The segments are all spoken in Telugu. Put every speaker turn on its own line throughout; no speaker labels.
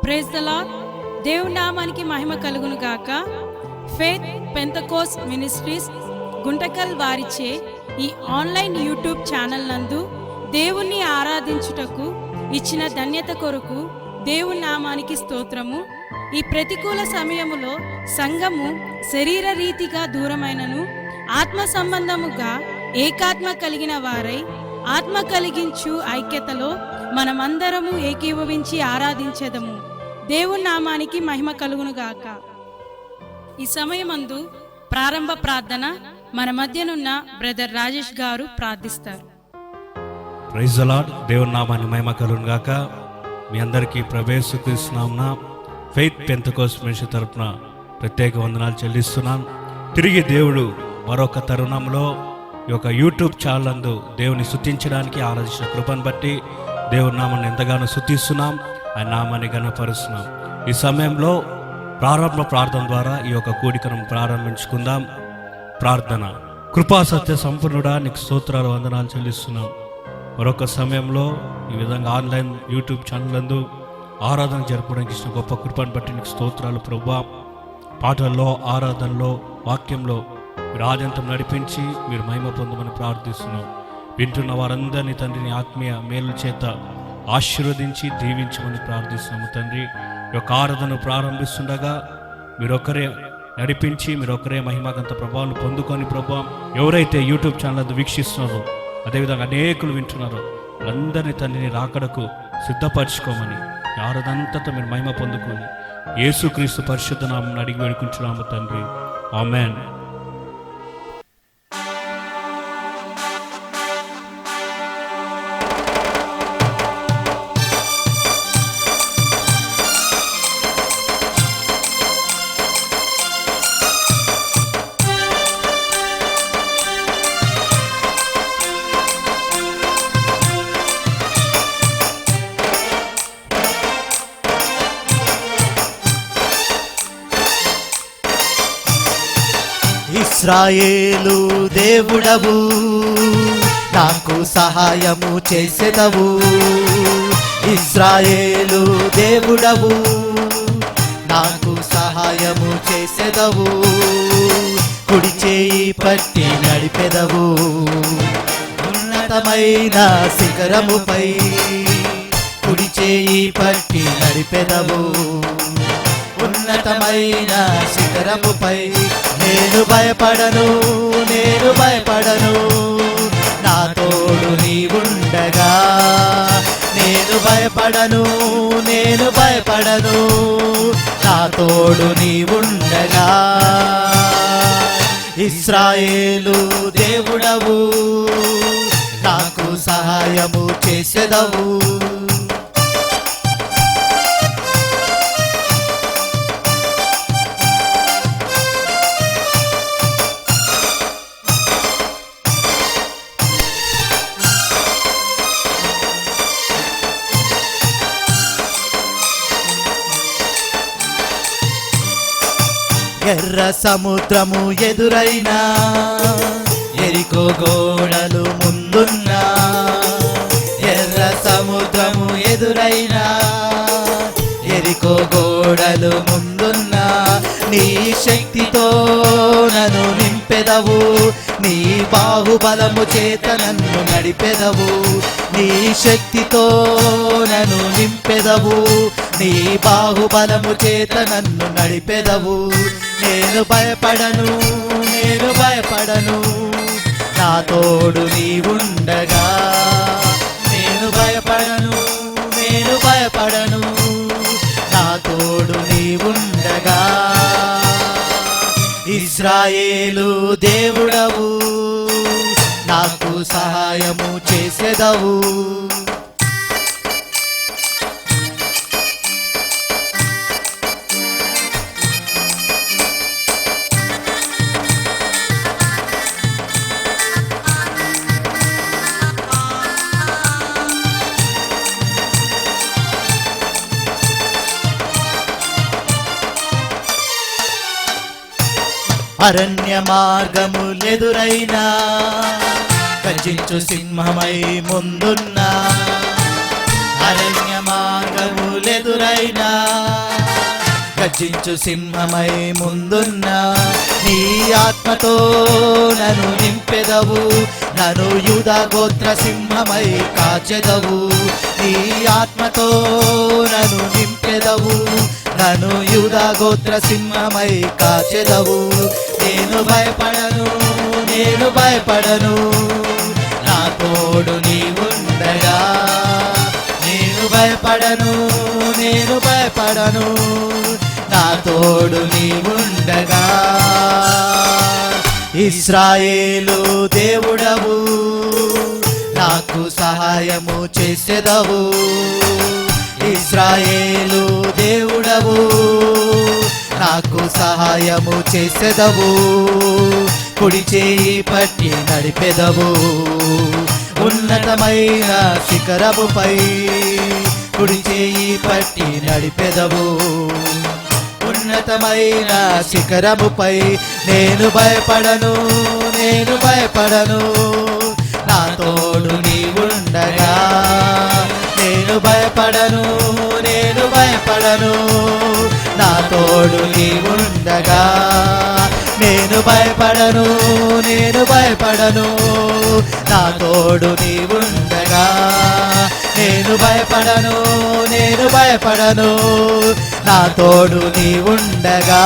Praise the lord. దేవుని నామానికి మహిమ కలుగును గాక. ఫెయిత్ పెంతకోస్ట్ మినిస్ట్రీస్ గుంటకల్ వారిచే ఈ ఆన్లైన్ యూట్యూబ్ ఛానల్ నందు దేవుణ్ణి ఆరాధించుటకు ఇచ్చిన ధన్యత కొరకు దేవుని నామానికి స్తోత్రము. ఈ ప్రతికూల సమయములో సంఘము శరీర రీతిగా దూరమైనను ఆత్మ సంబంధముగా ఏకాత్మ కలిగిన వారై ఆత్మ కలిగించు ఐక్యతలో మనమందరము ఏకీభవించి ఆరాధించెదము. దేవుని నామానికి మహిమ కలుగునుగాక. ఈ సమయమందు ప్రారంభ ప్రార్థన మన మధ్యనున్న బ్రదర్ రాజేష్ గారు ప్రార్థిస్తారు.
Praise the lord. దేవుని నామానికి మహిమ కలుగునుగాక. మీ అందరికీ ప్రవేశిస్తున్నామున ఫెయిత్ పెంతకోస్ట్ మినిస్ట్రీ తరపున ప్రత్యేక వందనాలు చెల్లిస్తున్నాను. తిరిగి దేవుడు మరొక తరుణంలో ఈ యొక్క యూట్యూబ్ ఛానల్ నందు దేవుని స్తుతించడానికి ఆరాధించిన కృపను బట్టి దేవుని నామాన్ని ఎంతగానో స్తుతిస్తున్నాం, ఆయన నామాన్ని ఘనపరుస్తున్నాం. ఈ సమయంలో ప్రారంభ ప్రార్థన ద్వారా ఈ యొక్క కూడికను ప్రారంభించుకుందాం. ప్రార్థన. కృపా సత్య సంపూర్ణుడా, నీకు స్తోత్రాలు వందనాలు చెల్లిస్తున్నాం. మరొక సమయంలో ఈ విధంగా ఆన్లైన్ యూట్యూబ్ ఛానల్ నందు ఆరాధన జరపడానికి ఇచ్చిన గొప్ప కృపను బట్టి నీకు స్తోత్రాలు ప్రభువా. పాటల్లో, ఆరాధనలో, వాక్యంలో మీరు ఆద్యంతం నడిపించి మీరు మహిమ పొందమని ప్రార్థిస్తున్నాం. వింటున్న వారందరినీ తండ్రిని ఆత్మీయ మేలు చేత ఆశీర్వదించి దీవించమని ప్రార్థిస్తున్నాము తండ్రి. ఈ యొక్క ఆరాధన ప్రారంభిస్తుండగా మీరొక్కరే నడిపించి మీరొక్కరే మహిమగంత ప్రభావాలు పొందుకొని ప్రభావం ఎవరైతే యూట్యూబ్ ఛానల్ వీక్షిస్తున్నారో అదేవిధంగా అనేకులు వింటున్నారో వాళ్ళందరినీ తండ్రిని రాకడకు సిద్ధపరచుకోమని ఆరాధనంతటా మీరు మహిమ పొందుకొని యేసుక్రీస్తు పరిశుద్ధ నామమున అడిగి వేడుకుంటున్నాము తండ్రి. ఆమేన్.
ఇశ్రాయేలు దేవుడవు, నాకు సహాయము చేసెదవు. ఇశ్రాయేలు దేవుడవు, నాకు సహాయము చేసెదవు. కుడి చేయి పట్టి నడిపెదవు ఉన్నతమైన శిఖరముపై. కుడి చేయి పట్టి నడిపెదవు ఉన్నతమైన శిఖరముపై. నేను భయపడను, నేను భయపడను, నా తోడు నీవుండగా. నేను భయపడను, నేను భయపడను, నా తోడు నీవుండగా. ఇశ్రాయేలు దేవుడవు, నాకు సహాయము చేసెదవు. ఎర్ర సముద్రము ఎదురైనా, ఎరికో గోడలు ముందున్నా. ఎర్ర సముద్రము ఎదురైనా, ఎరికో గోడలు ముందున్నా. నీ శక్తితో నన్ను నింపెదవు, నీ బాహుబలము చేత నన్ను నడిపెదవు. నీ శక్తితో నన్ను నింపెదవు, నీ బాహుబలము చేత నన్ను నడిపెదవు. నేను భయపడను, నేను భయపడను, నా తోడు నీవుండగా. నేను భయపడను, నేను భయపడను, నా తోడు నీవుండగా. ఇశ్రాయేలు దేవుడవు, నాకు సహాయము చేసెదవు. అరణ్య మార్గములెదురైనా, గర్జించు సింహమై ముందున్నా. అరణ్య మార్గములెదురైనా, ఎదురైనా గర్జించు సింహమై ముందున్నా నీ ఆత్మతో నన్ను నింపెదవు, నన్ను యూదా గోత్ర సింహమై కాచెదవు. నీ ఆత్మతో నన్ను నింపెదవు, నన్ను యూదా గోత్ర సింహమై కాచెదవు. నేను భయపడను, నేను భయపడను, నా తోడు నీవుండగా. నేను భయపడను, నేను భయపడను, నా తోడు నీవుండగా. ఇశ్రాయేలు దేవుడవు, నాకు సహాయము చేసెదవు. ఇశ్రాయేలు దేవుడవు, నాకు సహాయము చేసెదవు. కుడి చేయి పట్టి నడిపెదవు, ఉన్నతమైన శిఖరముపై. కుడి చేయి పట్టి నడిపెదవు, ఉన్నతమైన శిఖరముపై. నేను భయపడను, నేను భయపడను, నా తోడు నీవుండగా. నేను భయపడను, నేను భయపడను, నా తోడు నీవుండగా. నేను భయపడను, నేను భయపడను, నా తోడు నీవుండగా. నేను భయపడను, నేను భయపడను, నా తోడు నీవుండగా.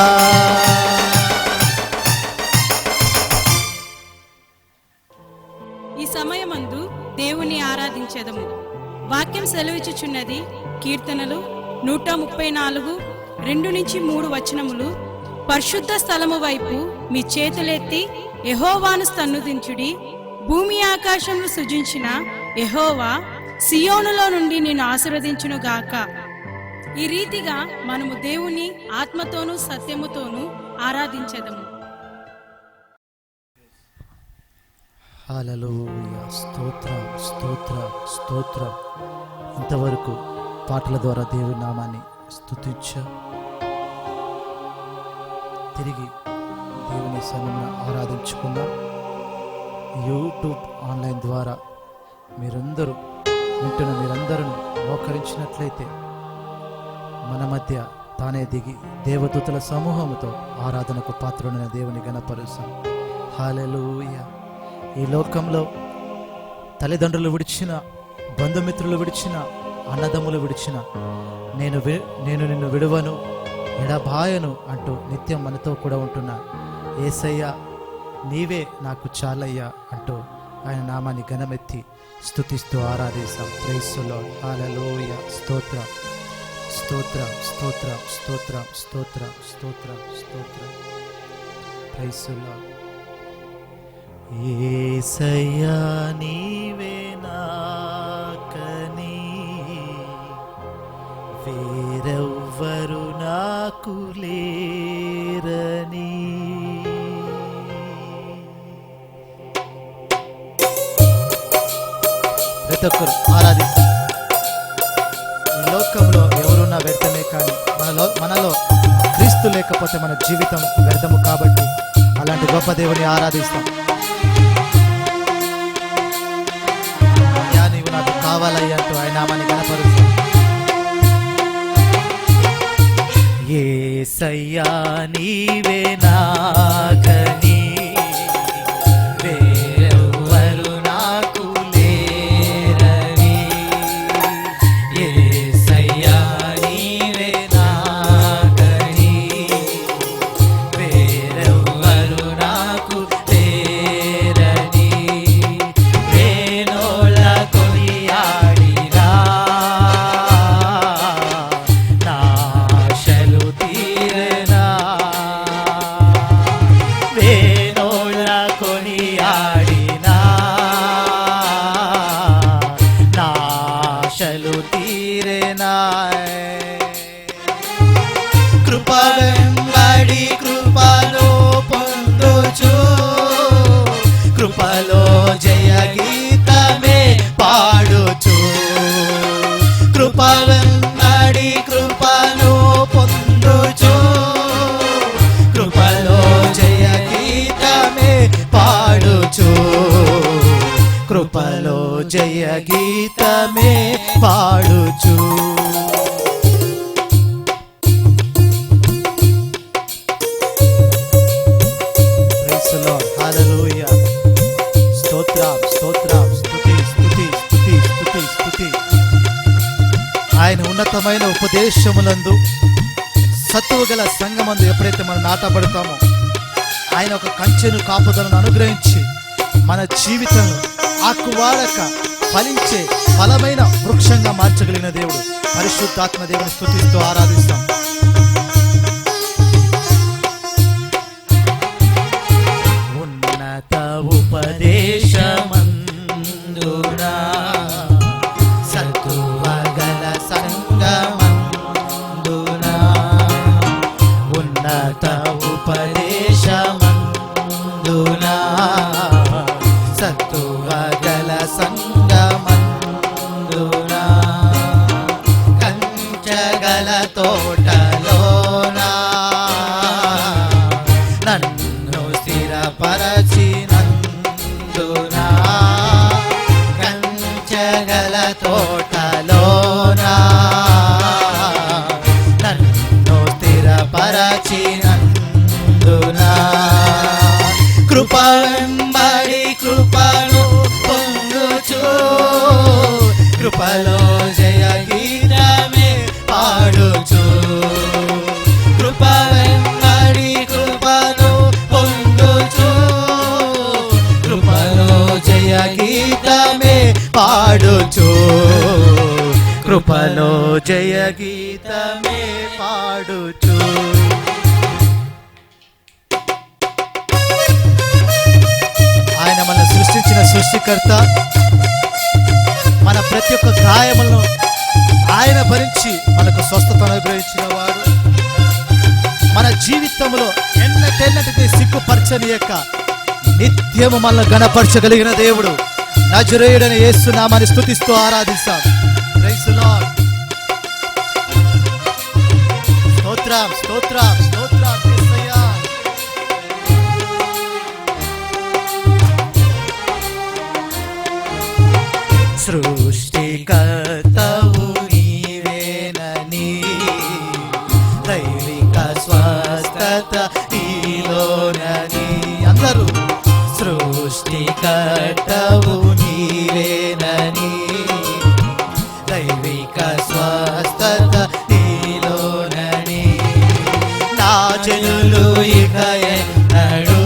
ఈ సమయమందు దేవుని ఆరాధించెదము. వాక్యం సెలవిచ్చుచున్నది, కీర్తనలు 134 2-3 వచనములు. పరిశుద్ధ స్థలము వైపు మీ చేతులెత్తి యెహోవాను స్తుతించుడి. భూమి ఆకాశములు సృజించిన యెహోవా సియోనులో నుండి నిన్ను ఆశీర్వదించును గాక. ఈ రీతిగా మనము దేవుని ఆత్మతోనూ సత్యముతోనూ ఆరాధించెదము.
హల్లెలూయా, స్తోత్రం స్తోత్రం స్తోత్రం. ఇంతవరకు పాటల ద్వారా దేవుని నామాన్ని స్తుతించాం. తిరిగి దేవుని సన్నిధిని ఆరాధించుకుందాం. యూట్యూబ్ ఆన్లైన్ ద్వారా మీరందరూ మీరందరూ మోకరించినట్లయితే మన మధ్య తానే దిగి దేవదూతల సమూహముతో ఆరాధనకు పాత్రుడైన దేవుని గణపరుస్తాం. హల్లెలూయా. ఈ లోకంలో తల్లిదండ్రులు విడిచిన, బంధుమిత్రులు విడిచిన, అన్నదమ్ములు విడిచిన, నేను నిన్ను విడువను, ఎడబాయను అంటూ నిత్యం మనతో కూడా ఉంటున్న యేసయ్య నీవే నాకు చాలయ్యా అంటూ ఆయన నామాన్ని ఘనమెత్తి స్తుతిస్తూ ఆరాధిస్తాం. Praise the lord. హల్లెలూయా. స్తోత్రం స్తోత్రం స్తోత్రం స్తోత్రం స్తోత్రం స్తోత్రం స్తోత్రం. Praise the lord.
యేసయ్యా నీవే నాకని, వేరెవ్వరు నాకు లేరని.
ప్రతి ఒక్కరు ఆరాధిస్తాం. ఈ లోకంలో ఎవరున్నా వ్యర్థమే, కానీ మనలో క్రీస్తు లేకపోతే మన జీవితం వ్యర్థము. కాబట్టి అలాంటి గొప్ప దేవుని ఆరాధిస్తాం. నీవు నాకు కావాలయ్యా అంటూ ఆయన నామాన్ని గణపరుస్తాం.
యేసయ్యా నీవే నాకని, వేరెవ్వరు నాకు లేరని. యేసయ్యా నీవే నాకని, వేరెవ్వరు నాకు లేరని. వేణోళ్ళ కొనియాడినా నా ఆశలు తీరెనా. వేణోళ్ళ కొనియాడినా నా ఆశలు తీరెనా. కృప వెంబడి కృపను పొందుచు, కృపలో జయ గీతమే పాడుచు. కృప వెంబడి కృపను పొందుచు, కృపలో జయ గీతమే పాడుచు. కృపలో జయ గీతమే పాడుచు.
ఉన్నతమైన ఉపదేశములందు సత్తువు గల సంఘమందు ఎప్పుడైతే మనం నాటబడతామో ఆయన ఒక కంచెను కాపుదలను అనుగ్రహించి మన జీవితం ఆకువాడక ఫలించే బలమైన వృక్షంగా మార్చగలిగిన దేవుడు పరిశుద్ధాత్మ దేవుని స్తుతిస్తూ ఆరాధిస్తాం.
ఉన్నత ఉపదేశమందునా సత్తువగల సంగమందునా ఉన్నత ఉపదేశమందునా సత్తువగల సంగమందునా కంచగల తోటలోనా నన్ను స్థిరపరచినందునా కంచగల తోటలోనా నన్ను స్థిరపరచినందునా కృప వెంబడి కృపను పొందుచు కృపలో జయ గీతమే పాడుచు కృప వెంబడి కృపను పొందుచు కృపలో జయ గీతమే పాడుచు కృపలో జయ గీతమే పాడుచు.
ఆయన మనల్ని సృష్టించిన సృష్టికర్త మన ప్రతి ఒక్క గాయములను ఆయన భరించి మనకు స్వస్థత అనుగ్రహించిన వాడు మన జీవితంలో ఎన్నటెన్నటికి సిగ్గుపరచని యొక్క నిత్యము మనల్ని గణపరచగలిగిన దేవుడు నజరేయుడైన యేసు నామమును స్తుతిస్తూ ఆరాధిస్తాం. Praise the lord. స్తోత్రం స్తోత్రం స్తోత్రం యేసయ్యా.
సృష్టికర్తవు నీవేనని దైవిక స్వస్థత నీలోనని అందరూ సృష్టికర్తవు నీవేనని దైవిక స్వస్థత నీలోనని నా జనులు ఇక ఎన్నడూ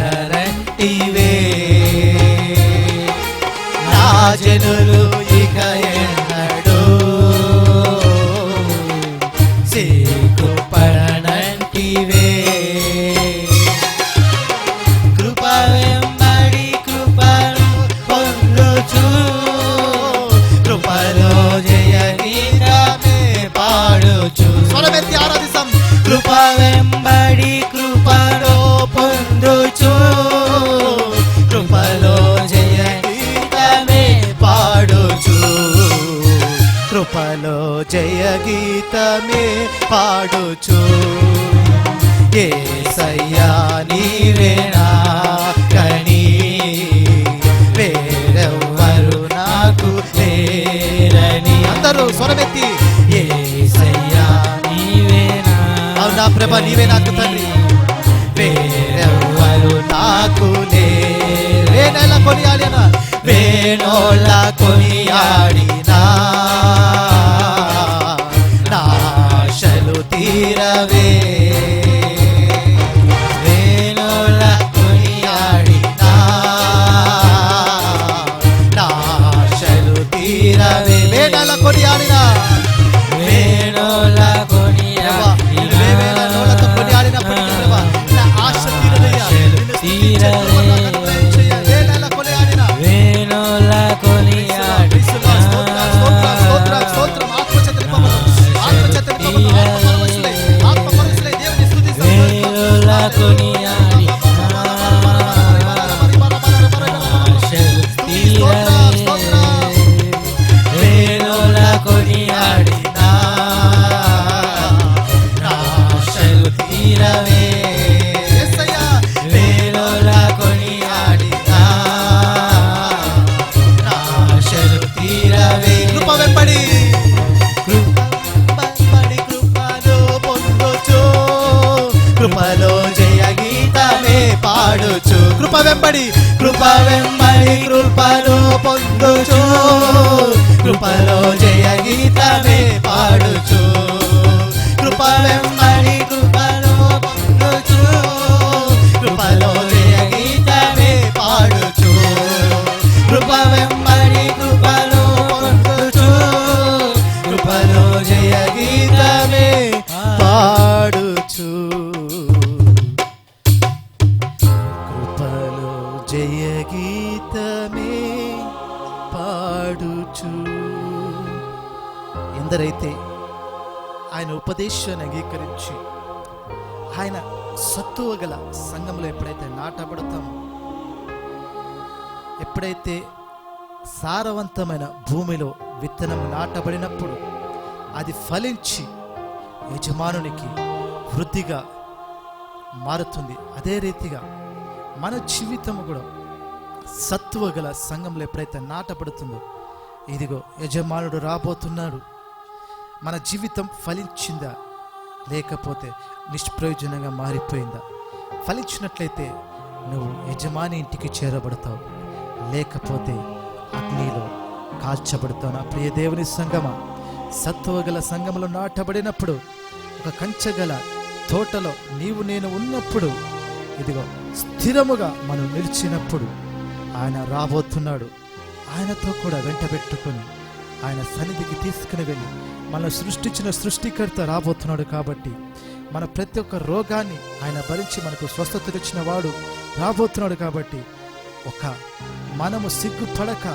సిగ్గుపడరంటివే నా జనులు ఇక ఎన్నడూ సిగ్గుపడనంటివే కృప వెంబడి కృపను పొందుచు కృపలో జయ గీతమే పాడుచు
స్వరమెత్తి ఆరాధిస్తాం.
కృప వెంబడి కృపలో పొందుచు కృపలో జయ గీతమే పాడుచు కృపలో జయ గీతమే పాడుచు యేసయ్యా నీవే నాకని వేరెవ్వరు నాకు లేరని
అందరూ స్వరమెత్తి
యేసయ్యా నీవే
అవునా ప్రభ నీవే నాకు తండ్రి
వేరెవ్వరు నాకు లేరు
వేనెల కొనియాడినా
వేణోళ్ళ కొనియాడినా నా ఆశలు తీరవే వేణోళ్ళ కొనియాడినా నా ఆశలు తీరవే
వేనెల కొనియాడినా
వేణోళ్ళ
వేవేల నోళ్ళతో కొనియాడినప్పటికీ ప్రభా నా ఆశ తీరదయ్యా. నిన్ను స్తుతించే కృప నాకు అనుగ్రహించయ్యా. వేనెల కొనియాడినా
వేణోళ్ళ కొనియాడినా
స్తోత్రం స్తోత్రం స్తోత్రం స్తోత్రం ఆత్మచేత నింపబడు. ఆత్మచేత నింపబడు. ఆత్మపరవశులై దేవుని స్తుతిస్తాం.
వేణోళ్ళ కొనియాడినా ఆశలు తీరవే వేణోళ్ళ కొనియాడినా నా ఆశలు తీరవే
యేసయ్యా
వేణోళ్ళ కొనియాడినా నా ఆశలు తీరవే
కృప వెంబడి
కృపను పొందుచు కృపలో జయ గీతమే పాడు పాడుచు కృప వెంబడి కృపను పొందుచు కృపలో జయ గీతమే పాడుచు కృప వెంబడి కృపను పొందుచు కృపలో జయ గీతమే పాడుచు కృప వెంబడి కృపను పొందుచు కృపలో జయ గీతమే పాడుచు కృపలో జయ గీతమే పాడుచు. ఎందరైతే ఆయన ఉపదేశాన్ని అంగీకరించి ఆయన సత్తువ గల సంఘంలో ఎప్పుడైతే నాటబడతామో, ఎప్పుడైతే సారవంతమైన భూమిలో విత్తనం నాటబడినప్పుడు అది ఫలించి యజమానునికి వృద్ధిగా మారుతుంది. అదే రీతిగా మన జీవితము కూడా సత్తువ గల సంఘంలో ఎప్పుడైతే నాటబడుతుందో, ఇదిగో యజమానుడు రాబోతున్నాడు, మన జీవితం ఫలించిందా లేకపోతే నిష్ప్రయోజనంగా మారిపోయిందా? ఫలించినట్లయితే నువ్వు యజమాని ఇంటికి చేరబడతావు, లేకపోతే అగ్నిలో కాల్చబడతావు. నా ప్రియ దేవుని సంగమా, సత్తువ గల సంఘంలో నాటబడినప్పుడు, ఒక కంచెగల తోటలో నీవు నేను ఉన్నప్పుడు, ఇదిగో స్థిరముగా మనం నిలిచినప్పుడు ఆయన రాబోతున్నాడు. ఆయనతో కూడా వెంటబెట్టుకొని ఆయన సన్నిధికి తీసుకుని వెళ్ళి మనం సృష్టించిన సృష్టికర్త రాబోతున్నాడు. కాబట్టి మన ప్రతి ఒక్క రోగాన్ని ఆయన భరించి మనకు స్వస్థతనిచ్చిన వాడు రాబోతున్నాడు. కాబట్టి మనము సిగ్గుపడక,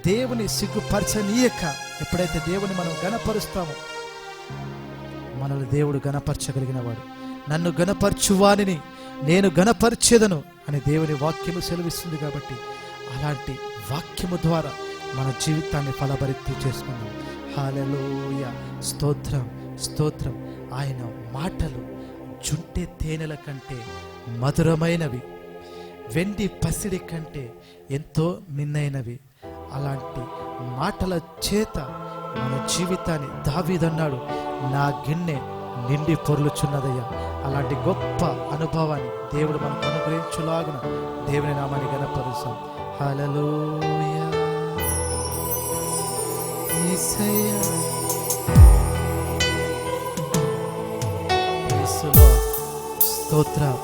దేవుని సిగ్గుపరచనీయక, ఎప్పుడైతే దేవుని మనం గణపరుస్తామో మనల్ని దేవుడు గణపరచగలిగిన వాడు. నన్ను గణపరచువానిని నేను గణపరిచేదను అని దేవుని వాక్యము సెలవిస్తుంది. కాబట్టి అలాంటి వాక్యము ద్వారా మన జీవితాన్ని ఫలభరితం చేసుకుందాం. హల్లెలూయా, స్తోత్రం స్తోత్రం. ఆయన మాటలు జుంటె తేనెల కంటే మధురమైనవి, వెండి పసిడి కంటే ఎంతో మిన్నైనవి. అలాంటి మాటల చేత మన జీవితాన్ని, దావీదన్నాడు, నా గిన్నె నిండి పొర్లుచున్నదయ్యా. అలాంటి గొప్ప అనుభవాన్ని దేవుడు మనకు అనుగ్రహించులాగున దేవుని నామాన్ని గణపరుస్తాం. హల్లెలూయా, యేసయ్యా, యేసులో స్తోత్రం.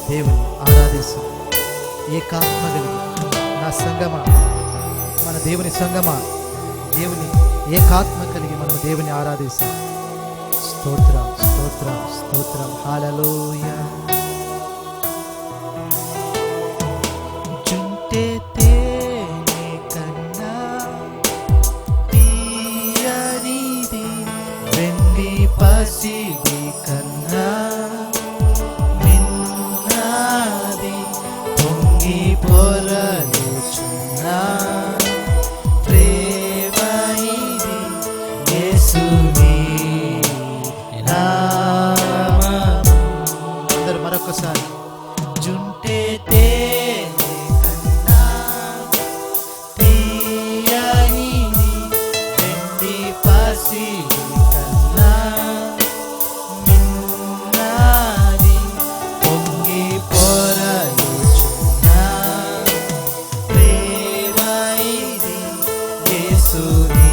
దేవుని ఆరాధిస్తాం. ఏకాత్మ కలిగి నా సంగమా, మన దేవుని సంగమా, దేవుని ఏకాత్మ కలిగి మనం దేవుని ఆరాధిస్తాం. స్తోత్రం స్తోత్రం స్తోత్రం. హల్లెలూయా. జుంటె తేనె కన్నా తీయనిది, వెండి పసిడి కన్నా మిన్నది, పొంగి పొరలుచున్నా ప్రేమ ఇది యేసుని. అందరూ మరొకసారి. జుంటె తేనె కన్నా తీయనిది, వెండి పసిడి కన్నా మిన్నది, పొంగి పొరలుచున్నా ప్రేమ ఇది యేసుని.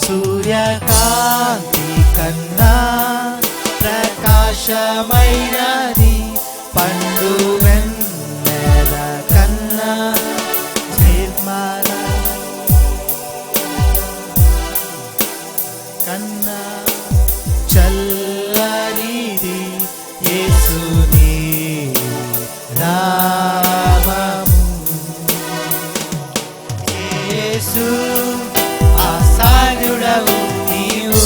సూర్యకాంతి కన్నా ప్రకాశమైనది, పండు వెన్నెల కన్నా నిర్మల కన్నా చల్లనిది యేసుని నామము. యేసు ఆసానుడవు నీవు,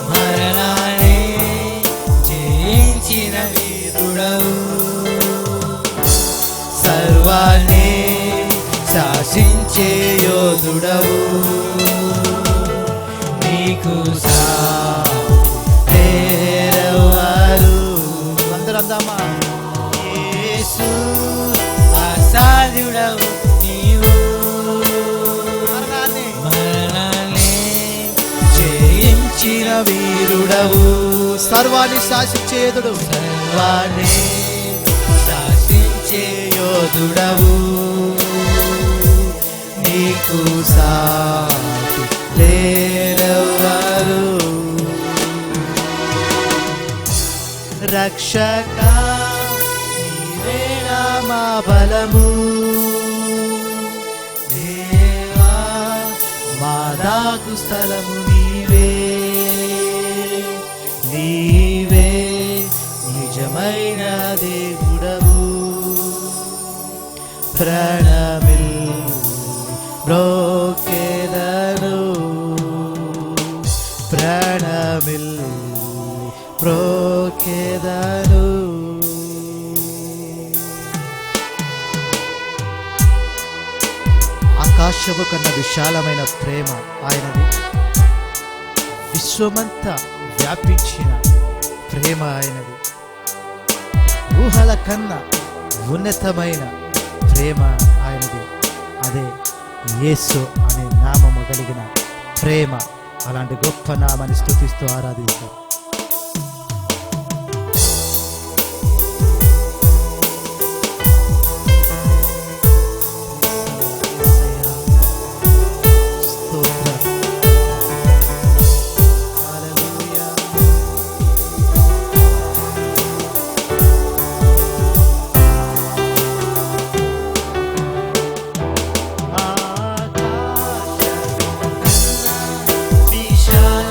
మరణాన్ని జయించిన వీరుడవు, సర్వాన్ని శాసించే యోధుడవు, నీకు సారెవరు. అందరం అందామా. యేసు ఆసానుడవు నీవు, మరణాన్ని జయించిన వీరుడవు,
సర్వాన్ని శాసించేదుడు,
సర్వాన్ని శాసించే యోధుడవు, నీకు సాటి లేరెవ్వరు. రక్షక నీవేనా మా బలము, దేవా మా దాగు స్థలము నీవే, నీవే నిజమైన దేవుడవు. ప్రణమిల్ బ్రోకెదను, ప్రణమిల్ బ్రోకెదను.
ఆకాశము కన్నా విశాలమైన ప్రేమ ఆయనది, విశ్వమంతా వ్యాపించిన ప్రేమ ఆయనది, ఊహల కన్నా ఉన్నతమైన ప్రేమ ఆయనది. అదే యేసు అనే నామము కలిగిన ప్రేమ. అలాంటి గొప్ప నామాన్ని స్తుతిస్తూ ఆరాధిస్తాం.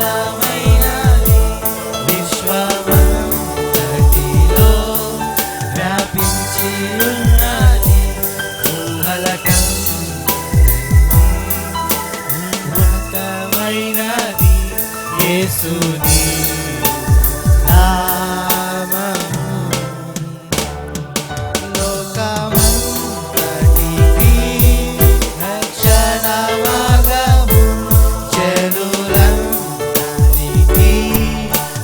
విశాలమైనది విశ్వమంతటిలో వ్యాపించి ఉన్నది, ఉన్నతమైనది యేసుని నామము. లోకమంతటికి రక్షణ మార్గము, జనులందరికీ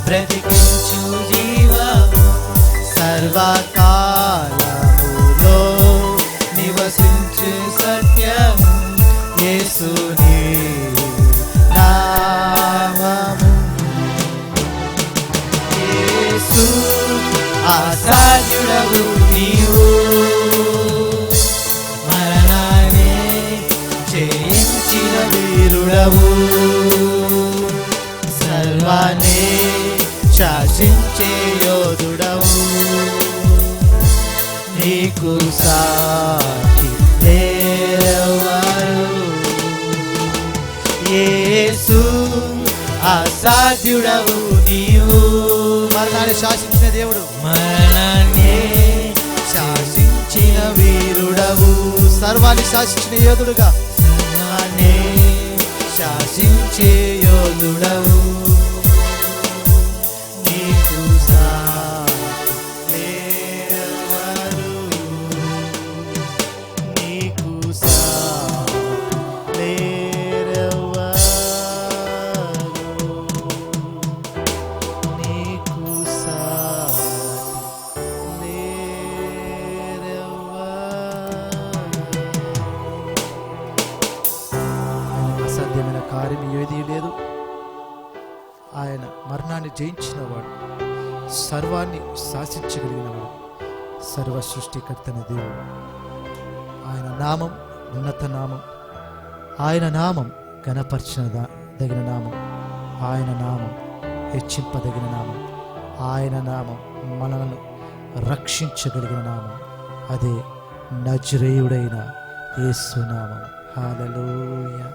బ్రతికించు జీవము, సర్వకాలములో నివసించు సత్యము, యేసుని నామము. యేసు అసాధ్యుడవు నీవు, మరణాన్ని జయించిన వీరుడవు, సర్వాన్ని శాసించే యోధుడవు, నీకు సాటి లేరెవ్వరు. యేసు అసాధ్యుడవు నీవు,
మరణాన్ని శాసించిన దేవుడు,
మరణాన్ని శాసించిన వీరుడవు,
సర్వాన్ని శాసించిన యోధుడుగా,
సర్వాన్ని శాసించే యోధుడవు, నీకు సాటి లేరెవ్వరు, నీకు సాటి లేరెవ్వరు, నీకు సాటి లేరెవ్వరు.
అసాధ్యమైన కార్యం ఏదీ లేదు. ఆయన మరణాన్ని జయించినవాడు, సర్వాన్ని శాసించగలిగినవాడు, సర్వ సృష్టికర్తన దేవుడు. ఆయన నామం ఉన్నత నామం, ఆయన నామం ఘనపరచదగిన నామం, ఆయన నామం హెచ్చింపదగిన నామం, ఆయన నామం మనలను రక్షించగలిగిన నామం, అదే నజరేయుడైన యేసు నామం. హల్లెలూయా.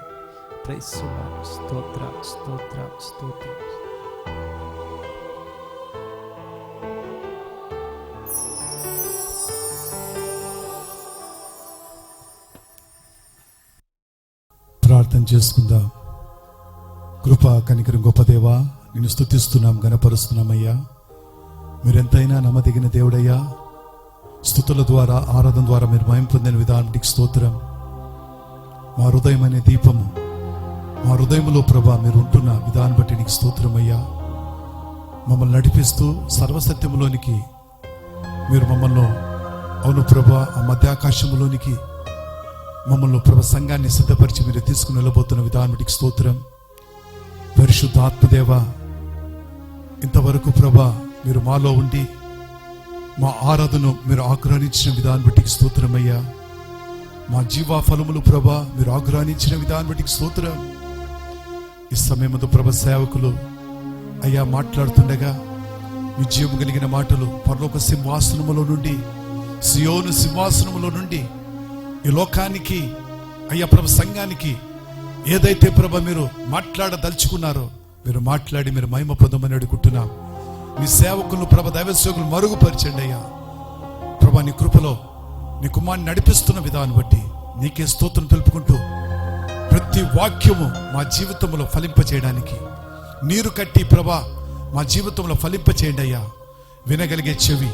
Praise the lord. స్తోత్ర స్తోత్ర స్తోత్ర.
ప్రార్థన చేసుకుందాం. కృపా కనికరం గొప్ప దేవా, నిన్ను స్తుతిస్తున్నాం, గణపరుస్తున్నామయ్యా. మీరెంతైనా నమ్మదగిన దేవుడయ్యా. స్తుతుల ద్వారా, ఆరాధన ద్వారా మీరు మహిమ పొందిన విధానానికి స్తోత్రం. మా హృదయం అనే దీపము, మా హృదయంలో ప్రభా మీరు ఉంటున్న విధానం బట్టి నీకు స్తోత్రమయ్యా. మమ్మల్ని నడిపిస్తూ సర్వసత్యంలోనికి మీరు మమ్మల్ని, అవును ప్రభా, ఆ మధ్యాకాశంలోనికి మమ్మల్ని ప్రభ సంఘాన్ని సిద్ధపరిచి మీరు తీసుకుని వెళ్ళబోతున్న విధానానికి స్తోత్రం. పరిశుద్ధ ఆత్మదేవ, ఇంతవరకు ప్రభా మీరు మాలో ఉండి మా ఆరాధన మీరు ఆగ్రహించిన విధానం బట్టి స్తోత్రమయ్యా. మా జీవా ఫలములు ప్రభా మీరు ఆగ్రహించిన విధానం బట్టి స్తోత్రం. ఈ సమయంలో ప్రభ సేవకులు అయ్యా మాట్లాడుతుండగా విజయం కలిగిన మాటలు పరలోక సింహాసనములో నుండి, సియోను సింహాసనములో నుండి ఈ లోకానికి అయ్యా ప్రభ సంఘానికి ఏదైతే ప్రభ మీరు మాట్లాడదలుచుకున్నారో మీరు మాట్లాడి మీరు మహిమ పొందమని అడుగుతున్నాం. మీ సేవకులను ప్రభ దైవ సేవకులు మరుగుపరచండి అయ్యా. ప్రభా నీ కృపలో నీ కుమారుని నడిపిస్తున్న విధానం బట్టి నీకే స్తోత్రం తెలుపుకుంటూ ప్రతి వాక్యము మా జీవితంలో ఫలింపచేయడానికి నీరు కట్టి ప్రభా మా జీవితంలో ఫలింపచేయండి అయ్యా. వినగలిగే చెవి,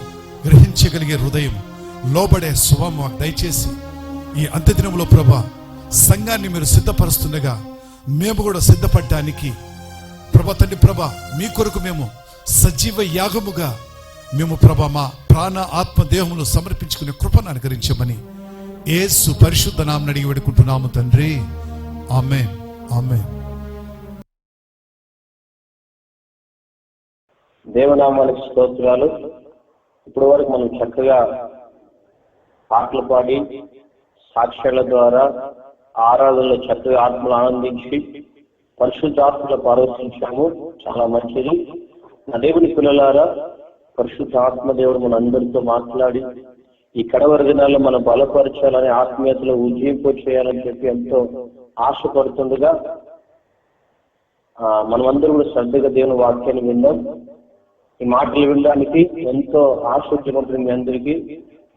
గ్రహించగలిగే హృదయం, లోబడే స్వభావం మాకు దయచేసి ఈ అంత్యదినంలో ప్రభా సంఘాన్ని మీరు సిద్ధపరుస్తుండగా మేము కూడా సిద్ధపడడానికి ప్రభా తండ్రి ప్రభా మీ కొరకు మేము సజీవ యాగముగా మేము ప్రభా మా ప్రాణ ఆత్మ దేహములు సమర్పించుకునే కృపను అనుగ్రహించమని యేసు పరిశుద్ధ నామమున అడిగి వేడుకుంటున్నాము తండ్రి. ఆమేన్, ఆమేన్.
దేవనామానికి స్తోత్రాలు. ఇప్పటి వరకు మనం చక్కగా పాటలు పాడి సాక్ష్యాల ద్వారా ఆరాధనలో చక్కగా ఆత్మలు ఆనందించి పరిశుద్ధాత్మలో పారవశించాము. చాలా మంచిది. నా దేవుని పిల్లలారా, పరిశుద్ధ ఆత్మదేవుడు మన అందరితో మాట్లాడి ఈ కడవరి దినాల్లో మనం బలపరచాలని, ఆత్మీయతలో ఉజ్జీంపు చేయాలని చెప్పి ఎంతో ఆశపడుతుండగా మనమందరూ కూడా శ్రద్ధగా దేవుని వాక్యాన్ని విందాం. ఈ మాటలు వినడానికి ఎంతో ఆసక్తి ఉంటుంది మీ అందరికీ.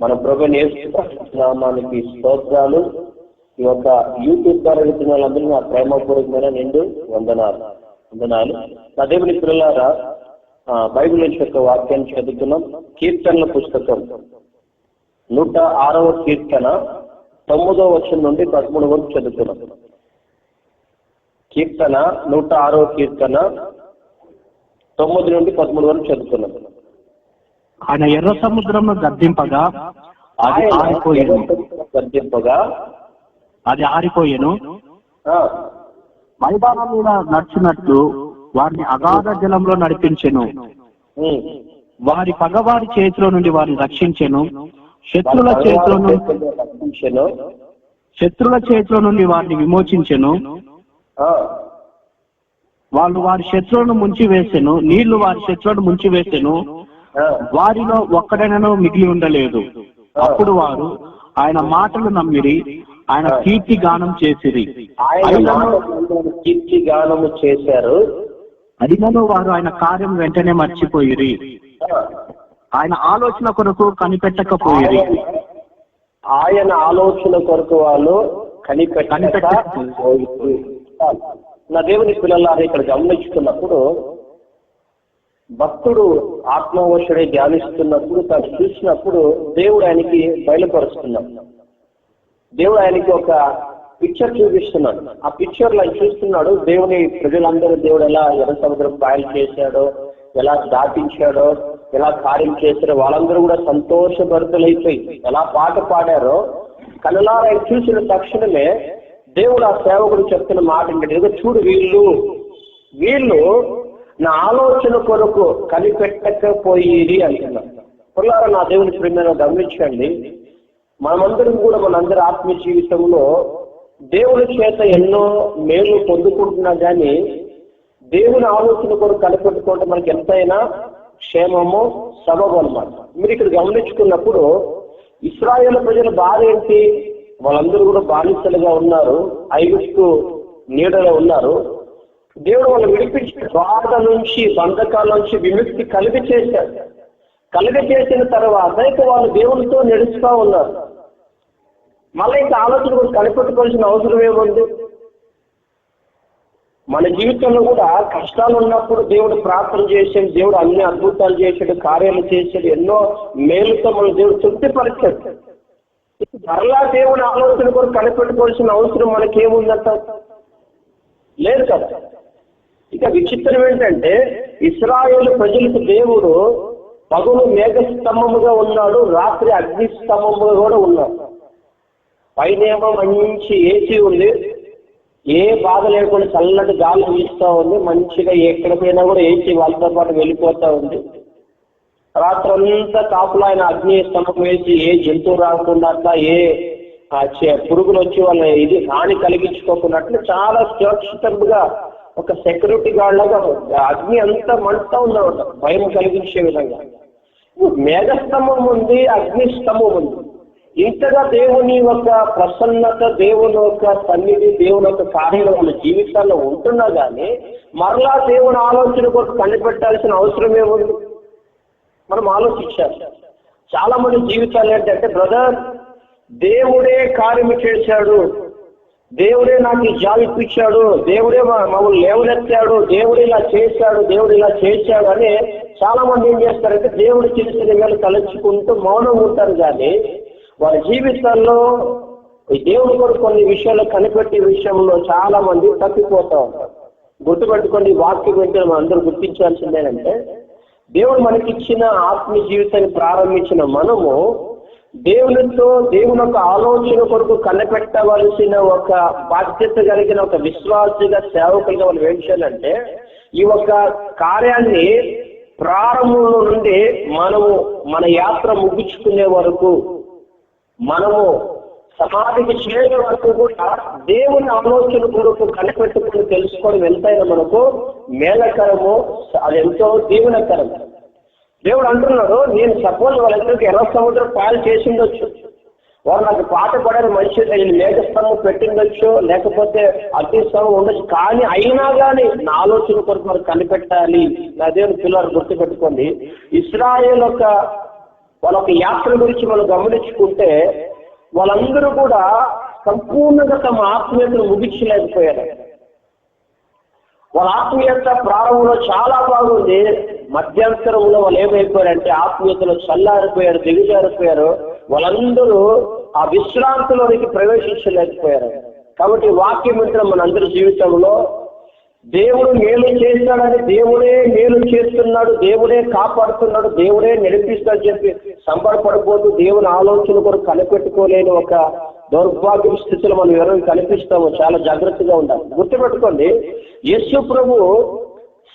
మన ప్రభువుని యేసు నామానికి స్తోత్రాలు. ఈ యొక్క యూట్యూబ్ ద్వారా వెళ్తున్న వాళ్ళందరూ నా ప్రేమపూర్వకమైన నిండు వందనాలు. నా దేవుని పిల్లలారా, బైబిల్ నుంచి యొక్క వాక్యాన్ని చదువుతున్నాం. కీర్తనల పుస్తకం 106వ కీర్తన 9వ వచనం నుండి 13 వరకు చదువుతున్నాం. కీర్తన 106వ కీర్తన 9 నుండి 13 వరకు చదువుతున్నాం.
ఆయన ఎర్ర సముద్రంలో గద్దింపగా అది ఆరిపోయేను. మైదానం మీద నడిచినట్లు వారిని అగాధ జలంలో నడిపించెను. వారి పగవారి చేతిలో నుండి వారిని రక్షించెను. శత్రుల చేతిలో నుండి వారిని విమోచించెను. వాళ్ళు వారి శత్రువులను ముంచి వేసెను. నీళ్లు వారి శత్రువులను ముంచి వేసెను. వారిలో ఒక్కడైనాను మిగిలి ఉండలేదు. అప్పుడు వారు ఆయన మాటలు నమ్మిరి, ఆయన కీర్తి గానం చేసిరి.
కీర్తి గానము చేశారు.
అదిగో వారు ఆయన కార్యం వెంటనే మర్చిపోయిరి. ఆయన ఆలోచన కొరకు కనిపెట్టకపోయిరి.
ఆయన ఆలోచన కొరకు వాళ్ళు కనిపెట్టకపోయిరి. నా దేవుని పిల్లలారా, ఇక్కడ గమనించుకున్నప్పుడు భక్తుడు ఆత్మవశుడే ధ్యానిస్తున్నప్పుడు తను చూసినప్పుడు దేవుడు ఆయనకి బయలుపరుస్తున్నాడు. దేవుడు ఆయనకి ఒక పిక్చర్ చూపిస్తున్నాడు. ఆ పిక్చర్ లో ఆయన చూస్తున్నాడు దేవుని ప్రజలందరూ దేవుడు ఎలా ఎర్ర సముద్రం పాయలు చేశాడో, ఎలా దాటించాడో, ఎలా కార్యం చేశాడో, వాళ్ళందరూ కూడా సంతోషభరితులైపోయి ఎలా పాట పాడారో కనులారా ఆయన చూసిన తక్షణమే దేవుడు ఆ సేవకుడు చెప్తున్న మాట ఏంటంటే, చూడు వీళ్ళు నా ఆలోచన కొరకు కనిపెట్టకపోయిరి అంటున్నారు. పిల్లారా, నా దేవుని ప్రేమను గమనించండి. మనమందరం కూడా మనందరి ఆత్మీయ జీవితంలో దేవుని చేత ఎన్నో మేలు పొందుకుంటున్నా కానీ దేవుని ఆలోచన కొరకు కనిపెట్టుకుంటే మనకి ఎంతైనా క్షేమము సబబు అన్నమాట. మీరు ఇక్కడ గమనించుకున్నప్పుడు ఇశ్రాయేలు ప్రజల బాధ ఏంటి? వాళ్ళందరూ కూడా బానిసలుగా ఉన్నారు, ఐగుప్తు నీడలో ఉన్నారు. దేవుడు వాళ్ళు విడిపించి బాధ నుంచి, బంధకాల నుంచి విముక్తి చేసిన తర్వాత ఇక వాళ్ళు దేవునితో నడుస్తూ ఉన్నారు. మళ్ళీ ఇంకా ఆలోచన కూడా కనిపెట్టుకోవాల్సిన అవసరం ఏముంది? మన జీవితంలో కూడా కష్టాలు ఉన్నప్పుడు దేవుడు ప్రార్థన చేసాడు, దేవుడు అన్ని అద్భుతాలు చేశాడు, కార్యాలు చేశాడు, ఎన్నో మేలుతో మన దేవుడు తృప్తిపరిచాడు. మరలా దేవుని ఆలోచన కూడా కనిపెట్టుకోవాల్సిన అవసరం మనకేముందంట? లేదు కదా. ఇక విచిత్రం ఏంటంటే, ఇశ్రాయేలు ప్రజలకు దేవుడు పగలు మేఘస్తంభముగా ఉన్నాడు, రాత్రి అగ్నిస్తంభముగా కూడా ఉన్నాడు. పైనేమో మంచి ఏసీ ఉంది, ఏ బాధ లేకుండా చల్లటి గాలి వీస్తూ ఉంది, మంచిగా ఎక్కడ పోయినా కూడా ఏసీ వాళ్ళతో పాటు వెళ్ళిపోతూ ఉంది. రాత్రంతా కాపులు ఆయన అగ్ని స్తంభం వేసి ఏ జంతువు రాకుండా అట్లా ఏ పురుగులు వచ్చి వాళ్ళ ఇది హాని కలిగించుకోకున్నట్లు చాలా సురక్షితంగా ఒక సెక్యూరిటీ గార్డ్ లాగా అగ్ని అంతా మంటూ ఉందన్నమాట, భయం కలిగించే విధంగా. మేఘస్తంభం ఉంది, అగ్ని స్తంభం ఉంది. ఇంతగా దేవుని యొక్క ప్రసన్నత, దేవుని యొక్క సన్నిధి, దేవుని యొక్క కార్యం మన జీవితాల్లో ఉంటున్నా కానీ మరలా దేవుని ఆలోచన కొరకు కనిపెట్టాల్సిన అవసరం ఏముంది? మనం ఆలోచించాలి. చాలా మంది జీవితాలు ఏంటంటే, బ్రదర్ దేవుడే కార్యము చేశాడు, దేవుడే నాకు ఈ జాబ్ ఇప్పించాడు, దేవుడే మమ్మల్ని లేవనెత్తాడు, దేవుడు ఇలా చేశాడు, దేవుడు ఇలా చేశాడు అని చాలా మంది ఏం చేస్తారంటే దేవుడు చేసిన మేలు తలంచుకుంటూ మౌనం ఉంటారు. కానీ వారి జీవితాల్లో ఈ దేవుడు కూడా కొన్ని విషయాలు కనిపెట్టే విషయంలో చాలా మంది తప్పిపోతూ ఉంటారు. గుర్తుపెట్టుకోండి, వాక్యం వెంటనే మనం అందరూ గుర్తించాల్సిందేనంటే, దేవుడు మనకిచ్చిన ఆత్మీయ జీవితాన్ని ప్రారంభించిన మనము దేవునితో దేవుని యొక్క ఆలోచన కొరకు కనిపెట్టవలసిన ఒక బాధ్యత కలిగిన ఒక విశ్వాసిగా, సేవకులుగా వాళ్ళు ఏం చేయాలంటే, ఈ యొక్క కార్యాన్ని ప్రారంభంలో నుండి మనము మన యాత్ర ముగించుకునే వరకు, మనము సమాధికి చేరే వరకు కూడా దేవుని ఆలోచన కొరకు కనిపెట్టుకుని తెలుసుకోవడం ఎంతైనా మనకు మేళకరము, అది ఎంతో దీవెనకరం. దేవుడు అంటున్నాడు, నేను సపోజ్ వాళ్ళందరికీ ఎర్ర సముద్రం పాలు చేసిండొచ్చు, వారు నాకు పాట పడారు మంచిది, నేను మేఘస్తంభం పెట్టిండొచ్చు, లేకపోతే అగ్నిస్తంభం ఉండొచ్చు, కానీ అయినా కానీ నా ఆలోచన కొరకు మరి కనిపెట్టాలి. నా దేవుని పిల్లలు గుర్తుపెట్టుకోండి, ఇశ్రాయేల్ వాళ్ళ యాత్ర గురించి మనం గమనించుకుంటే వాళ్ళందరూ కూడా సంపూర్ణంగా తమ ఆత్మీయతను ముగించలేకపోయారు. వాళ్ళ ఆత్మీయత ప్రారంభంలో చాలా బాగుంది, మధ్యంతరంలో వాళ్ళు ఏమైపోయారంటే ఆత్మీయతలో చల్లారిపోయారు, దిగజారిపోయారు. వాళ్ళందరూ ఆ విశ్రాంతిలోనికి ప్రవేశించలేకపోయారు. కాబట్టి వాక్యం అంటే మనందరి జీవితంలో దేవుడు మేలు చేస్తాడని, దేవుడే మేలు చేస్తున్నాడు, దేవుడే కాపాడుతున్నాడు, దేవుడే నడిపిస్తాడని చెప్పి సంబరపడిపోతూ దేవుని ఆలోచన కూడా కనిపెట్టుకోలేని ఒక దౌర్భాగ్య స్థితిలో మనం ఎవరైనా కనిపిస్తామో చాలా జాగ్రత్తగా ఉండాలి. గుర్తుపెట్టుకోండి, యేసు ప్రభు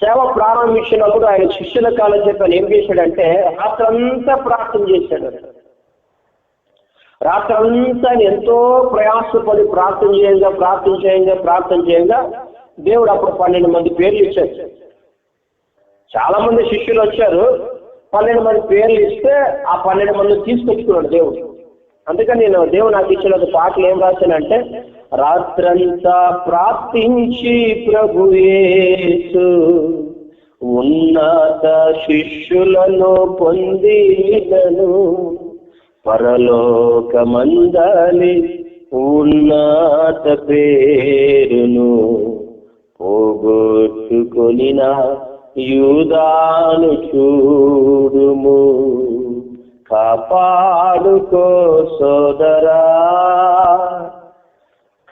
సేవ ప్రారంభించినప్పుడు ఆయన శిష్యుల కాలం చెప్పి ఆయన ఏం చేశాడంటే రాత్రంతా ప్రార్థన చేశాడు. రాత్రంతా ఎంతో ప్రయాసపడి ప్రార్థన చేయంగా దేవుడు అప్పుడు 12 మంది పేర్లు ఇచ్చాడు. చాలా మంది శిష్యులు వచ్చారు, 12 మంది పేర్లు ఇస్తే ఆ 12 మంది తీసుకొచ్చుకున్నాడు దేవుడు. అందుకని దేవుడు నాకు ఇచ్చిన ఒక పాటలు ఏం రాశానంటే, రాత్రంతా ప్రార్థించి ప్రభు యేసు ఉన్నత శిష్యులను పొందినను, పరలోకమందలి ఉన్నత పేరును పోగొట్టుకొనిన యూదాను చూడుము, కాపాడుకో సోదరా,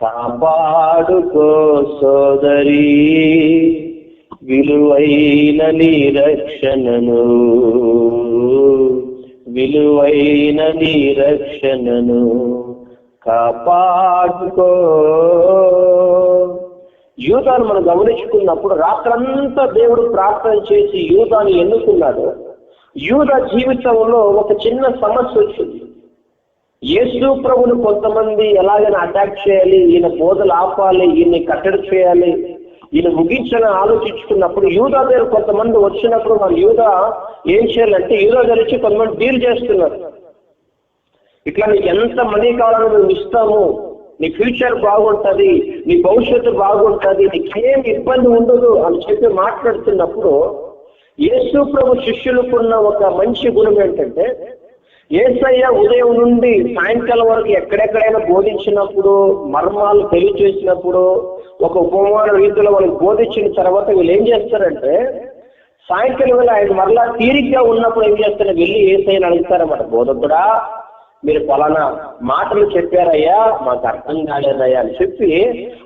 కాపాడుకో సోదరి, విలువైన నీ రక్షణను కాపాడుకో. యూదాను మనం గమనించుకున్నప్పుడు రాత్రంతా దేవుడు ప్రార్థన చేసి యూదాను ఎన్నుకున్నాడు. యూదా జీవితంలో ఒక చిన్న సమస్య వచ్చింది. యేసు ప్రభుని కొంతమంది ఎలాగైనా అటాక్ చేయాలి, ఈయన బోధలు ఆపాలి, ఈయన్ని కట్టడి చేయాలి, ఈయన ముగించాలని ఆలోచించుకున్నప్పుడు యూదా దగ్గర కొంతమంది వచ్చినప్పుడు మరి యూదా ఏం చేయాలంటే యూదా దగ్గర వచ్చి కొంతమంది డీల్ చేస్తున్నారు. ఇట్లా నీకు ఎంత మనీ కావాలని మేము ఇస్తాము, నీ ఫ్యూచర్ బాగుంటుంది, నీ భవిష్యత్తు బాగుంటుంది, నీకేం ఇబ్బంది ఉండదు అని చెప్పి మాట్లాడుతున్నప్పుడు యేసు ప్రభు శిష్యులకున్న ఒక మంచి గుణం ఏంటంటే, యేసయ్య ఉదయం నుండి సాయంకాలం వరకు ఎక్కడెక్కడైనా బోధించినప్పుడు, మర్మాలు తెలియచేసినప్పుడు, ఒక ఉపమాన రీతిలో వాళ్ళకి బోధించిన తర్వాత వీళ్ళు ఏం చేస్తారంటే సాయంకాలం వేళ ఆయన మరలా తీరిగ్గా ఉన్నప్పుడు ఏం చేస్తారు, వెళ్ళి యేసయ్యని అడుగుతారన్నమాట, బోధకుడా మీరు పలానా మాటలు చెప్పారయ్యా, మాకు అర్థం కాలేదయ్యా అని చెప్పి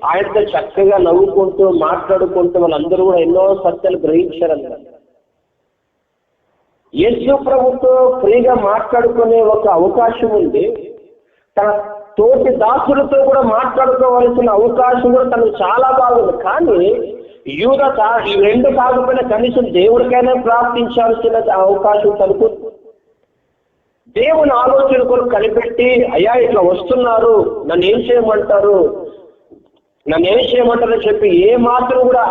ఆయనతో చక్కగా నవ్వుకుంటూ మాట్లాడుకుంటూ వాళ్ళందరూ కూడా ఎన్నో సత్యాలు గ్రహించారన్నమాట. యేసు ప్రభుతో ఫ్రీగా మాట్లాడుకునే ఒక అవకాశం ఉంది, తన తోటి దాసులతో కూడా మాట్లాడుకోవాల్సిన అవకాశం కూడా తనకు చాలా బాగుంది. కానీ యూదా ఈ రెండు కాకపోయినా కనీసం దేవుడికైనా ప్రార్థించాల్సిన అవకాశం తనకు. దేవుని ఆలోచన కొరకు కనిపెట్టి, అయ్యా ఇట్లా వస్తున్నారు, నన్ను ఏం చేయమంటారని చెప్పి ఏ మాత్రం కూడా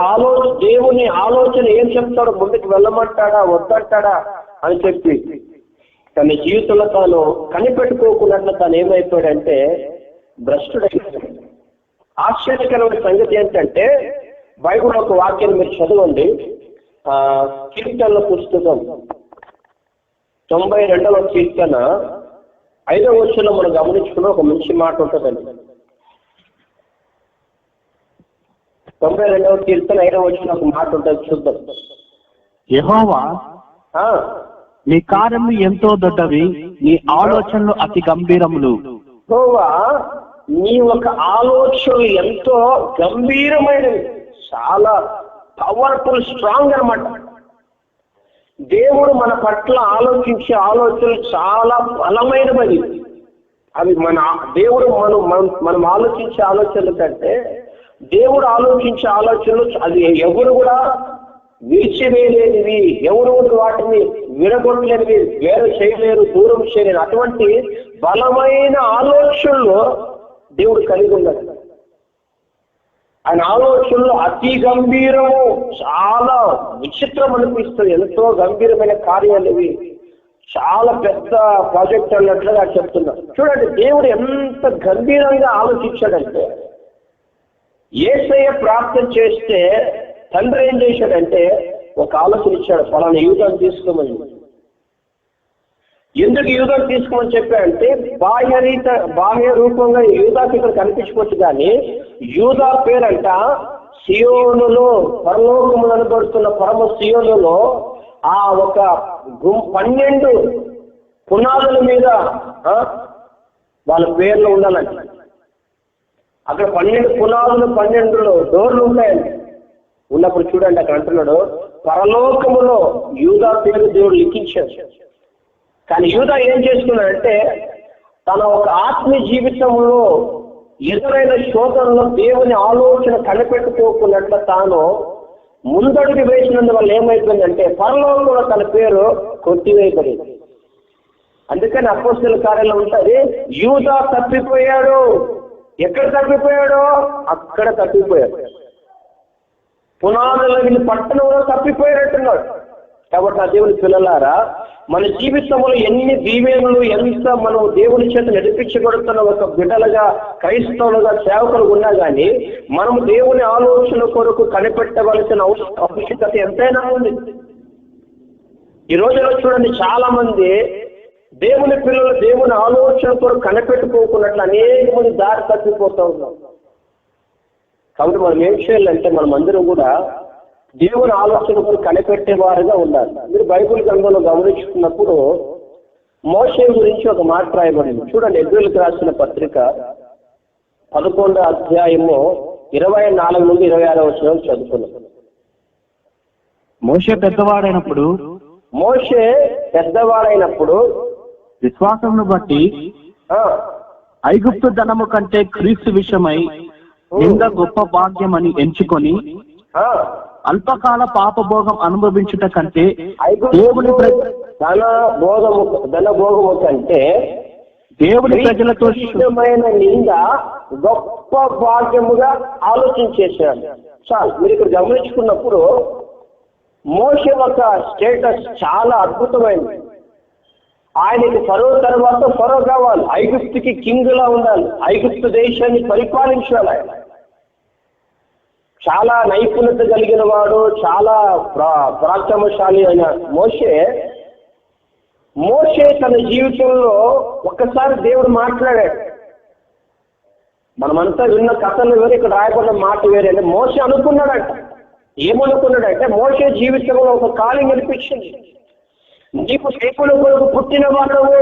దేవుని ఆలోచన ఏం చెప్తాడో, ముందుకు వెళ్ళమంటాడా వద్దంటాడా అని చెప్పి తన జీవితంలో తాను కనిపెట్టుకోకుండా తాను ఏమైపోయాడంటే భ్రష్టుడైపోయాడు. ఆశ్చర్యకరమైన సంగతి ఏంటంటే, బైబిల్ ఒక వాక్యాన్ని మీరు చదవండి. కీర్తనల పుస్తకం 92వ కీర్తన 5వ వచనంలో మనం గమనించుకున్న ఒక మంచి మాట ఉంటుందండి. 92వ కీర్తన 5వ వచనంలో ఒక మాట ఉంటుంది, చూద్దాం.
యెహోవా, నీ కార్యములు ఎంతో దొడ్డవి, నీ ఆలోచనలు అతి గంభీరములు.
యెహోవా, నీ ఒక ఆలోచనలు ఎంతో గంభీరమైనవి, చాలా పవర్ఫుల్, స్ట్రాంగ్ అన్నమాట. దేవుడు మన పట్ల ఆలోచించే ఆలోచనలు చాలా బలమైనవి. అవి దేవుడు మనం ఆలోచించే ఆలోచనల కంటే దేవుడు ఆలోచించే ఆలోచనలు అది ఎవరు కూడా విడిచివేయలేనివి, ఎవరు వాటిని విడగొట్టలేనివి, వేరు చేయలేరు, దూరం చేయలేరు. అటువంటి బలమైన ఆలోచనలు దేవుడు కలిగి ఉన్నాడు. ఆయన ఆలోచనలు అతి గంభీరము, చాలా విచిత్రం అనిపిస్తుంది. ఎంతో గంభీరమైన కార్యాలు ఇవి, చాలా పెద్ద ప్రాజెక్ట్ అన్నట్లుగా చెప్తున్నా. చూడండి, దేవుడు ఎంత గంభీరంగా ఆలోచించాడంటే, యేసయ్య ప్రార్థన చేస్తే తండ్రి ఏం చేశాడంటే ఒక ఆలోచన ఇచ్చాడు, ఫలానా యూదాను తీసుకోమని. ఎందుకు యూదాను తీసుకోమని చెప్పాడంటే, బాహ్య రూపంగా యూదాకి ఇక్కడ కనిపించుకోవచ్చు, కానీ యూదా పేరంట సియోనులో, పరలోకములు అనబడుతున్న పరమ సియోనులో ఆ ఒక 12 పునాదుల మీద వాళ్ళ పేర్లు ఉండాలంట. అక్కడ 12 పునాదులు, 12 డోర్లు ఉంటాయండి. ఉన్నప్పుడు చూడండి, అక్కడ అంటున్నాడు పరలోకములో యూదా పేరు దేవుడు లిఖించాడు. కానీ యూదా ఏం చేసుకున్నాడంటే, తన ఒక ఆత్మీయ జీవితంలో ఎదురైన శోధనలో దేవుని ఆలోచన కనిపెట్టుకోకున్నట్లు తాను ముందడుగు వేసినందువల్ల ఏమైపోయిందంటే పరలోకంలో తన పేరు కొట్టివేయబడింది. అందుకని అపోస్తలుల కార్యాలయం ఉంటుంది, యూదా తప్పిపోయాడు. ఎక్కడ తప్పిపోయాడో అక్కడ తప్పిపోయాడు. పునాదుల పట్టణంలో తప్పిపోయాడంటున్నాడు. కాబట్టి ఆ దేవుని పిల్లలారా, మన జీవితంలో ఎన్ని దీవెనలు, ఎంత మనం దేవుని చేత నడిపించబడుతున్న ఒక బిడ్డలుగా, క్రైస్తవులుగా, సేవకులు ఉన్నా కానీ మనం దేవుని ఆలోచన కొరకు కనిపెట్టవలసిన ఆవశ్యకత ఎంతైనా ఉంది. ఈ రోజులో చూడండి, చాలా మంది దేవుని పిల్లలు దేవుని ఆలోచన కొరకు కనిపెట్టుకోకున్నట్లు అనేక మంది దారి తప్పిపోతూ ఉన్నారు. కాబట్టి మనం ఏం చేయాలంటే, మనం అందరం కూడా దేవుని ఆలోచనకు కనిపెట్టేవారుగా ఉండాలి. మీరు బైబిల్ గ్రంథంలో గమనించుకున్నప్పుడు మోషే గురించి ఒక మాట రాయబడింది. చూడండి, హెబ్రీయులకు రాసిన పత్రిక 11వ అధ్యాయము 24 నుండి 26వ వచనం చదువుకున్నాం.
మోషే పెద్దవాడైనప్పుడు విశ్వాసమును బట్టి ఐగుప్తు ధనము కంటే క్రీస్తు విషయమై నింద గొప్ప భాగ్యమని ఎంచుకొని అల్పకాల పాపభోగం అనుభవించుట కంటే దేవుని
ధనభోగము కంటే
దేవుని ప్రజలతో
నింద గొప్ప భాగ్యముగా ఆలోచించేశాడు. చాలు, మీరు ఇక్కడ గమనించుకున్నప్పుడు మోషే ఒక స్టేటస్ చాలా అద్భుతమైనది. ఆయనకి ఫరో తర్వాత ఫరో కావాలి, ఐగుప్తుకి కింగ్ లా ఉండాలి, ఐగుప్తు దేశాన్ని పరిపాలించాలి. ఆయన చాలా నైపుణ్యత కలిగిన వాడు, చాలా పరాక్రమశాలి అయిన మోషే తన జీవితంలో ఒక్కసారి దేవుడు మాట్లాడాడు. మనమంతా విన్న కథలు వేరే, ఇక్కడ రాయబడిన మాట వేరే. మోషే అనుకున్నాడంట. ఏమనుకున్నాడంటే, మోషే జీవితంలో ఒక కాలం అనిపించింది. నీకు దేవుని కొరకు పుట్టిన వాడవు,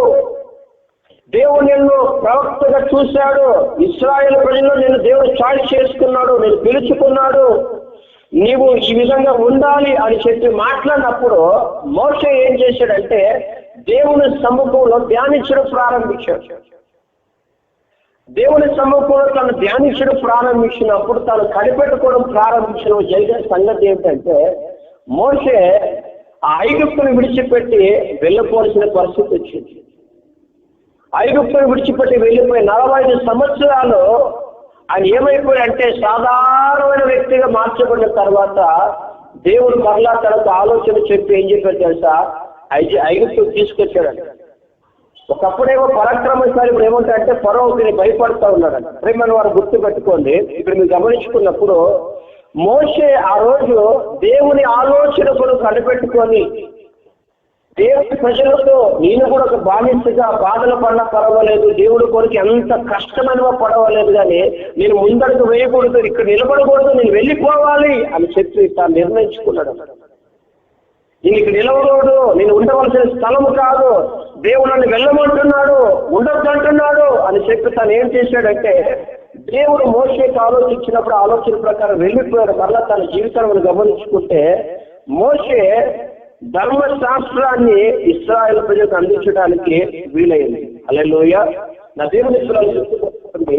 దేవుడు నిన్ను ప్రవక్తగా చూశాడు, ఇశ్రాయేలు ప్రజల్లో నిన్ను దేవుడు చాయిస్ చేసుకున్నాడు, నేను పిలుచుకున్నాడు, నీవు ఈ విధంగా ఉండాలి అని చెప్పి మాట్లాడినప్పుడు మోషే ఏం చేశాడంటే దేవుని సముఖంలో ధ్యానించడం ప్రారంభించాడు. దేవుని సమ్ముఖంలో తను ధ్యానించడం ప్రారంభించినప్పుడు తను కనిపెట్టుకోవడం ప్రారంభించిన జరిగిన సంగతి ఏంటంటే, మోషే ఆ ఐగుప్తును విడిచిపెట్టి వెళ్ళిపోవాల్సిన పరిస్థితి వచ్చింది. ఐగుప్తును విడిచిపెట్టి వెళ్ళిపోయి 45 సంవత్సరాలు ఆయన ఏమైపోయాడంటే సాధారణమైన వ్యక్తిగా మార్చబడిన తర్వాత దేవుడు మరలా తనకు ఆలోచన చెప్పి ఏం చెప్పారు తెలుసా, ఐగుప్తు తీసుకొచ్చాడంట. ఒకప్పుడేమో పరాక్రమశాలి, ఇప్పుడు ఏమంటారంటే ఫరోకి భయపడుతూ ఉన్నాడంట. ప్రేమను వారు గుర్తు పెట్టుకోండి. ఇప్పుడు మీరు గమనించుకున్నప్పుడు మోషే ఆ రోజు దేవుని ఆలోచన కొరకు కనిపెట్టుకొని దేవుని ప్రజలతో నేను కూడా ఒక బానిసగా బాధలు పడినా పర్వాలేదు, దేవుడి కొరకు ఎంత కష్టమైనా పడవలేదు, కానీ నేను ముందడుగు వేయకూడదు, ఇక్కడ నిలబడకూడదు, నేను వెళ్ళిపోవాలి అని చెప్పి తాను నిర్ణయించుకున్నాడు. నేను ఇక్కడ నిలవకూడదు, నేను ఉండవలసిన స్థలము కాదు, దేవుడు నన్ను వెళ్ళమంటున్నాడు, ఉండొద్దు అంటున్నాడు అని చెప్పి తను ఏం చేశాడంటే, దేవుడు మోషేకి ఆలోచించినప్పుడు ఆలోచన ప్రకారం వెళ్ళిపోయాడు. మరలా తన జీవితాన్ని గమనించుకుంటే మోషే ధర్మశాస్త్రాన్ని ఇశ్రాయేలు ప్రజలకు అందించడానికి వీలైంది. హల్లెలూయా. నా దేవుని చెప్తుంది,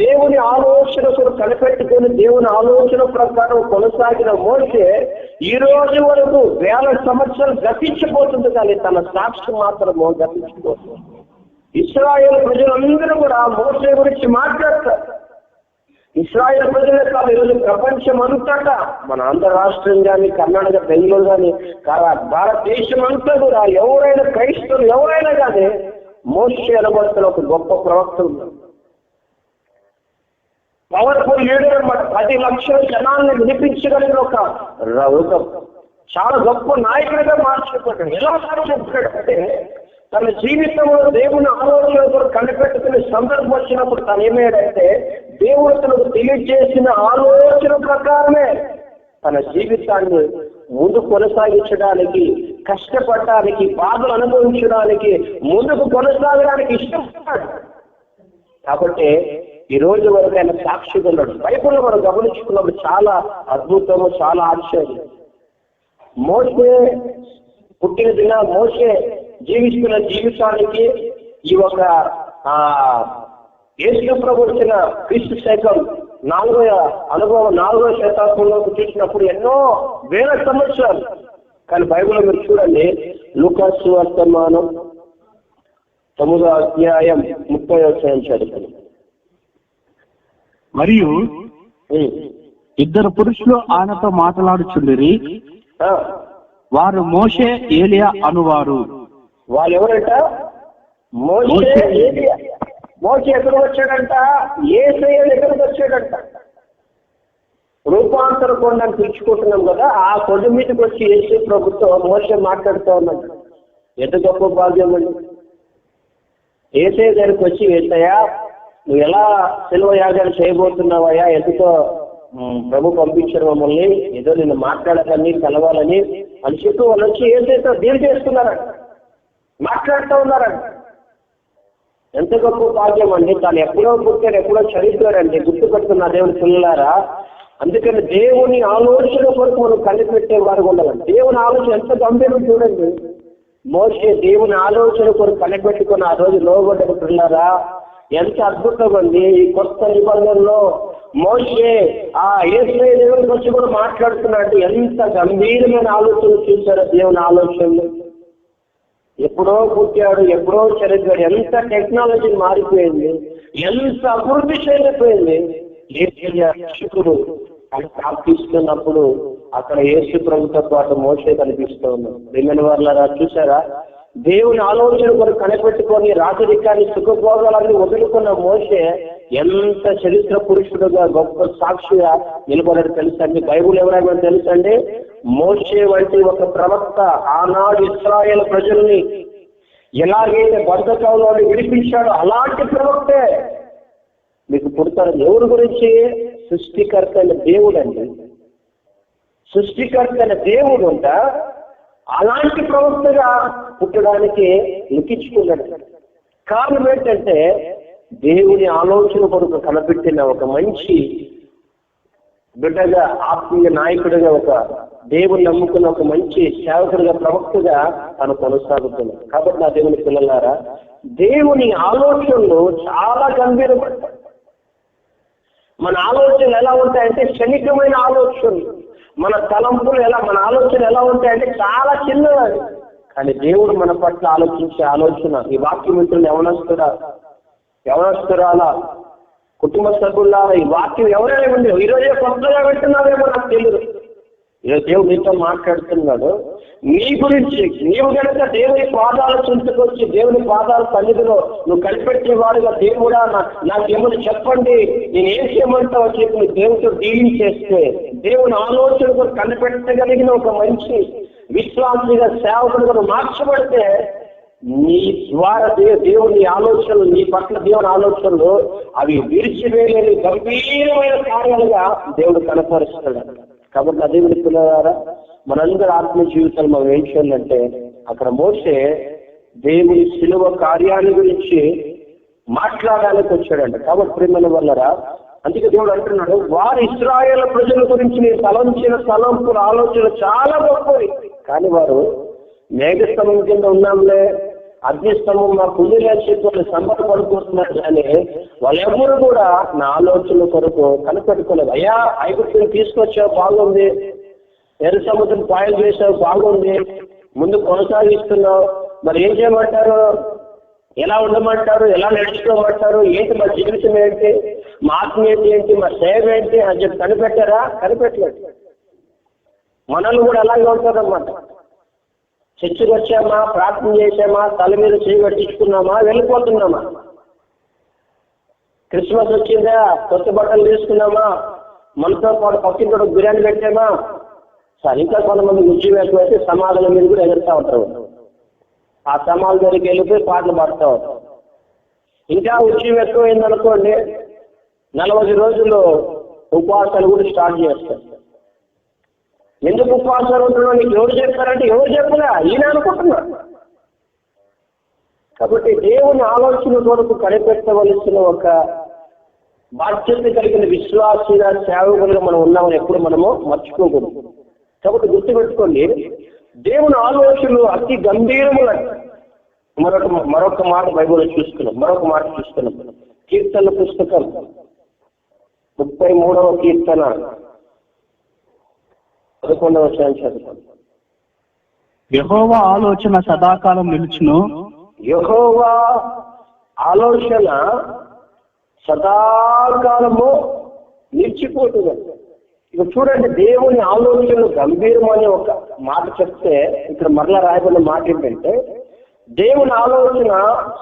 దేవుని ఆలోచన కొరకు కనిపెట్టుకుని దేవుని ఆలోచన ప్రకారం కొనసాగిన మోషే ఈ రోజు వరకు 1000 సంవత్సరాలు గతించిపోతుంది, కానీ తన సాక్షి మాత్రము గతించిపోతుంది. ఇశ్రాయేలు ప్రజలందరూ కూడా మోషే గురించి మాట్లాడతారు. ఇశ్రాయేల్ ప్రజలే కాదు, ఈరోజు ప్రపంచం అంతటా, మన ఆంధ్ర రాష్ట్రం కానీ, కర్ణాటక, బెంగళూరు కానీ, భారతదేశం అంతా కూడా ఎవరైనా క్రైస్తవులు ఎవరైనా కానీ మోషే అనబడుతున్న ఒక గొప్ప ప్రవక్త ఉన్నారు. పవర్ఫుల్ లీడర్ అన్నమాట. 10 లక్షల జనాన్ని వినిపించగలిగిన ఒక చాలా గొప్ప నాయకుడిగా మార్చిపోతాడు. ఎలా మార్చిపోతాడంటే, తన జీవితంలో దేవుని ఆలోచన కనిపెట్టుకునే సందర్భం వచ్చినప్పుడు తను ఏమయ్యాడంటే, దేవుడు తనకు తెలియజేసిన ఆలోచన ప్రకారమే తన జీవితాన్ని ముందు కొనసాగించడానికి, కష్టపడడానికి, బాధలు అనుభవించడానికి, ముందుకు కొనసాగడానికి ఇష్టపడ్డాడు. కాబట్టి ఈ రోజు వరకు ఆయన సాక్షిగా ఉన్నాడు. బైబిల్లో మనం గమనించుకున్నప్పుడు చాలా అద్భుతము, చాలా ఆశ్చర్యం. మోషే పుట్టిన దిన, మోషే జీవిస్తున్న జీవితానికి ఈ ఒక యేసు ప్రభు వచ్చిన క్రీస్తు శకం 4వ అనుభవం 4వ శతాబ్దంలోకి చూసినప్పుడు ఎన్నో వేల సంవత్సరాలు. కానీ బైబిల్లో మీరు చూడండి, లూకాసు వర్తమానం 9వ అధ్యాయం 30వ వచనం చదువుతుంది.
మరియు 2 పురుషులు ఆయనతో మాట్లాడుచుండిరి, వారు మోషే ఏలియా అనువారు.
వాళ్ళు ఎవరంట? మోషే ఏలియా. మోషే ఎక్కడికి వచ్చాడంట? యేసయ్య ఎక్కడికి వచ్చాడంట? రూపాంతర కొండ అని పిలుచుకుంటున్నాం కదా, ఆ కొండ మీదకి వచ్చి యేసు ప్రభుత్వం మోషే మాట్లాడుతూ ఉన్నాడు. ఎంత గొప్ప భాగ్యం అండి. యేసయ్య దగ్గరికి వచ్చి, యేసయ్య నువ్వు ఎలా శిలువ యాగాలు చేయబోతున్నావయ్యా, ఎందుకో ప్రభు పంపించారు మమ్మల్ని, ఏదో నిన్ను మాట్లాడాలని కలవాలని అని చెప్పి వాళ్ళు వచ్చి యేసయ్యతో డీల్ చేస్తున్నారంట, మాట్లాడుతూ ఉన్నారంట. ఎంత గొప్ప భాగ్యం అండి. తాను ఎప్పుడో పుట్టాడు, ఎప్పుడో చనిపోయాడండి. గుర్తుపెట్టుకున్న దేవుని పిల్లలారా, అందుకని దేవుని ఆలోచన కొరకు మనం కనిపెట్టే వారు ఉండాలండి. దేవుని ఆలోచన ఎంత గంభీరం చూడండి. మోషే దేవుని ఆలోచన కొరకు కనిపెట్టుకుని ఆ రోజు లోబడ్డ పిల్లలారా, ఎంత అద్భుతం అండి. ఈ కొత్త నిబంధనలో మోషే ఆ యేసయ్య దేవునికి వచ్చి కూడా మాట్లాడుతున్నాడు. ఎంత గంభీరమైన ఆలోచన చూశారో దేవుని ఆలోచనలు. ఎప్పుడో పుట్టాడు, ఎప్పుడో చనిపోయాడు. ఎంత టెక్నాలజీ మారిపోయింది, ఎంత అభివృద్ధి చేయలేకపోయింది. శిక్షకుడు అని ప్రార్థిస్తున్నప్పుడు అక్కడ యేసు ప్రభుతో పాటు మోషే కనిపిస్తూ ఉన్నాడు. ప్రియమైన వారులారా, చూసారా, దేవుని ఆలోచన కొరకు కనిపెట్టుకొని రాజరికాన్ని సుఖభోగాలన్నీ వదులుకున్న మోషే ఎంత చరిత్ర పురుషుడుగా గొప్ప సాక్షిగా నిలబడాడు తెలుసండి. బైబుల్ ఎవరైనా తెలుసండి, మోషే వంటి ఒక ప్రవక్త ఆనాడు ఇశ్రాయేలు ప్రజల్ని ఎలాగైతే బంధకంలో విడిపించాడో అలాంటి ప్రవక్తే మీకు పుడతారు. ఎవరి గురించి? సృష్టికర్త అయిన దేవుడు అండి. సృష్టికర్త అయిన దేవుడు అంట అలాంటి ప్రవక్తగా పుట్టడానికి లిఖించుకున్నాడు. కారణం ఏంటంటే, దేవుని ఆలోచన కొరకు కనిపెట్టిన ఒక మంచి బిడ్డగా, ఆత్మీయ నాయకుడిగా, ఒక దేవుని నమ్ముకున్న ఒక మంచి సేవకుడిగా, ప్రవక్తగా తను కొనసాగుతున్నాడు. కాబట్టి నా దేవుని పిల్లలారా, దేవుని ఆలోచనలు చాలా గంభీరపడతాయి. మన ఆలోచనలు ఎలా ఉంటాయంటే క్షణికమైన ఆలోచనలు. మన తలంపులు మన ఆలోచనలు ఎలా ఉంటాయంటే చాలా చిన్నవి. కానీ దేవుడు మన పట్ల ఆలోచించే ఆలోచన, ఈ వాక్యం మిత్రులు ఎవరొస్తారా కుటుంబ సభ్యులారా, ఈ వాక్యం ఎవరైనా ఉంది, ఈరోజే కొత్తగా వింటున్నారేమో నాకు తెలియదు. ఈరోజు దేవుడు నీతో మాట్లాడుతున్నాడు. నీ గురించి నీవు కనుక దేవుని పాదాల చుంచుకొచ్చి దేవుని పాదాల సన్నిధిలో నువ్వు కనిపెట్టేవాడుగా, దేవుడా నాకేమని చెప్పండి, నేను ఏం చేయమంటావో చెప్పి నువ్వు దేవుడితో డీలింగ్ చేస్తే, దేవుని ఆలోచనకు కనిపెట్టగలిగిన ఒక మంచి విశ్వాసిగా, సేవకుడుగా మార్చబడితే, నీ ద్వారా దేవుని ఆలోచనలు, నీ పట్ల దేవుని ఆలోచనలు అవి విడిచివేయలేని గంభీరమైన కార్యాలుగా దేవుడు కనపరుస్తాడు. కాబట్టి అదే విడుతున్నారా, మనందరి ఆత్మీయ జీవితాలు మనం ఏం చేయాలంటే, అక్కడ మోసే దేవుని శిలువ కార్యాల గురించి మాట్లాడడానికి వచ్చాడంట. కాబట్టి ప్రేమల వల్లరా, అందుకే దేవుడు అంటున్నాడు, వారు ఇశ్రాయేలు ప్రజల గురించి నేను తలంచిన తలంపుల ఆలోచనలు చాలా గొప్పవి, కానీ వారు మేఘస్తంభం కింద ఉన్నాంలే, అగ్నిస్తంభం మా కుండిలేని చెప్పి వాళ్ళు సంబరపడుకుంటున్నారు. కానీ వాళ్ళెవ్వరూ కూడా నా ఆలోచనల కొరకు కనిపెట్టుకోలేదు. అయ్యా, ఐగుప్తుని తీసుకొచ్చావు బాగుంది, ఎర్ర సముద్రం పాయలు చేసావు బాగుంది, ముందు కొనసాగిస్తున్నావు, మరి ఏం చేయమంటారు, ఎలా ఉండమంటారు, ఎలా నడుచుకోమంటారు, ఏంటి మా జీవితం ఏంటి, మా ఆత్మీయత ఏంటి, మా సేవ ఏంటి అని చెప్పి కనిపెట్టారా? కనిపెట్టలేదు. మనల్ని కూడా అలాగే ఉంటారన్నమాట. చర్చికి వచ్చామా, ప్రార్థన చేసామా, తల మీద చేయి పట్టించుకున్నామా, వెళ్ళిపోతున్నామా. క్రిస్మస్ వచ్చిందా, కొత్త బట్టలు తీసుకున్నామా, మనతో పాటు పక్కింటి బిర్యానీ పెట్టామా. సరే, ఇంకా కొంతమంది ఉద్యోగం ఎక్కువైతే సమాధానం మీద కూడా ఎదురుతూ ఉంటారు. ఆ సమాధి దగ్గరికి వెళ్ళిపోయి పాటలు పాడుతూ ఉంటారు. ఇంకా ఉద్యోగం ఎక్కువైందనుకోండి, 40 రోజులు ఉపవాసాలు కూడా స్టార్ట్ చేస్తారు. ఎందుకు ఉపవాసాలు ఉంటున్నావు నీకు ఎవరు చెప్పారంటే, ఎవరు చెప్పలే, ఈయన అనుకుంటున్నాడు. కాబట్టి దేవుని ఆలోచన కొరకు కనిపెట్టవలసిన ఒక బాధ్యత కలిగిన విశ్వాసీగా, సేవకులుగా మనం ఉన్నామని ఎప్పుడు మనము మర్చిపోకూడదు. కాబట్టి గుర్తుపెట్టుకోండి, దేవుని ఆలోచనలు అతి గంభీరములంట. మరొక మాట బైబిల్లో చూస్తున్నాం. కీర్తన పుస్తకం 33వ కీర్తన 11వ వచనం చదువుతాం.
యెహోవా ఆలోచన సదాకాలం నిలుచును.
యెహోవా ఆలోచన సదాకాలము నిలిచిపోతుంది. ఇక చూడండి, దేవుని ఆలోచనలు గంభీరమని ఒక మాట చెప్తే, ఇక్కడ మరలా రాయబడిన మాట ఏంటంటే, దేవుని ఆలోచన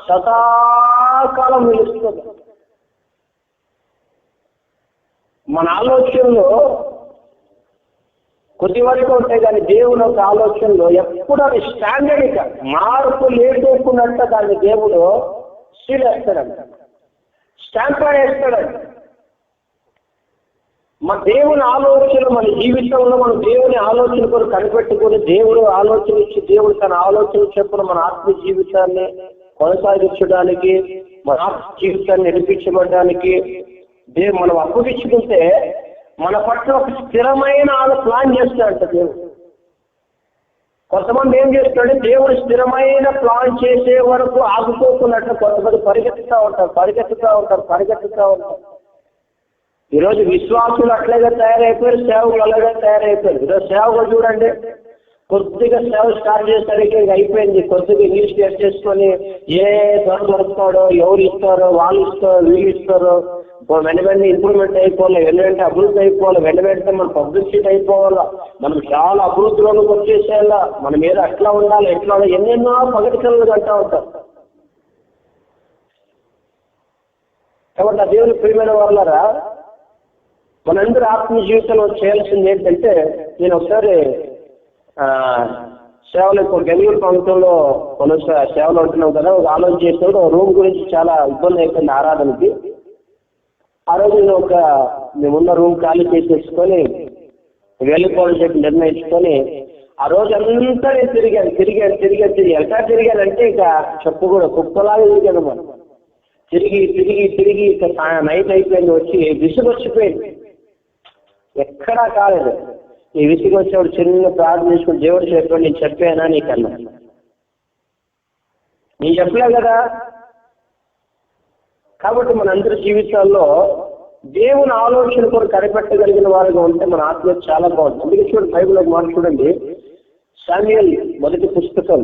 సదాకాలం నిలుస్తుంది. మన ఆలోచనలో కొద్ది వరకు ఉంటాయి, కానీ దేవుని ఒక ఆలోచనలో ఎప్పుడు అది స్టాండర్డ్ మార్పు లేకోకున్నట్ట దాన్ని దేవుడు సీల్ వేస్తాడంట, స్టాంప్ వేస్తాడంట. మన దేవుని ఆలోచన మన జీవితంలో మనం దేవుని ఆలోచన కొరకు కనిపెట్టుకుని, దేవుడు ఆలోచన ఇచ్చి, దేవుడు తన ఆలోచన చెప్పున మన ఆత్మ జీవితాన్ని కొనసాగించడానికి, మన ఆత్మ జీవితాన్ని నడిపించబడడానికి మనం అప్పగించుకుంటే, మన పట్ల ఒక స్థిరమైన ప్లాన్ చేస్తాడంట దేవుడు. కొంతమంది ఏం చేస్తాడు, దేవుడు స్థిరమైన ప్లాన్ చేసే వరకు ఆగిపోతున్నట్టు కొంతమంది పరిగెత్తుతూ ఉంటారు. ఈరోజు విశ్వాసులు అట్లాగే తయారైపోయారు, సేవకులు అలాగే తయారైపోయారు. ఈరోజు సేవకులు చూడండి, కొద్దిగా సేవ స్టార్ట్ చేసరికి ఇంకా అయిపోయింది. కొద్దిగా ఇంగ్లీష్ చేసుకొని ఏ దొరుకుతాడో, ఎవరు ఇస్తారో, వాళ్ళు ఇస్తారో, వీళ్ళు ఇస్తారో, వెంటనే ఇంప్రూవ్మెంట్ అయిపోవాలి, వెంటనే అభివృద్ధి అయిపోవాలి, వెంటనే మన పబ్లిసిటీ అయిపోవాలా, మనం చాలా అభివృద్ధిలోకి వచ్చేసేయాలా, మన మీద అట్లా ఉండాలి, ఎట్లా ఉండాలి, ఎన్నెన్నో పగటికలు అంటూ ఉంటారు. కాబట్టి ఆ దేవుని ప్రియమైన వాళ్ళరా, మనందరూ ఆత్మీయ జీవితంలో చేయాల్సింది ఏంటంటే, నేను ఒకసారి సేవలు బెంగళూరు ప్రాంతంలో కొన్ని సేవలు ఉంటున్నాం కదా, ఒక ఆలోచన చేసినప్పుడు రూమ్ గురించి చాలా ఇబ్బంది అయిపోయింది ఆరాధనకి. ఆ రోజు నేను మేమున్న రూమ్ ఖాళీ చేసేసుకొని వెళ్ళిపోవాలని చెప్పి నిర్ణయించుకొని, ఆ రోజు అంతా నేను తిరిగాను. ఎట్లా తిరిగానంటే ఇక చెప్పు కూడా కుక్కలాగా తిరిగాను. మనం తిరిగి ఇక నైట్ అయిపోయింది, వచ్చి విసుగొచ్చిపోయింది. ఎక్కడా కాలేదు. నీ విసిగి వచ్చినప్పుడు చిన్న ప్రార్థన చేసుకుని దేవుడు చెప్పాడు, నేను చెప్పానా నీకన్నా? నేను చెప్పలే కదా. కాబట్టి మనందరి జీవితాల్లో దేవుని ఆలోచన కూడా కనిపెట్టగలిగిన వారుగా ఉంటే మన ఆత్మ చాలా బాగుంటుంది. అందుకే చూడండి, బైబిల్ ఒక మాట చూడండి, శామ్యూయల్ మొదటి పుస్తకం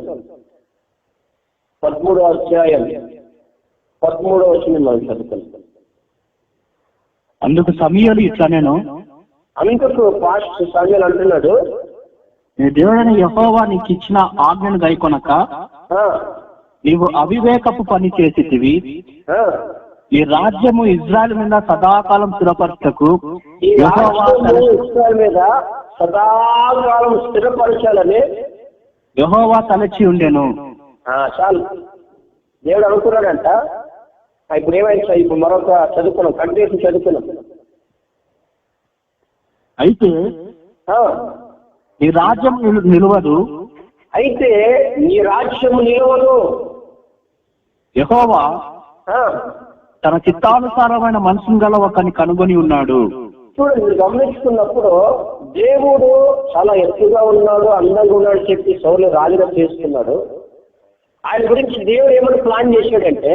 13వ అధ్యాయం 13వ వచనం మనం చదువుకుంటాం.
అందుకు సమూయేలు ఇట్లా నేను
అందుకు పాస్ట్ శామ్యూయల్ అంటున్నాడు,
నీ దేవుడైన యెహోవా నీకు ఇచ్చిన ఆజ్ఞను గైకొనక నీవు అవివేకపు పని చేసితివి. ఈ రాజ్యము ఇజ్రాయెల్ మీద సదాకాలం స్థిరపరచకు
ఈ రాజ్యము ఇశ్రాయేలు మీద సదాకాలం స్థిరపరచాలని
యెహోవా తలచి ఉండెను.
చాలు, దేవుడు అనుకున్నాడంట. ఇప్పుడు ఏమైంది సార్? ఇప్పుడు మరొక చదువుకున్నాం, కంటిన్యూషన్ చదువుకున్నాం.
అయితే ఈ రాజ్యం నిలవదు.
అయితే నీ రాజ్యము నిలవదు.
యెహోవా తన చిత్తానుసారమైన మనసును గల ఒకరిని కనుగొని ఉన్నాడు.
చూడండి, మీరు గమనించుకున్నప్పుడు దేవుడు చాలా ఎత్తుగా ఉన్నాడు, అందంగా ఉన్నాడు చెప్పి సౌలు రాజుగా చేసుకున్నాడు. ఆయన గురించి దేవుడు ఏమైనా ప్లాన్ చేశాడంటే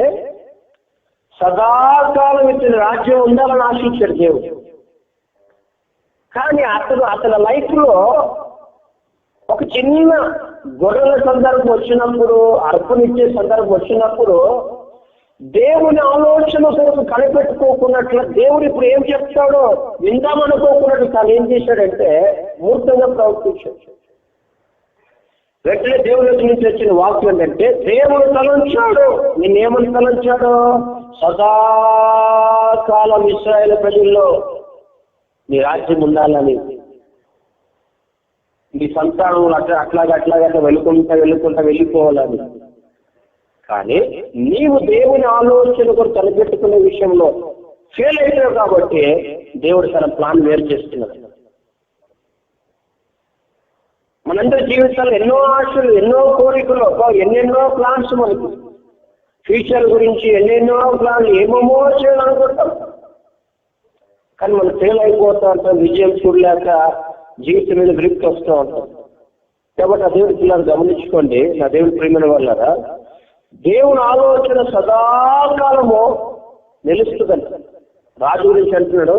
సదాకాలం ఇచ్చిన రాజ్యం ఉండాలని ఆశించాడు దేవుడు. కానీ అతని లైఫ్ లో ఒక చిన్న గొర్రెల సందర్భం వచ్చినప్పుడు, అర్పణిచ్చే సందర్భం వచ్చినప్పుడు దేవుని ఆలోచన కొరకు కనిపెట్టుకోకున్నట్లు దేవుడు ఇప్పుడు ఏం చెప్తాడో విందామనుకోకున్నట్లు తాను ఏం చేశాడంటే మూర్తంగా ప్రవర్తించాడు. వెంటనే దేవుడి నుంచి వచ్చిన వాక్యం ఏంటంటే, దేవుడు తలంచాడు. నిన్నేమని తలంచాడు? సదాకాలం ఇశ్రాయేలు ప్రజల్లో నీ రాజ్యం ఉండాలని, నీ సంతానం అట్లాగా వెళ్ళుకుంటా వెళ్ళిపోవాలని. కానీ నీవు దేవుని ఆలోచన కూడా కనిపెట్టుకునే విషయంలో ఫెయిల్ అయిపోయావు కాబట్టి దేవుడు తన ప్లాన్ వేరు చేస్తున్నాడు. మనందరి జీవితాల్లో ఎన్నో ఆశలు, ఎన్నో కోరికలు, ఎన్నెన్నో ప్లాన్స్, మనకి ఫ్యూచర్ గురించి ఎన్నెన్నో ప్లాన్లు, ఏమేమో చేయాలనుకుంటాం. కానీ మనం ఫెయిల్ అయిపోతూ ఉంటాం, విజయం చూడలేక జీవితం మీద విరక్తి వస్తూ ఉంటాం. కాబట్టి ఆ దేవుడి పిల్లలు గమనించుకోండి, నా దేవుడి ప్రియమైన వాళ్ళారా, దేవుని ఆలోచన సదాకాలము నిలుస్తుందంట. రాజు గురించి అంటున్నాడు,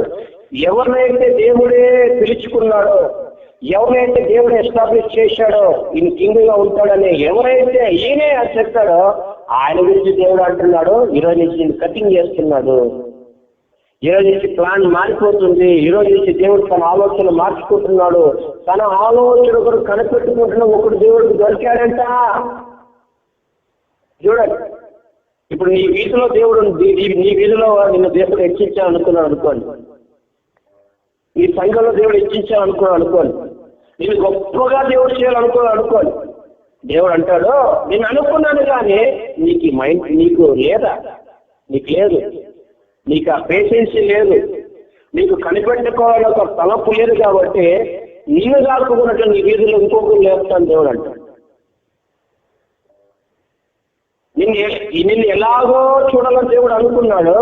ఎవరినైతే దేవుడే పిలుచుకున్నాడో, ఎవరైతే దేవుడు ఎస్టాబ్లిష్ చేశాడో ఈయన కింగ్ గా ఉంటాడని ఎవరైతే ఈయనే చెప్పాడో ఆయన గురించి దేవుడు అంటున్నాడు, ఈరోజు నుంచి నేను కటింగ్ చేస్తున్నాడు, ఈరోజు నుంచి ప్లాన్ మారిపోతుంది, ఈరోజు నుంచి దేవుడు తన ఆలోచన మార్చుకుంటున్నాడు, తన ఆలోచన కూడా కనిపెట్టుకుంటున్న ఒకడు దేవుడికి దొరికాడంట. చూడండి, ఇప్పుడు నీ వీధిలో దేవుడు, నీ వీధిలో నిన్ను దేవుడు హెచ్చించాలనుకున్నాడు అనుకోండి, ఈ సంఘంలో దేవుడు హెచ్చించాలనుకున్నాడు అనుకోండి, నేను గొప్పగా దేవుడు చేయాలనుకున్నాడు అనుకోండి. దేవుడు అంటాడు, నేను అనుకున్నాను కానీ నీకు ఈ మైండ్ నీకు లేదా, నీకు లేదు, నీకు ఆ పేషెన్సీ లేదు, నీకు కనిపెట్టుకోవాలని ఒక తలపు లేదు కాబట్టి నీవు కాకున్నట్లు నీ వీధిలో ఇంకొకరు లేపుతాను దేవుడు అంటాడు. నిన్ను ఎలాగో చూడాలని దేవుడు అనుకున్నాడు,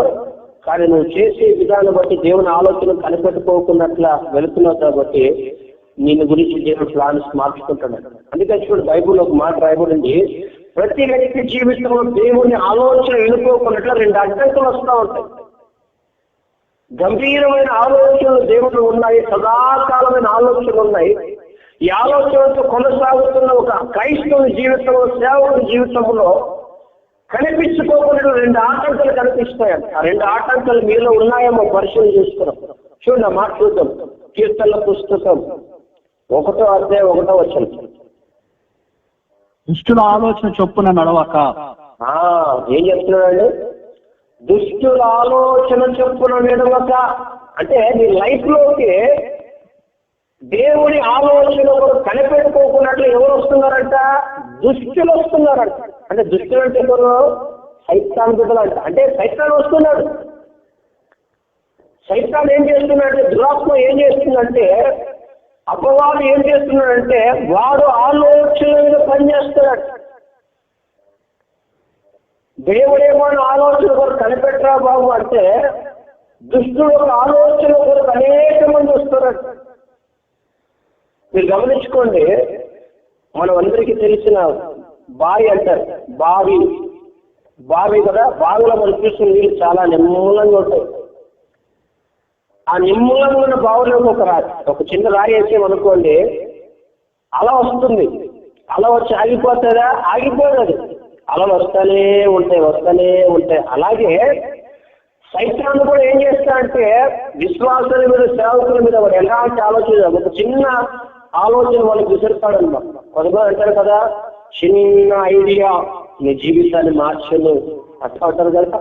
కానీ నువ్వు చేసే విధానం బట్టి దేవుని ఆలోచన కనిపెట్టుకోకున్నట్లా వెళుతున్నావు కాబట్టి నిన్ను గురించి దేవుడు ప్లాన్స్ మార్చుకుంటున్నాడు. అందుకని చూడు, బైబుల్ ఒక మాట రాయబడింది, ప్రతి వ్యక్తి జీవితంలో దేవుని ఆలోచన వెళ్ళిపోకున్నట్లు 2 అడ్డంకులు వస్తూ ఉంటాయి. గంభీరమైన ఆలోచనలు దేవుడు ఉన్నాయి, సదాకాలమైన ఆలోచనలు ఉన్నాయి. ఈ ఆలోచనతో కొనసాగుతున్న ఒక క్రైస్తవ జీవితంలో, సేవకుల జీవితంలో కనిపించుకోకుండా 2 ఆటంకాలు కనిపిస్తాయంట. ఆ 2 ఆటంకాలు మీలో ఉన్నాయేమో పరిశీలన చేసుకున్నాం. చూడండి, ఆ మాట చూద్దాం. కీర్తనల పుస్తకం 1వ అధ్యాయం 1వ వచనం.
దుష్టుల ఆలోచన చొప్పున నడవక.
ఏం చెప్తున్నాడండి? దుష్టుల ఆలోచన చొప్పున నడవక అంటే నీ లైఫ్ లోకి దేవుని ఆలోచన కనిపెట్టుకోకున్నట్లు ఎవరు వస్తున్నారంట? దుష్టులు వస్తున్నారంట. అంటే దుష్టులు అంటే ఎవరు? సైతాన్ బిడ్డలు అంట. అంటే సైతాన్ వస్తున్నాడు. సైతాన్ ఏం చేస్తున్నాడంటే, దురాత్మ ఏం చేస్తుందంటే, అపవాదు ఏం చేస్తున్నాడంటే వాడు ఆలోచన మీద పనిచేస్తున్నాడు. దేవుడేమో ఆలోచన కూడా కనిపెట్టరా బాబు అంటే దుష్టుడు ఒక ఆలోచన కొరకు అనేక మంది వస్తారంట. మీరు గమనించుకోండి, మనం అందరికీ తెలిసిన బావి అంటారు, బావి కదా, బావిలో మనం చూసిన నీళ్ళు చాలా నిమ్మలంగా ఉంటాయి. ఆ నిమ్మలంగా ఉన్న బావిలో ఒక చిన్న రాయి వేసామనుకోండి, అలా వస్తుంది. అలా వచ్చి ఆగిపోతుందా? ఆగిపోతుంది. అలలు వస్తూనే ఉంటాయి. అలాగే సైతాను కూడా ఏం చేస్తాడంటే విశ్వాసుల మీద, సేవకుల మీద వాడు ఎలాంటి ఆలోచన, ఒక చిన్న ఆలోచన వాళ్ళకి విసురుతాడన్నమాట. కొంతమంది అంటారు కదా, చిన్న ఐడియా నీ జీవితాన్ని మార్చను అట్లా అంటారు కదా.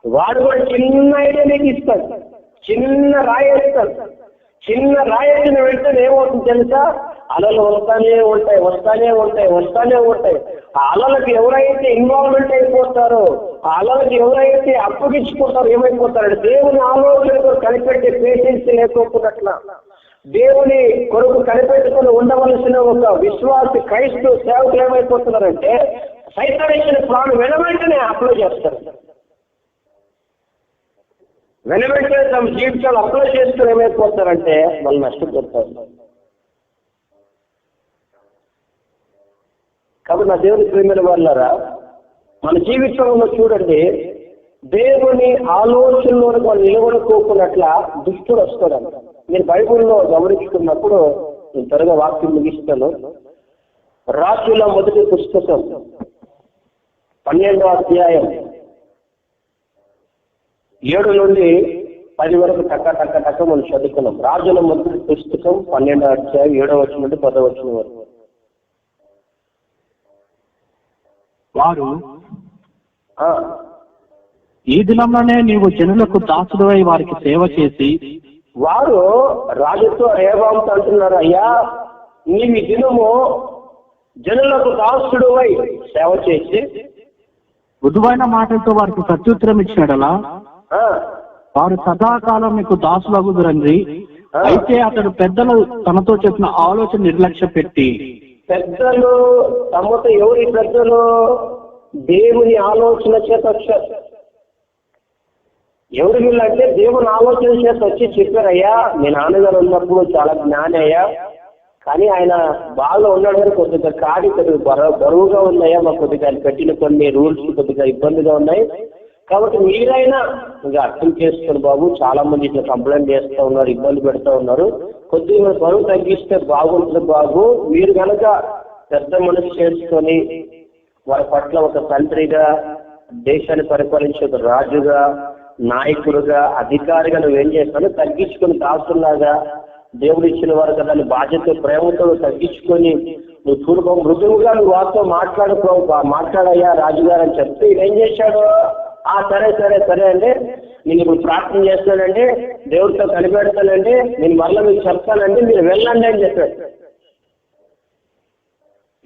వాడు కూడా చిన్న ఐడియా నీకు ఇస్తాడు, చిన్న రాయి వేస్తాడు. చిన్న రాయి వేసిన వెంటనే ఏమవుతుంది తెలుసా? అలలు వస్తానే ఉంటాయి. ఆ అలలకు ఎవరైతే ఇన్వాల్వ్మెంట్ అయిపోతారో, ఆ అలలకు ఎవరైతే అప్పగించుకుంటారో ఏమైపోతారంటే దేవుని ఆలోచనకు కనిపెట్టే పేషెన్స్ లేకపోతున్నట్ల, దేవుని కొరకు కనిపెట్టుకుని ఉండవలసిన ఒక విశ్వాసి క్రైస్తవ సేవకులు ఏమైపోతున్నారంటే సైతాను ఇచ్చిన ప్లాన్ వెంటనే అప్లై చేస్తారు. వెంటనే తమ జీవితాలు అప్లై చేసుకుని ఏమైపోతారంటే వాళ్ళు నష్టపోతారు. కాబట్టి నా దేవుని ప్రేమైన వాళ్ళారా, మన జీవితంలో చూడండి, దేవుని ఆలోచనలో వాళ్ళు నిలబడుకోకున్నట్ల దుష్టుడు వస్తాడంట. నేను బైబిల్లో గమనించుకున్నప్పుడు, నేను త్వరగా వాక్యం ముగిస్తాను. రాజుల మొదటి పుస్తకం 12వ అధ్యాయం 7 నుండి 10 వరకు టక్క మనం చదువుకున్నాం. రాజుల మొదటి పుస్తకం 12వ అధ్యాయం 7వ వచనం నుండి 10వ వచనం వరకు.
వారు ఈ దినంలోనే నీవు జనులకు దాసుడై వారికి సేవ చేసి,
వారు రాజుతో రేవాంతో అంటున్నారు, అయ్యా నీవు ఈ దినము జనులకు దాసుడువై సేవ చేసి
మృదువైన మాటలతో వారికి ప్రత్యుత్తరం ఇచ్చినడలా వారు సదాకాలం మీకు దాసులగుదురండి. అయితే అతడు పెద్దలు తనతో చెప్పిన ఆలోచన నిర్లక్ష్య పెట్టి,
పెద్దలు తమతో ఎవరి పెద్దలు? దేవుని ఆలోచన చేత వచ్చారు. ఎవరు వీళ్ళంటే దేవుని ఆలోచన చేత వచ్చి చెప్పారయ్యా, మీ నాన్నగారు ఉన్నప్పుడు చాలా జ్ఞాని అయ్యా, కానీ ఆయన బాగా ఉన్నాడు కానీ కొద్దిగా బరువుగా ఉన్నాయా, మాకు కొద్దిగా పెట్టిన కొన్ని రూల్స్ కొద్దిగా ఇబ్బందిగా ఉన్నాయి. కాబట్టి మీరైనా ఇంకా అర్థం చేసుకోండి బాబు, చాలా మంది ఇట్లా కంప్లైంట్ చేస్తూ ఉన్నారు, ఇబ్బంది పెడతా ఉన్నారు, కొద్దిగా బరువు తగ్గిస్తే బాగుంటుంది బాబు. మీరు కనుక పెద్ద మనసు చేసుకొని వారి పట్ల ఒక తండ్రిగా, దేశాన్ని పరిపాలించే ఒక రాజుగా, నాయకుడుగా, అధికారిగా నువ్వేం చేస్తాను తగ్గించుకొని దాసులాగా, దేవుడు ఇచ్చిన వారు కదా నీ బాధ్యత ప్రేమతో తగ్గించుకొని నువ్వు చూడు మృదువుగా నువ్వు వారితో మాట్లాడయ్యా రాజుగారు అని చెప్తే ఏం చేశాడు? సరే అండి, నేను ఇప్పుడు ప్రార్థన చేస్తానండి, దేవుడితో కనిపెడతానండి, నేను మళ్ళీ మీకు చెప్తానండి, మీరు వెళ్ళండి అని చెప్పాడు.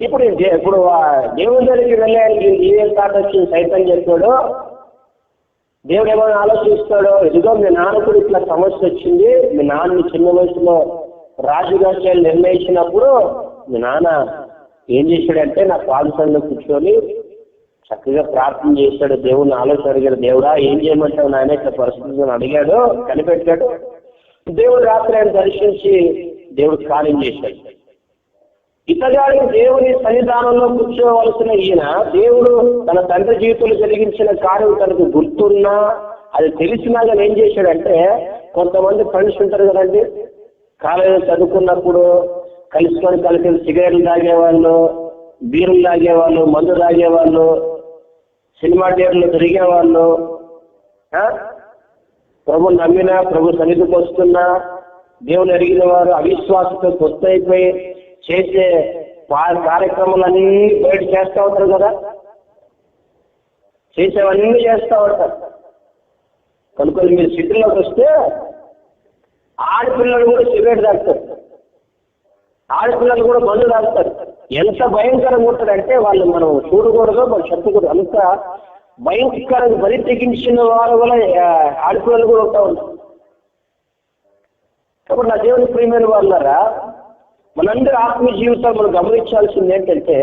ఇప్పుడు దేవుడి దగ్గరికి వెళ్ళడానికి ఏం తాట వచ్చింది? సైతం చెప్పాడు. దేవుడు ఏమైనా ఆలోచిస్తాడో, ఇదిగో మీ నాన్న కూడా ఇట్లా సమస్య వచ్చింది, మీ నాన్నని చిన్న వయసులో రాజుగా చేయాలని నిర్ణయించినప్పుడు మీ నాన్న ఏం చేశాడంటే నా పాదసంలో కూర్చొని చక్కగా ప్రార్థన చేశాడు, దేవుడిని ఆలోచన అడిగాడు, దేవుడా ఏం చేయమంటావు నాయన ఇట్లా పరిస్థితులను అడిగాడు, కనిపెట్టాడు. దేవుడు రాత్రి ఆయన దర్శించి దేవుడు కార్యం చేశాడు. ఇతగాడికి దేవుని సన్నిధానంలో కూర్చోవలసిన ఈయన దేవుడు తన తండ్రి జీవితంలో జరిగించిన కార్యం తనకు గుర్తున్నా అది తెలిసినా కానీ ఏం చేశాడంటే, కొంతమంది ఫ్రెండ్స్ ఉంటారు కదండి, కాలేజీలో చదువుకున్నప్పుడు కలిసి సిగరెట్లు తాగేవాళ్ళు, బీరులు తాగేవాళ్ళు, మందు తాగేవాళ్ళు, సినిమా థియేటర్లు తిరిగేవాళ్ళు, ప్రభు నమ్మినా ప్రభు సన్నిధికి వస్తున్నా దేవుని అడిగిన వారు అవిశ్వాసంతో కొత్త అయిపోయి చేసే కార్యక్రమాలన్నీ బయట చేస్తూ ఉంటారు కదా, చేసేవన్నీ చేస్తూ ఉంటారు. కనుక మీరు సిటీలోకి వస్తే ఆడపిల్లలు కూడా సిగరెట్ తాగుతారు, ఆడపిల్లలు కూడా మందు తాగుతారు. ఎంత భయంకరంగా ఉంటుందంటే వాళ్ళు మనం చూడకూడదు, మనం చెప్పకూడదు, అంత భయంకరంగా బలి తెగించిన వారు వల్ల ఆడపిల్లలు కూడా ఉంటా ఉంటారు. కాబట్టి నా దేవుని ప్రియమైన వాళ్ళారా, మనందరి ఆత్మీయ జీవితాలు మనం గమనించాల్సింది ఏంటంటే,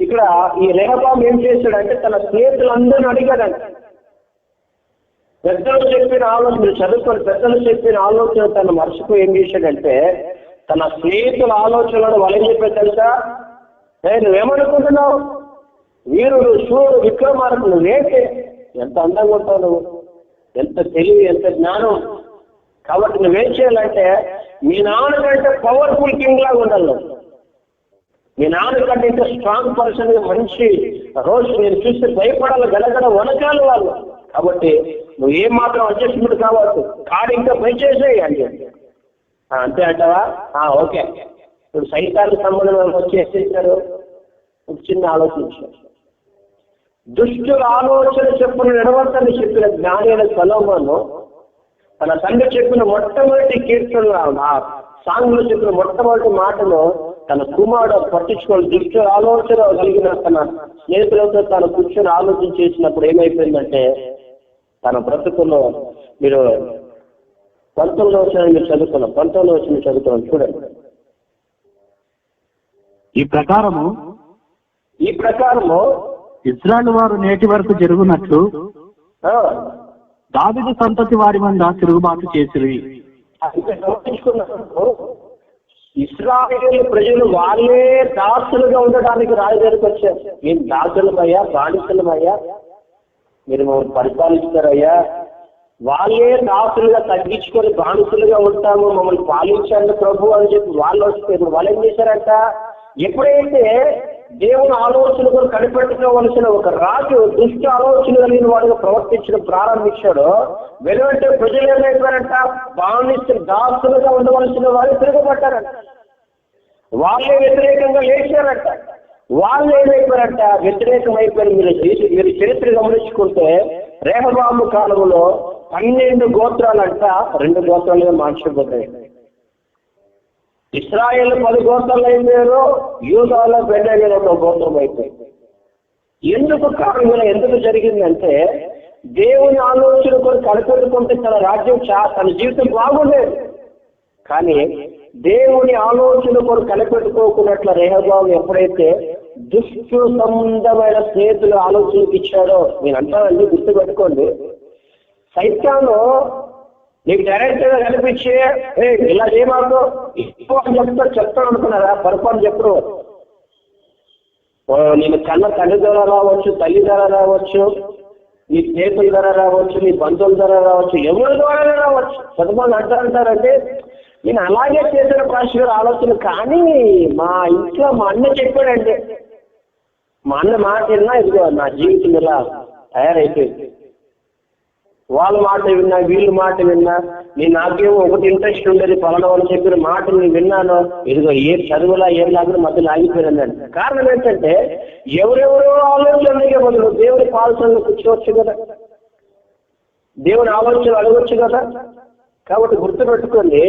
ఇక్కడ ఈ రెహబాం ఏం చేశాడంటే తన స్నేహితులందరిని అడిగాడంట, పెద్దలు చెప్పిన ఆలోచన చదువుకొని పెద్దలు చెప్పిన ఆలోచన తను మర్చిపోయి ఏం చేశాడంటే తన స్నేహితుల ఆలోచనలను వాళ్ళేం చెప్పారు తెలుసా? నువ్వేమనుకుంటున్నావు, వీరుడు శూరుడు విక్రమార్కుడు నువ్వేంటి, ఎంత అందంగా ఉంటావు నువ్వు, ఎంత తెలివి, ఎంత జ్ఞానం. కాబట్టి నువ్వేం చేయాలంటే మీ నాన్నకంటే పవర్ఫుల్ కింగ్ లాగా ఉండాలి. మీ నాన్నకంటే ఇంకా స్ట్రాంగ్ పర్సన్ గా మంచి రోజు నేను చూస్తే భయపడాలి, గడగడ వనకాలి వాళ్ళు. కాబట్టి నువ్వు ఏం మాత్రం అడ్జస్ట్మెంట్ కావచ్చు, కాడు ఇంకా పనిచేసేయి అని. అంతే అంటావా? ఓకే. ఇప్పుడు సైతానికి సంబంధం వచ్చి ఎక్కించారు. ఒక చిన్న ఆలోచించారు. దుష్టుల ఆలోచన చెప్పులు నడవద్దని చెప్పిన జ్ఞాని అయిన సొలొమోను తన తండ్రి చెప్పిన మొట్టమొదటి కీర్తనలు, ఆ సాంగ్లో చెప్పిన మొట్టమొదటి మాటను తన కుమారుడు పట్టించుకోవాలి. దుష్టుల ఆలోచన కలిగిన తన స్నేహితులతో తను కూర్చొని ఆలోచన చేసినప్పుడు ఏమైపోయిందంటే తన బ్రతుకుల్లో మీరు 19వ వచనం మీరు చదువుకున్నాం, 19వ వచనం చదువుకున్నాం చూడండి.
ఈ ప్రకారము ఇశ్రాయేలు వారు నేటి వరకు జరుగునట్లు దావీదు సంతతి వారి మీద తిరుగుబాటు చేసిరి.
ఇశ్రాయేలు ప్రజలు వాళ్ళే దాసులుగా ఉండడానికి రాజు దగ్గరికి వచ్చారు. మేము దాసులమయ్యా, బానిసలమయ్యా, మీరు మమ్మల్ని పరిపాలిస్తారయ్యా, వాళ్ళే దాసులుగా తగ్గించుకొని బానిసలుగా ఉంటాము, మమ్మల్ని పాలించండి ప్రభు అని చెప్పి వాళ్ళు వస్తే వాళ్ళు ఏం చేశారంట, ఎప్పుడైతే దేవుని ఆలోచనలు కనిపెట్టుకోవలసిన ఒక రాజు దుష్ట ఆలోచన కలిగిన వాడుగా ప్రవర్తించడం ప్రారంభించాడో వెలువంటే ప్రజలు ఏమైపోయారంట, బానిసలు దాసులుగా ఉండవలసిన వారు తిరగబడ్డారంట. వాళ్ళే వ్యతిరేకంగా లేచారంట. వాళ్ళు ఏమైపోయారంట, వ్యతిరేకమైపోయారు. మీరు చరిత్ర గమనించుకుంటే రెహబాము కాలంలో 12 గోత్రాలంట 2 గోత్రాలుగా మార్చబడ్డాయి. ఇశ్రాయేల్ 10 గోత్రాలు అయిపోయారు, యూదాలో బెన్యామీను ఒక గోత్రం అయిపోయింది. ఎందుకు కారణం, ఎందుకు జరిగిందంటే దేవుని ఆలోచన కూడా కనిపెట్టుకుంటే తన రాజ్యం తన జీవితం బాగుండేది. కానీ దేవుని ఆలోచన కూడా కనిపెట్టుకోకున్నట్ల రెహబాము ఎప్పుడైతే దుష్టు సంబంధమైన స్నేహితుల ఆలోచనకి ఇచ్చాడో, నేను అంటానండి గుర్తుపెట్టుకోండి, సైతాను నీకు డైరెక్ట్ గా కనిపించి ఇలా చేయమాకు చెప్తాడు అనుకున్నారా? పొరపాటు చెప్పరు. నేను కన్న తండ్రి ద్వారా రావచ్చు, తల్లి ద్వారా రావచ్చు, నీ స్నేహితుల ద్వారా రావచ్చు, నీ బంధువుల ద్వారా రావచ్చు, ఎవరి ద్వారా రావచ్చు. కొంతమంది అంటారంటే నేను అలాగే చేసిన పాస్టర్ ఆలోచన, కానీ మా ఇంట్లో మా అన్న చెప్పాడంటే, మా అన్న మాట విన్నా ఇదిగో నా జీవితం ఇలా తయారైపోయింది. వాళ్ళ మాట విన్నా, వీళ్ళ మాట విన్నా, నాకేమో ఒకటి ఇంట్రెస్ట్ ఉండేది పలానా వాళ్ళు చెప్పిన మాట నేను విన్నాను, ఇదిగో ఏ చదువులా ఏం లేకుండా మధ్యలో ఆగిపోయిందండి. కారణం ఏంటంటే ఎవరెవరో ఆలోచనలకే బదులు దేవుని పాలసనలు కూర్చోవచ్చు కదా, దేవుని ఆలోచన అడగవచ్చు కదా. కాబట్టి గుర్తుపెట్టుకోండి,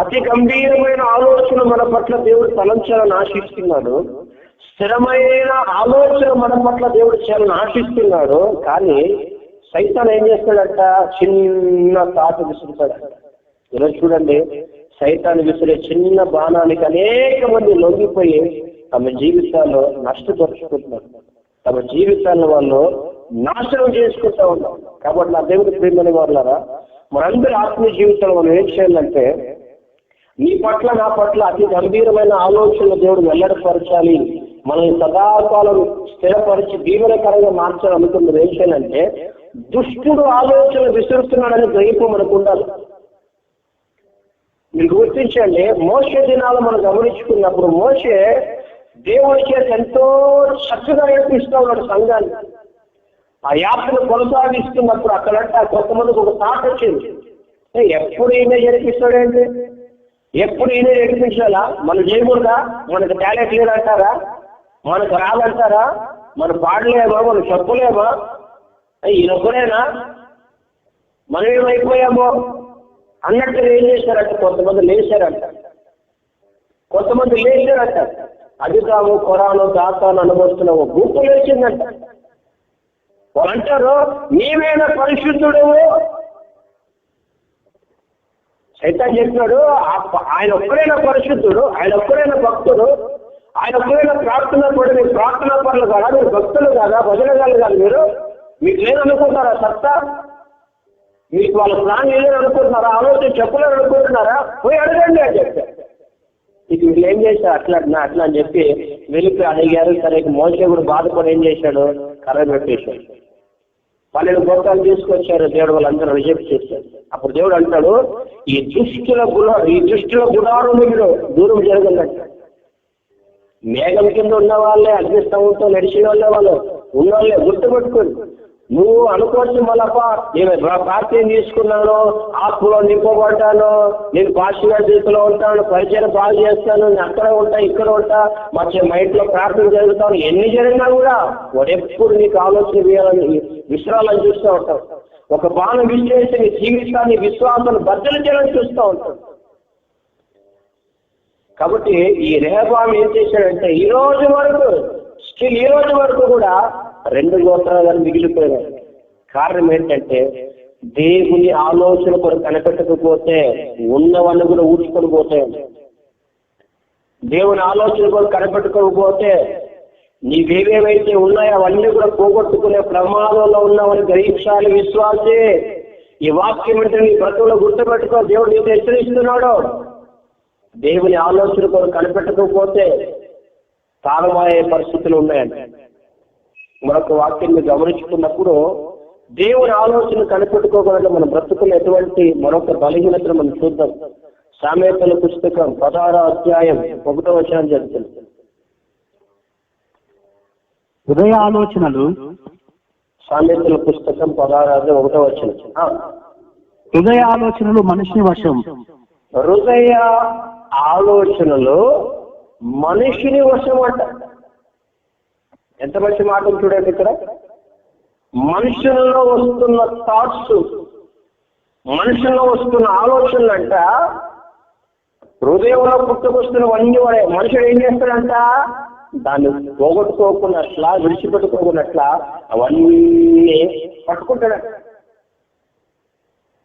అతి గంభీరమైన ఆలోచన మన పట్ల దేవుడు తలంచాలని ఆశిస్తున్నాడు. స్థిరమైన ఆలోచన మన పట్ల దేవుడు చేయాలని ఆశిస్తున్నాడు. కానీ సైతాన్ ఏం చేస్తాడంట, చిన్న తాట విసురుతాడంట. ఈరోజు చూడండి, సైతాన్ విసిరే చిన్న బాణానికి అనేక మంది లొంగిపోయి తమ జీవితాల్లో నష్టపరుచుకుంటున్నారు, తమ జీవితాలను వాళ్ళు నాశనం చేసుకుంటూ ఉన్నారు. కాబట్టి నా దేవుడి ప్రేమని వాళ్ళారా, మనందరి ఆత్మీయ జీవితంలో మనం ఏం చేయాలంటే నీ పట్ల నా పట్ల అతి గంభీరమైన ఆలోచనలు దేవుడు వెల్లడిపరచాలి, మనల్ని సదాకాలం స్థిరపరిచి దీవెనకరంగా మార్చాలనుకున్నది ఏం చేయాలంటే దుష్టుడు ఆలోచన విసురుతున్నాడని గ్రహింపు మనకు ఉండాలి. మీరు గుర్తించండి, మోషే దినాలు మనం గమనించుకున్నప్పుడు మోషే దేవుడి చేత ఎంతో చక్కగా నేర్పిస్తూ ఉన్నాడు సంఘాన్ని. ఆ యాత్రను కొనసాగిస్తున్నప్పుడు అక్కడంటే కొంతమందికి ఒక థాట్ వచ్చింది, ఎప్పుడు ఈయన నేర్పిస్తాడేంటి, ఎప్పుడు ఈయన నేర్పించాలా, మనం చేయకూడదా, మనకు టాలెంట్ లేదంటారా, మనకు రాదంటారా, మనం పాడలేమా, మనం చెప్పలేమా, ఈయనొక్కడేనా, మనం ఏమైపోయామో అన్నట్టు ఏం చేశారంట. కొంతమంది లేచారంట, అధికాము ఖురాను దాతాను అనుభవిస్తున్న ఒక గుంపు లేచిందంట. వాళ్ళు అంటారు, నీవేనా పరిశుద్ధుడు, సైతాన్ చెప్పినాడు ఆయన ఒక్కడైనా పరిశుద్ధుడు, ఆయన ఒక్కడైనా భక్తుడు, ఆయన ఒక్కడైనా ప్రార్థన పడు, మీరు ప్రార్థనా పనులు కాదా, మీరు భక్తులు కాదా, భజనగాళ్ళు కాదు, మీరు మీకు లేదనుకుంటారా సత్తా, మీకు వాళ్ళ ప్లాన్ ఏదైనా అనుకుంటున్నారా, ఆలోచన చెప్పలేరు అనుకుంటున్నారా, పోయి అడగండి అని చెప్పారు. ఇది వీళ్ళు ఏం చేశారు, అట్లా అని చెప్పి వెళ్ళిపోయి అడిగారు. సరే మోషే కూడా బాధపడి ఏం చేశాడు, కర్ర పెట్టేశాడు. 12 గోత్రాలు తీసుకొచ్చారు. దేవుడు వాళ్ళందరూ రిజెక్ట్ చేశారు. అప్పుడు దేవుడు అంటాడు, ఈ దృష్టిలో గుడారం మీరు దూరం జరగండి. మేఘం కింద ఉన్న వాళ్ళే, అగ్నిస్తంభంతో నడిచిన వాళ్ళు ఉన్నవాళ్ళే గుర్తుపెట్టుకోండి. నువ్వు అనుకోవచ్చు మళ్ళా నేను ప్రార్థన తీసుకున్నాను, ఆత్మలో నింపబడ్డాను, నేను పాశ్చిమ జీవితంలో ఉంటాను, పరిచయం బాగా చేస్తాను, నేను అక్కడ ఉంటా ఇక్కడ ఉంటా, మా ఇంట్లో ప్రార్థన జరుగుతాను. ఎన్ని జరిగినా కూడా వాడు ఎప్పుడు నీకు ఆలోచన చేయాలని విశ్రాలని చూస్తూ ఉంటావు. ఒక బాణం విశ్లేషి నీ జీవితాన్ని విశ్వాసాన్ని బద్దలు చేయాలని చూస్తూ ఉంటాడు. కాబట్టి ఈ రెహబాము ఏం చేశాడంటే ఈ రోజు వరకు కూడా 2 గోత్రాలు మిగిలిపోయినాయి. కారణం ఏంటంటే దేవుని ఆలోచన కొరకు కనిపెట్టకపోతే ఉన్నవన్నీ కూడా ఊడ్చుకొని పోతాయి. దేవుని ఆలోచన కొరకు కనిపెట్టుకోకపోతే నీవేవేవైతే ఉన్నాయో అవన్నీ కూడా పోగొట్టుకునే ప్రమాదంలో ఉన్నావని గ్రహించాలి విశ్వాసే. ఈ వాక్యం అంటే నీ బ్రతుకులో గుర్తుపెట్టుకో. దేవుడు నీకు హెచ్చరిస్తున్నాడు. దేవుని ఆలోచన కొరకు కనిపెట్టకపోతే తారమయ్యే పరిస్థితులు ఉన్నాయండి. మరొక వాక్యాన్ని గమనించుకున్నప్పుడు దేవుని ఆలోచన కనిపెట్టుకోకుండా మన బ్రతుకులు ఎటువంటి మరొక బలహీనతను మనం చూద్దాం. సామెతల పుస్తకం 16వ అధ్యాయం 1వ వచనం జరుగుతుంది.
హృదయ ఆలోచనలు,
సామెతల పుస్తకం 16వ అధ్యాయం 1వ వచనం.
హృదయ ఆలోచనలు మనిషిని వశం.
హృదయ ఆలోచనలు మనిషిని వశం అంట. ఎంత మంచి మాట చూడండి ఇక్కడ. మనుషుల్లో వస్తున్న థాట్స్, మనుషుల్లో వస్తున్న ఆలోచనలు అంట హృదయంలో పుట్టుకొస్తున్నవన్నీ వాడే. మనుషుడు ఏం చేస్తాడంట, దాన్ని పోగొట్టుకోకున్నట్లా, విడిచిపెట్టుకోకున్నట్లా అవన్నీ పట్టుకుంటాడంట.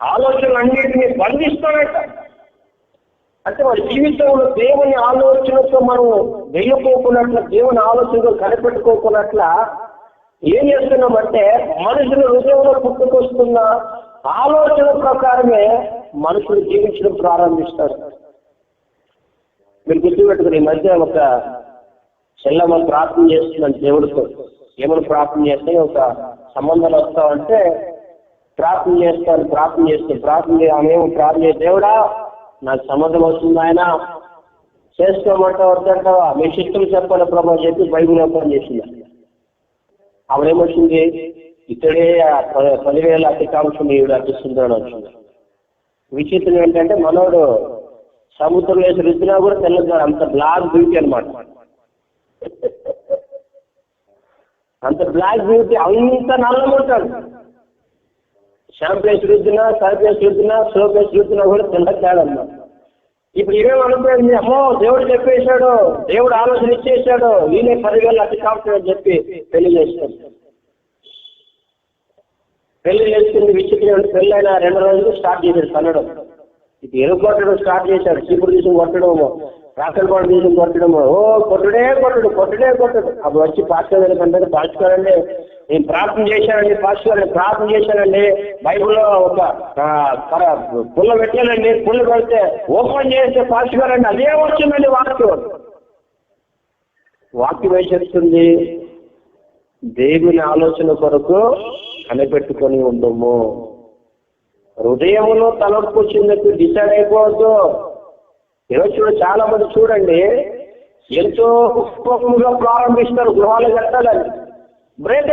ఆలోచనలు అన్నిటినీ బంధిస్తాడంట. అంటే వాడి జీవితంలో దేవుని ఆలోచనతో మనం వెళ్ళిపోకున్నట్ల, దేవుని ఆలోచనతో కనిపెట్టుకోకున్నట్ల ఏం చేస్తున్నామంటే మనుషులు హృదయంలో పుట్టుకొస్తున్న ఆలోచన ప్రకారమే మనుషులు జీవించడం ప్రారంభిస్తారు. మీరు గుర్తుపెట్టుకుని ఈ మధ్య ఒక చెల్లెమ్మ ప్రార్థన చేస్తున్నాను దేవుడితో. ఏమైనా ప్రార్థన చేస్తే ఒక సంబంధాలు వస్తామంటే ప్రార్థన చేస్తాను. ఆమెమో ప్రార్థన చేసి, దేవుడా నాకు సంబంధం వస్తుంది, ఆయన చేసుకోమంటా వద్దంటావా, మీ శక్తులు చెప్పాలి ప్రభావ చెప్పి బైబిల్ ఓపెన్ చేసింది. ఆవిడేమొచ్చింది, ఇక్కడే 10,000 అతికాంక్షలు ఈవిడ అర్పిస్తుందని వచ్చింది. విచిత్రం ఏంటంటే మనోడు సముద్రం వేసి రుద్దినా కూడా తెల్లగా అంత బ్లాక్ బ్యూటీ అనమాట. అంత బ్లాక్ బ్యూటీ, అంత నల్లమంటాడు. షాంపేసి రుద్దినా, సర్పేసి రుద్దినా, సోపేసి రుద్దినా కూడా తెల్లగాడన్నమాట. ఇప్పుడు ఇవేమనుకోండి, అమ్మో దేవుడు చెప్పేశాడు, దేవుడు ఆలోచన ఇచ్చేశాడు, ఈయనే 10,000 అతి కాపుతాడని చెప్పి పెళ్లి చేసుకుంది. విచిత్రం, పెళ్ళైన 2 రోజులు స్టార్ట్ చేశాడు కన్నడం. ఇది ఎరుగు కొట్టడం స్టార్ట్ చేశాడు. చీపురు తీసుకుని కొట్టడము, రాకల్ పాడు తీసుకుని కొట్టడము, కొట్టుడే కొట్టడు. అప్పుడు వచ్చి పాస్టర్ కంటే పాస్టర్ అండి నేను ప్రార్థన చేశానండి, బైబుల్లో ఒక పుల్ల పెట్టానండి, పుల్ల పెడితే ఓపెన్ చేస్తే పాస్టర్ అండి అదే వచ్చిందండి వాక్యం ఏం చెప్తుంది, దేవుని ఆలోచన కొరకు కనిపెట్టుకొని ఉండము. హృదయంలో తలపు వచ్చిందకు డిసైడ్ అయిపోవద్దు. ఈరోజు చాలా మంది చూడండి, ఎంతో ఉత్పత్తులుగా ప్రారంభిస్తారు, గృహాలు కట్టాలని బ్రేక్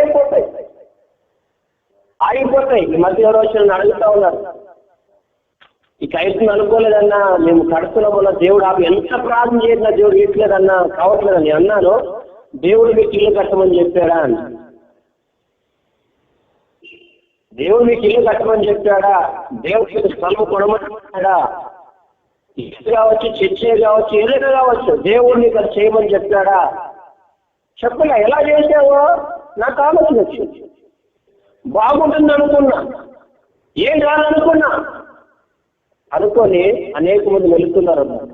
ఆగిపోతాయి. ఈ మధ్య రోజులను అడుగుతా ఉన్నారు, ఈ కైతులు అనుకోలేదన్నా, మేము కడుతున్నామన్నా, దేవుడు ఆమె ఎంత ప్రార్థన చేసినా దేవుడు ఇట్లేదన్నా, కావట్లేదని అన్నాను. దేవుడు మీకు ఇల్లు కట్టమని చెప్పాడా అని. దేవుడు మీకు ఇల్లు కట్టమని చెప్పాడా? దేవుడికి స్థలం కొనమన్నాడా? ఇల్లు కావచ్చు, చర్చే కావచ్చు, ఏదైనా కావచ్చు, దేవుడు నీకు అది చేయమని చెప్పాడా? చెప్పలే. ఎలా చేసావో నాకు ఆలోచన వచ్చింది, బాగుంటుంది అనుకున్నా, ఏం కాదనుకున్నా అనుకొని అనేక మంది వెళుతున్నారన్నమాట.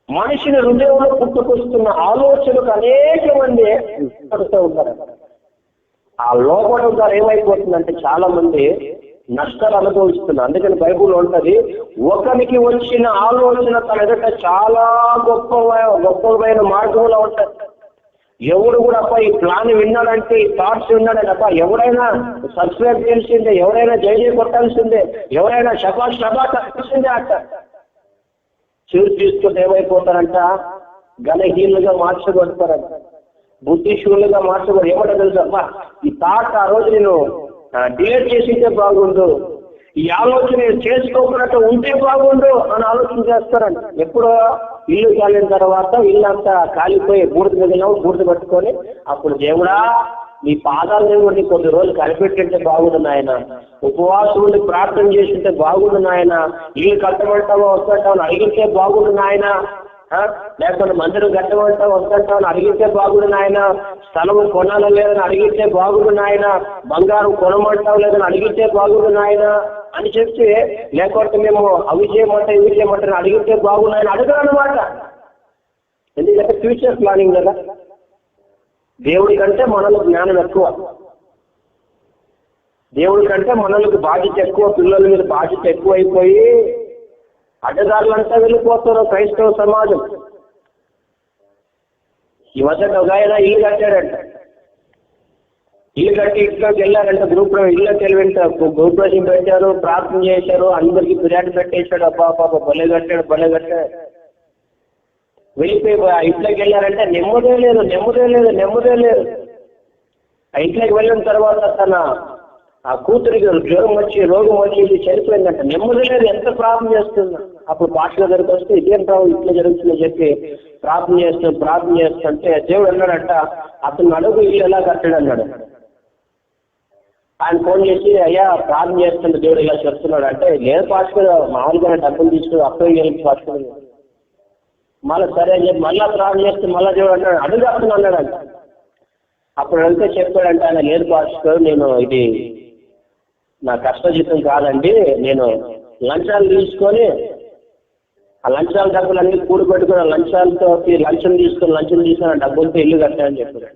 మనిషిని హృదయంలో పుట్టుకొస్తున్న ఆలోచనకు అనేక మంది పడుతూ ఉంటారు. ఆ లోపల ద్వారా ఏమైపోతుందంటే చాలా మంది నష్టాలు అనుభవిస్తున్నారు. అందుకని బైబుల్ ఉంటది, ఒకరికి వచ్చిన ఆలోచన తన ఎదుట చాలా గొప్పమైన మార్గంలో ఉంటది. ఎవడు కూడా అప్ప ఈ ప్లాన్ విన్నాడంటే, ఈ థాట్స్ విన్నాడంటే అప్ప ఎవరైనా సబ్స్క్రైబ్ చేయాల్సిందే, ఎవరైనా జయ కొట్టాల్సిందే, ఎవరైనా శబాష్ కట్టాల్సిందే అంట. చూసి తీసుకుంటే ఏమైపోతారంట, ఘనహీనులుగా మార్చబడతారంట, బుద్ధిశూలుగా మార్చబడి. ఏమంటా తెలుసు అబ్బా, ఈ థాట్ ఆ రోజు నేను డిలేట్ చేసింటే బాగుండు, ఈ ఆలోచన చేసుకోకున్నట్టు ఉంటే బాగుండు అని ఆలోచన చేస్తారంట. ఎప్పుడు ఇల్లు కాలిన తర్వాత ఇల్లు అంతా కాలిపోయి బూడిద మిగిలినావు, బూడిద పట్టుకొని అప్పుడు దేవుడా నీ పాదాలు దేవుడిని కొద్ది రోజులు కనిపెట్టింటే బాగుండు నాయన, ఉపవాసం ఉండి ప్రార్థన చేసింటే బాగుండు నాయన, ఇల్లు కట్టమంటావో వస్తుంటావు అడిగితే బాగుండు నాయన, లేకపోతే మందిరం కట్టమంటావు వస్తుంటావు అడిగితే బాగుండు నాయన, స్థలం కొనాలో లేదని అడిగితే బాగుండు నాయన, బంగారం కొనమంటావు లేదని అడిగితే బాగుండు నాయన అని చెప్తే, లేకపోతే మేము అవి చేయమంటే ఇవి చేయమంటే అడిగితే బాగున్నాయని అడగరన్నమాట. ఎందుకంటే ఫ్యూచర్ ప్లానింగ్ కదా. దేవుడి కంటే మనలో జ్ఞానం ఎక్కువ, దేవుడి కంటే మనలకు బాధ్యత ఎక్కువ, పిల్లల మీద బాధ్యత ఎక్కువ అయిపోయి అడ్డదారులంతా వెళ్ళిపోతారు క్రైస్తవ సమాజం. ఈ మధ్య ఒక ఆయన ఇల్లు కట్టాడంట, ఇల్లు కట్టి ఇంట్లోకి వెళ్ళారంట, ఇల్లుకి వెళ్ళి గ్రూప్ ప్రవేశం పెట్టారు, ప్రార్థన చేశారు, అందరికి ఫిర్యాదు పెట్టేశాడు, అబ్బా పాప భలే కట్టాడు. వెళ్ళిపోయి ఆ ఇంట్లోకి వెళ్ళారంటే నెమ్మదే లేదు. ఆ ఇంట్లోకి వెళ్ళిన తర్వాత తన ఆ కూతురికి జ్వరం వచ్చి రోగం వచ్చి ఇది చనిపోయిందంట. నెమ్మది లేదు, ఎంత ప్రార్థన చేస్తున్నా. అప్పుడు పాస్టర్ దగ్గరికి వస్తే ఇదేంటావు ఇట్లా జరుగుతుందని చెప్పి ప్రార్థన చేస్తుంటే దేవుడు అన్నాడంట, అతను అడుగు ఇల్లు ఎలా కట్టాడు అన్నాడు. ఆయన ఫోన్ చేసి, అయ్యా ప్రార్థన చేస్తుంటే దేవుడు ఇలా చెప్తున్నాడు అంటే, లేదు పాస్టర్ మామూలుగా డబ్బులు తీసుకుని అప్లై పాస్టర్. మళ్ళీ సరే అని చెప్పి మళ్ళా ప్రార్థన చేస్తే మళ్ళా దేవుడు అన్నాడు అడుగు అన్నాడంట. అప్పుడు వెళ్తే చెప్పాడంట ఆయన, లేదు పాస్టర్ నేను ఇది నా కష్టజీతం కాదండి, నేను లంచాలు తీసుకొని ఆ లంచాల డబ్బులన్నీ కూడి పెట్టుకుని లంచం తీసుకుని డబ్బులతో ఇల్లు కట్టానని చెప్పాడు.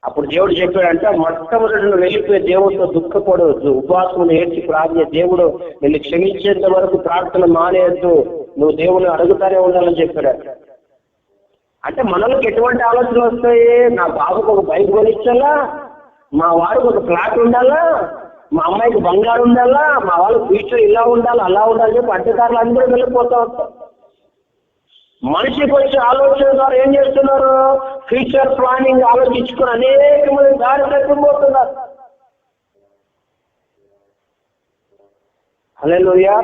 అప్పుడు దేవుడు చెప్పాడంట, మొట్టమొదటి వెళ్ళిపోయి దేవుడితో దుఃఖపడవద్దు, ఉపవాసం ఏడ్చి ప్రార్థన, దేవుడు నిన్ను క్షమించేంత వరకు ప్రార్థన మానేయద్దు, నువ్వు దేవుని అడుగుతానే ఉండాలని చెప్పాడు. అంటే మనలకు ఎటువంటి ఆలోచనలు వస్తాయి, నా బాబుకు ఒక బైక్ కొనిచ్చాలా, మా వాడికి ఒక ఫ్లాట్ ఉండాలా, మా అమ్మాయికి బంగారు ఉండాలా, మా వాళ్ళకి ఫ్యూచర్ ఇలా ఉండాలి అలా ఉండాలని చెప్పి అడ్డదారులు అందరూ వెళ్ళిపోతా ఉంటారు. మనిషికి వచ్చే ఆలోచన ద్వారా ఏం చేస్తున్నారు, ఫ్యూచర్ ప్లానింగ్ ఆలోచించుకుని అనేక మంది దారి తప్పిపోతున్నారు. హల్లెలూయా.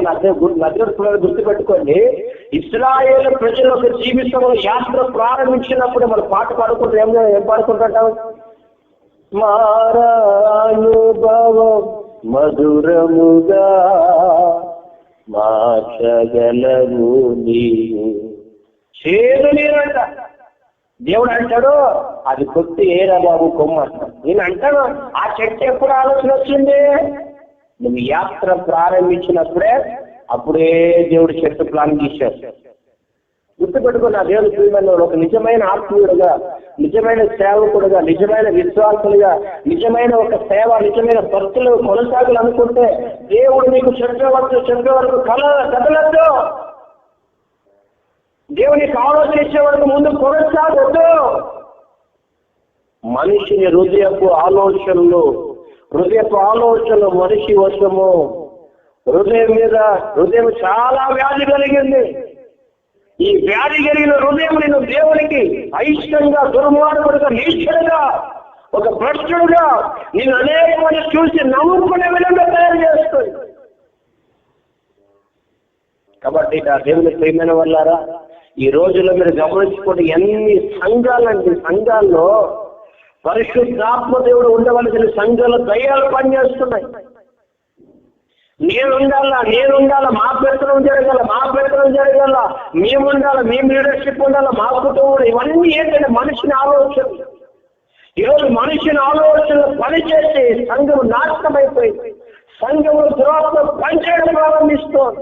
గుర్తుపెట్టుకోండి, ఇశ్రాయేలు ప్రజల ఒక జీవితంలో యాత్ర ప్రారంభించినప్పుడు మనం పాట పాడుకుంటూ ఏం పాడుకుంటుంటాం, మారానుభవం మధురముగా మార్చగలవు నీవు చేదు నీరంట. దేవుడు అంటాడు, అది కొత్తి ఏరా బాబు కొమ్మ. నేను అంటాను, ఆ చెట్టు ఎప్పుడు ఆలోచన వచ్చింది, నువ్వు యాత్ర ప్రారంభించినప్పుడే, అప్పుడే దేవుడు చెట్టు ప్లాన్ తీశాడు. గుర్తుపెట్టుకుని ఆ దేవుని ప్రియమైన ఒక నిజమైన ఆత్మీయుడుగా, నిజమైన సేవకుడుగా, నిజమైన విశ్వాసులుగా, నిజమైన ఒక సేవ, నిజమైన భక్తులు కొనసాగాలనుకుంటే దేవుడు నీకు చెప్పే వరకు కదలద్దు. దేవునికి ఆలోచన ఇచ్చే వరకు ముందు కొనసాగొద్దు. మనిషిని హృదయపు ఆలోచనలు మనిషి వశము. హృదయం చాలా వ్యాధి కలిగింది. ఈ వ్యాధి కలిగిన హృదయం నేను దేవునికి అయిష్టంగా, దుర్మార్గుడుగా, నీచుడుగా, ఒక భ్రష్టుడుగా నేను అనేక మంది చూసి నమ్ముకునే విధంగా తయారు చేస్తుంది. కాబట్టి నా దేవుని ప్రియమైన వాళ్ళారా, ఈ రోజుల్లో మీరు గమనించుకుంటే ఎన్ని సంఘాల్లో పరిశుద్ధాత్మ దేవుడు ఉండవలసిన సంఘాలు దయ్యాలు పనిచేస్తున్నాయి. నేనుండాలా, మా పెత్తనం జరగాల, మేముండాలా, మేము లీడర్షిప్ ఉండాలా, మా కుటుంబం, ఇవన్నీ ఏంటంటే మనిషిని ఆలోచన. ఈరోజు మనిషిని ఆలోచనలు పనిచేసి సంఘం నాశనం అయిపోయింది. సంఘంలో దురాత్మ పనిచేయడం ప్రారంభిస్తోంది.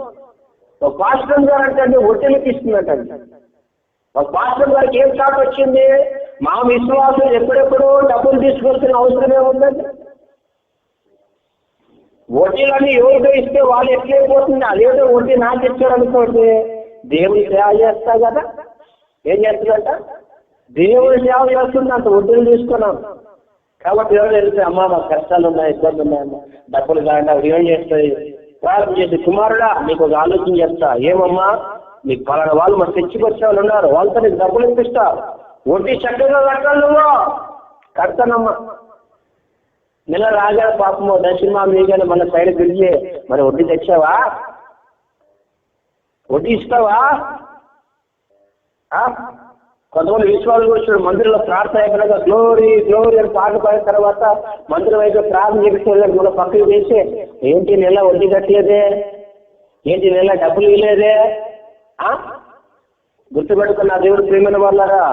ఒక పాస్టర్ గారు అంటే ఒట్టెలకి ఇస్తున్నట్టండి. ఒక పాస్టర్ గారికి ఏం థాట్ వచ్చింది, మా విశ్వాసం ఎప్పుడెప్పుడు డబ్బులు తీసుకొస్తున్న అవసరమే ఉందండి. వడ్డీలన్నీ ఎవరికో ఇస్తే వాళ్ళు ఎట్లయిపోతుంది, అదేదో వడ్డీ నాకు ఇచ్చాడు అనుకోండి, దేవుని సేవ చేస్తా కదా. ఏం చేస్తుందంట? దేవుని సేవ చేస్తుంది, అంత వడ్డీలు తీసుకున్నాం. కాబట్టి ఎవరు వెళ్తే అమ్మా మాకు కష్టాలు ఉన్నాయి, ఇబ్బందులు ఉన్నాయమ్మా, డబ్బులు కాకుండా అవి ఏం చేస్తాయి, ప్రార్థన చేసి కుమారుడా నీకు ఒక ఆలోచన చేస్తా, ఏమమ్మా నీకు పలానా వాళ్ళు మాకు తెచ్చికొచ్చే వాళ్ళు ఉన్నారు, వాళ్ళతో నీకు డబ్బులు ఇప్పిస్తా, వడ్డీ చక్కగా కట్టాలి, నువ్వు కడతానమ్మా. నెల రాగానే పాపము దర్శనమా మీగానే మన సైడ్ తిరిగి మరి వడ్డీ తెచ్చావా, వడ్డీ ఇస్తావా? కొంతమంది విశ్వాసాలు కూడా చూడు, మందిరంలో ప్రార్థన అయిపోయినాక గ్లోరీ గ్లోరీ అని పాటలు పాడిన తర్వాత మందిరం అయితే ప్రార్థన చేపిస్తే మన పక్కన చేసి ఏంటి నెల వడ్డీ కట్టలేదే, ఏంటి నెల డబ్బులు ఇవ్వలేదే. గుర్తుపెట్టుకున్న దేవుడు ప్రేమైన వాళ్ళరా,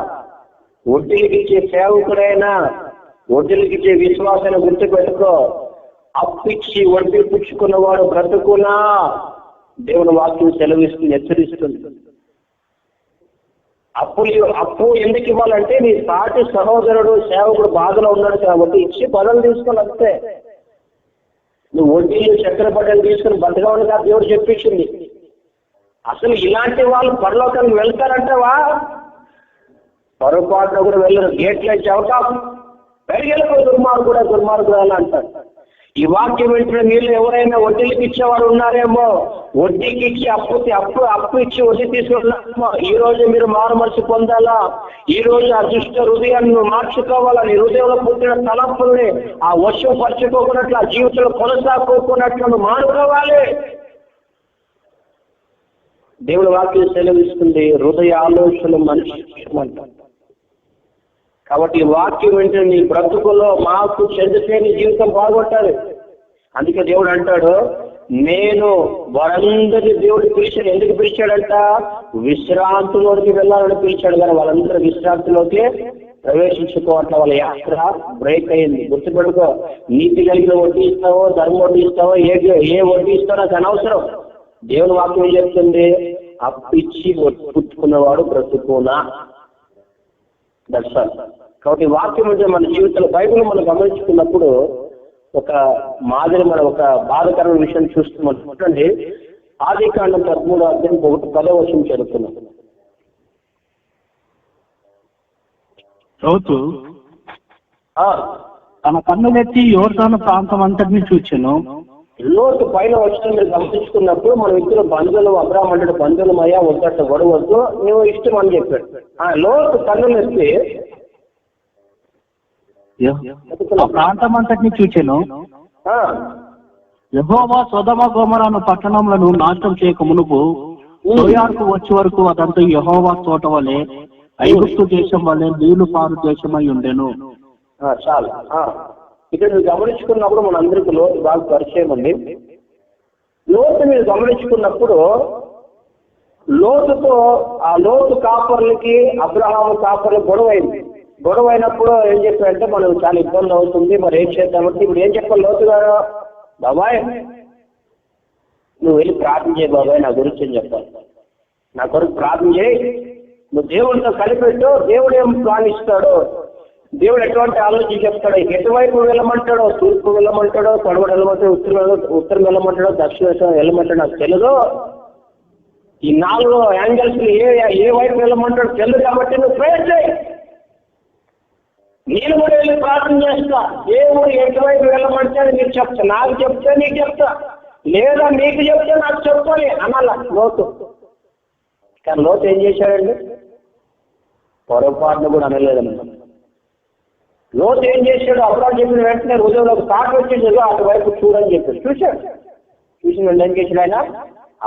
వడ్డీలకి ఇచ్చే సేవకుడైనా వడ్డీలకి ఇచ్చే విశ్వాసాన్ని గుర్తుపెట్టుకో. అప్పిచ్చి వడ్డీ పుచ్చుకున్నవాడు బ్రతుకునా దేవుని వాక్యం సెలవిస్తుంది, హెచ్చరిస్తుంది. అప్పు ఎందుకు ఇవ్వాలంటే నీ సాటి సహోదరుడు సేవకుడు బాధలో ఉన్నాడు కాబట్టి ఇచ్చి బదులు తీసుకొని వస్తే నువ్వు వడ్డీలు చక్కెర బట్టలు తీసుకుని బతకమని కాదు దేవుడు చెప్పించింది. అసలు ఇలాంటి వాళ్ళు పరలోకానికి వెళ్తారంటావా? పొరపాటున కూడా వెళ్ళరు, గేట్లు ఇచ్చే అవకాశం పెరిగేలకు దుర్మార్గుడు అని అంటారు. ఈ వాక్యం వెంటనే మీరు ఎవరైనా వడ్డీలకి ఇచ్చేవారు ఉన్నారేమో, వడ్డీకి ఇచ్చి అప్పు ఇచ్చి వడ్డీ తీసుకుంటున్నామో, ఈ రోజు మీరు మారు మనసు పొందాలా, ఈ రోజు ఆ దుష్ట హృదయాన్ని మార్చుకోవాలా, నీ హృదయంలో పుట్టిన తలపుల్ని ఆ వర్షం పరచుకోకున్నట్లు, ఆ జీవితంలో కొనసాగుకోకున్నట్లు మానుకోవాలి. దేవుడి వాక్యం సెలవిస్తుంది, హృదయ ఆలోచనలు మనిషి అంటారు. కాబట్టి ఈ వాక్యం వెంటనే నీ బ్రతుకుల్లో మాకు చెందితే నీ జీవితం బాగుంటుంది. అందుకే దేవుడు అంటాడు, నేను వారందరి దేవుడు పిలిచాడు. ఎందుకు పిలిచాడంట? విశ్రాంతిలోకి వెళ్ళాలని పిలిచాడు, కానీ వాళ్ళందరూ విశ్రాంతిలోకి ప్రవేశించుకోవట్ల. వాళ్ళ యాత్ర బ్రేక్ అయింది. గుర్తుపెట్టుకో, నీతి కలిగిన వడ్డీ ఇస్తావో, ధర్మ వడ్డీ ఇస్తావో, ఏ వడ్డీ ఇస్తావో నాకు అనవసరం. దేవుని వాక్యం ఏం చెప్తుంది? అప్పిచ్చి పుచ్చుకున్నవాడు బ్రతుకునా. దర్శనం. కాబట్టి వాక్యం అంటే మన జీవితంలో బైబిల్ మనం గమనించుకున్నప్పుడు ఒక మాదిరి మనం ఒక బాధకరమైన విషయం చూస్తున్నాం. చూడండి, ఆదికాండం 13వ అధ్యాయం 10వ వచనం చదువుతున్నాం.
చదువుతూ తన కన్నులెత్తి యోర్దాను ప్రాంతం అంతటిని చూచెను.
లోతు పైన వచ్చిన మీరు గమనించుకున్నప్పుడు మనం ఇద్దరు బంధువులు, అబ్రాహ్మ అంటే బంధువులమయ్యా వద్దట గొడవద్దు, నువ్వు ఇష్టం అని చెప్పాడు. లోతు కన్నులెత్తి
ఆ ప్రాంతం అంతటిని చూచెను. యెహోవా సొదొమ గొమొర్రా పట్టణములను నాశనం చేయక మునుపు సోయారుకు వచ్చే వరకు అదంతా యెహోవా తోట వలె, ఐగుప్తు దేశం వలె నీళ్లు పారు దేశమై ఉండెను.
చాలు. ఇక్కడ మీరు గమనించుకున్నప్పుడు మనందరికి లోతు బాగా పరిచయం అండి. లోతు మీరు గమనించుకున్నప్పుడు లోతుతో ఆ లోతు కాపర్లకి అబ్రహాము కాపర్లకు గొడవ అయినప్పుడు ఏం చెప్పారంటే మనకు చాలా ఇబ్బంది అవుతుంది, మరి ఏం చేద్దామంటే ఇప్పుడు ఏం చెప్పాలి లోతు గారు? బాబాయ్ నువ్వు వెళ్ళి ప్రార్థన చేయి బాబాయ్, నా గురించి అని చెప్పాలి. నా కొరకు ప్రార్థన చేయి, నువ్వు దేవుడితో కలిపెట్టు, దేవుడు ఏం ప్లాన్ ఇస్తాడు, దేవుడు ఎటువంటి ఆలోచన చెప్తాడు, ఎటువైపు వెళ్ళమంటాడో, తూర్పు వెళ్ళమంటాడో, పడమట వెళ్ళమంటాడో, ఉత్తరం వెళ్ళమంటాడో, దక్షిణ వెళ్ళమంటాడో నాకు తెలియదు. ఈ 4 యాంగిల్స్ ఏ వైపు వెళ్ళమంటాడో తెలియదు. కాబట్టి నువ్వు ప్రేయర్ చేయి, నేను కూడా వెళ్ళి ప్రార్థన చేస్తా. దేవుడు ఎటువైపు వెళ్ళమంటే నీకు చెప్తా, నాకు చెప్తే నీకు చెప్తా, లేదా నీకు చెప్తే నాకు చెప్పాలి అనాల లోతు. కానీ లోతు ఏం చేశాడండి? పొరపాటును కూడా అనలేదన్నమాట. లోతు ఏం చేశాడు? అబ్రాహాము చెప్పిన వెంటనే హృదయంలో ఒక తాట వచ్చేసాడు, అటువైపు చూడని చెప్పాడు. చూసిన వెంటనే ఏం చేశాడు ఆయన?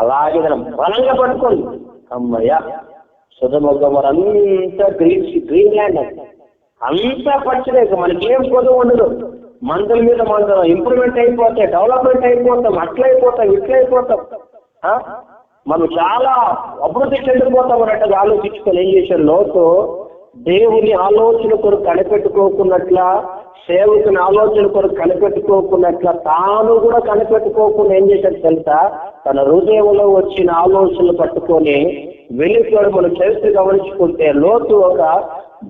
అలాగే బలంగా పట్టుకోండి. అమ్మయ్య, సొదొమ గొమొర్రా అంతా గ్రీన్ ల్యాండ్, అంతా పచ్చదే, మనకేం కొద్దిగా ఉండదు. మందుల మీద మందులు ఇంప్రూవ్మెంట్ అయిపోతాయి, డెవలప్మెంట్ అయిపోతాం, అట్లయిపోతాం, ఇట్లయిపోతాం. మనం చాలా అభివృద్ధి చెందిపోతాం అన్నట్టుగా ఆలోచించుకొని ఏం చేశాడు లోతు? దేవుని ఆలోచన కొరకు కనిపెట్టుకోకున్నట్ల, సేవకుని ఆలోచన కొరకు కనిపెట్టుకోకున్నట్ల, తాను కూడా కనిపెట్టుకోకుండా ఏం చేశాడు తెలుసా? తన హృదయంలో వచ్చిన ఆలోచనలు పట్టుకొని వెళ్ళిపోయాడు. మనం చరిత్ర గమనించుకుంటే లోతు ఒక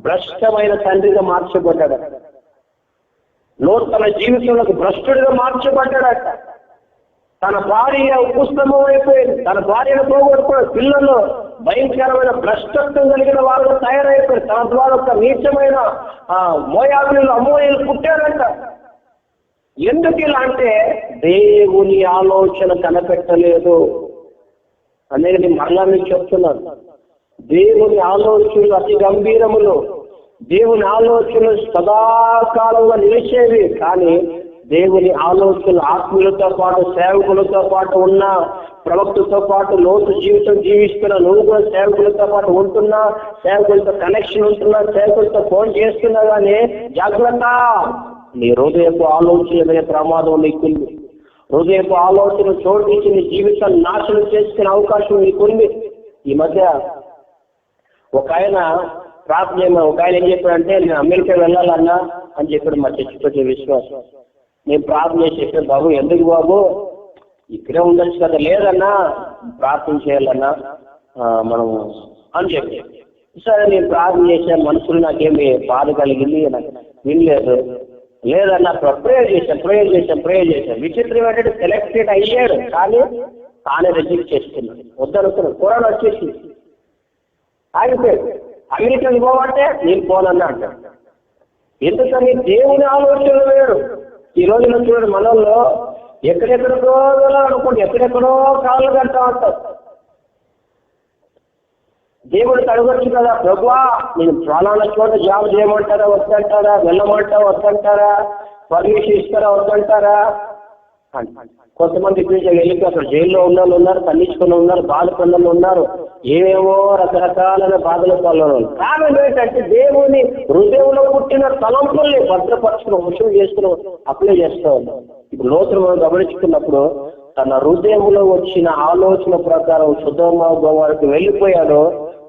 భ్రష్టమైన తండ్రిగా మార్చబడ్డాడు. లోతు తన జీవితంలో భ్రష్టుడిగా మార్చబడ్డాడట. తన భార్య ఉపుస్తమం అయిపోయింది, తన భార్యను పోగొట్టుకున్న పిల్లలు భయంకరమైన భ్రష్టత్వం కలిగిన వాళ్ళు తయారైపోయారు. తన ద్వారా ఒక నీచమైన మోయాబులు అమోయలు పుట్టారంట. ఎందుకు ఇలా అంటే దేవుని ఆలోచన కనిపెట్టలేదు అనేది మరలా మీకు చెప్తున్నాను. దేవుని ఆలోచనలు అతి గంభీరములు, దేవుని ఆలోచనలు సదాకాలంగా నిలిచేవి. కానీ దేవుని ఆలోచనలు ఆత్మీయులతో పాటు సేవకులతో పాటు ఉన్న ప్రవక్తతో పాటు లోతు జీవితం జీవిస్తున్నా, నువ్వు కూడా సేవకులతో పాటు ఉంటున్నా, సేవకులతో కనెక్షన్ ఉంటున్నా, సేవకులతో ఫోన్ చేస్తున్నా కానీ జాగ్రత్త, నీ హృదయపు ఆలోచన ప్రమాదం నీకుంది. హృదయపు ఆలోచన చోటించి నీ జీవితాన్ని నాశనం చేసుకునే అవకాశం నీకుంది. ఈ మధ్య ఒక ఆయన ప్రార్థన, ఒక ఆయన ఏం చెప్పాడంటే నేను అమెరికా వెళ్ళాలన్నా అని చెప్పాడు మా చర్చితో విశ్వాసం. నేను ప్రార్థన చేసి చెప్పాను, బాబు ఎందుకు బాబు ఇక్కడే ఉండొచ్చు కదా. లేదన్నా ప్రార్థన చేయాలన్నా మనం అని చెప్పి, సరే నేను ప్రార్థన చేశాను, మనసులో నాకేమి బాధ కలిగింది, నాకు వినలేదు. లేదన్నా ప్రేయర్ చేశాను. విచిత్రం ఏంటంటే సెలెక్టెడ్ అయ్యాడు కానీ తానే రిజెక్ట్ చేస్తున్నాడు. వద్దనుకున్నాడు. కరోనా వచ్చేసి ఆగిపోయాడు. అమెరికాకి పోవంటే నేను పోనన్నా అంటాడు. ఎందుకని దేవుని ఆలోచన వేరు. ఈ రోజున చూడండి, మనల్లో ఎక్కడెక్కడికో అనుకోండి, ఎక్కడెక్కడో కాళ్ళు కడతా ఉంటారు. దేవుడికి అడగొచ్చు కదా, ప్రభువా నేను ఫలానా చోట జాబ్ చేయమంటారా వద్దంటారా, వెళ్ళమంటారా వద్దంటారా, పర్మిషన్ ఇస్తారా వద్దంటారా. కొంతమంది వెళ్ళిపోయి అక్కడ జైల్లో ఉన్న వాళ్ళు ఉన్నారు, తల్లించుకుని ఉన్నారు, బాధపడిన ఉన్నారు, ఏమేమో రకరకాలైన బాధల పాల్గొన్నారు. కారణం ఏంటంటే దేవుని హృదయంలో పుట్టిన తలంపుల్ని భద్రపరచుకుని వసూలు చేసుకుని అప్లై చేస్తూ ఉన్నారు. ఇప్పుడు లోతులు మనం గమనించుకున్నప్పుడు తన హృదయంలో వచ్చిన ఆలోచన ప్రకారం సుధోమ గోవారికి వెళ్ళిపోయాడు.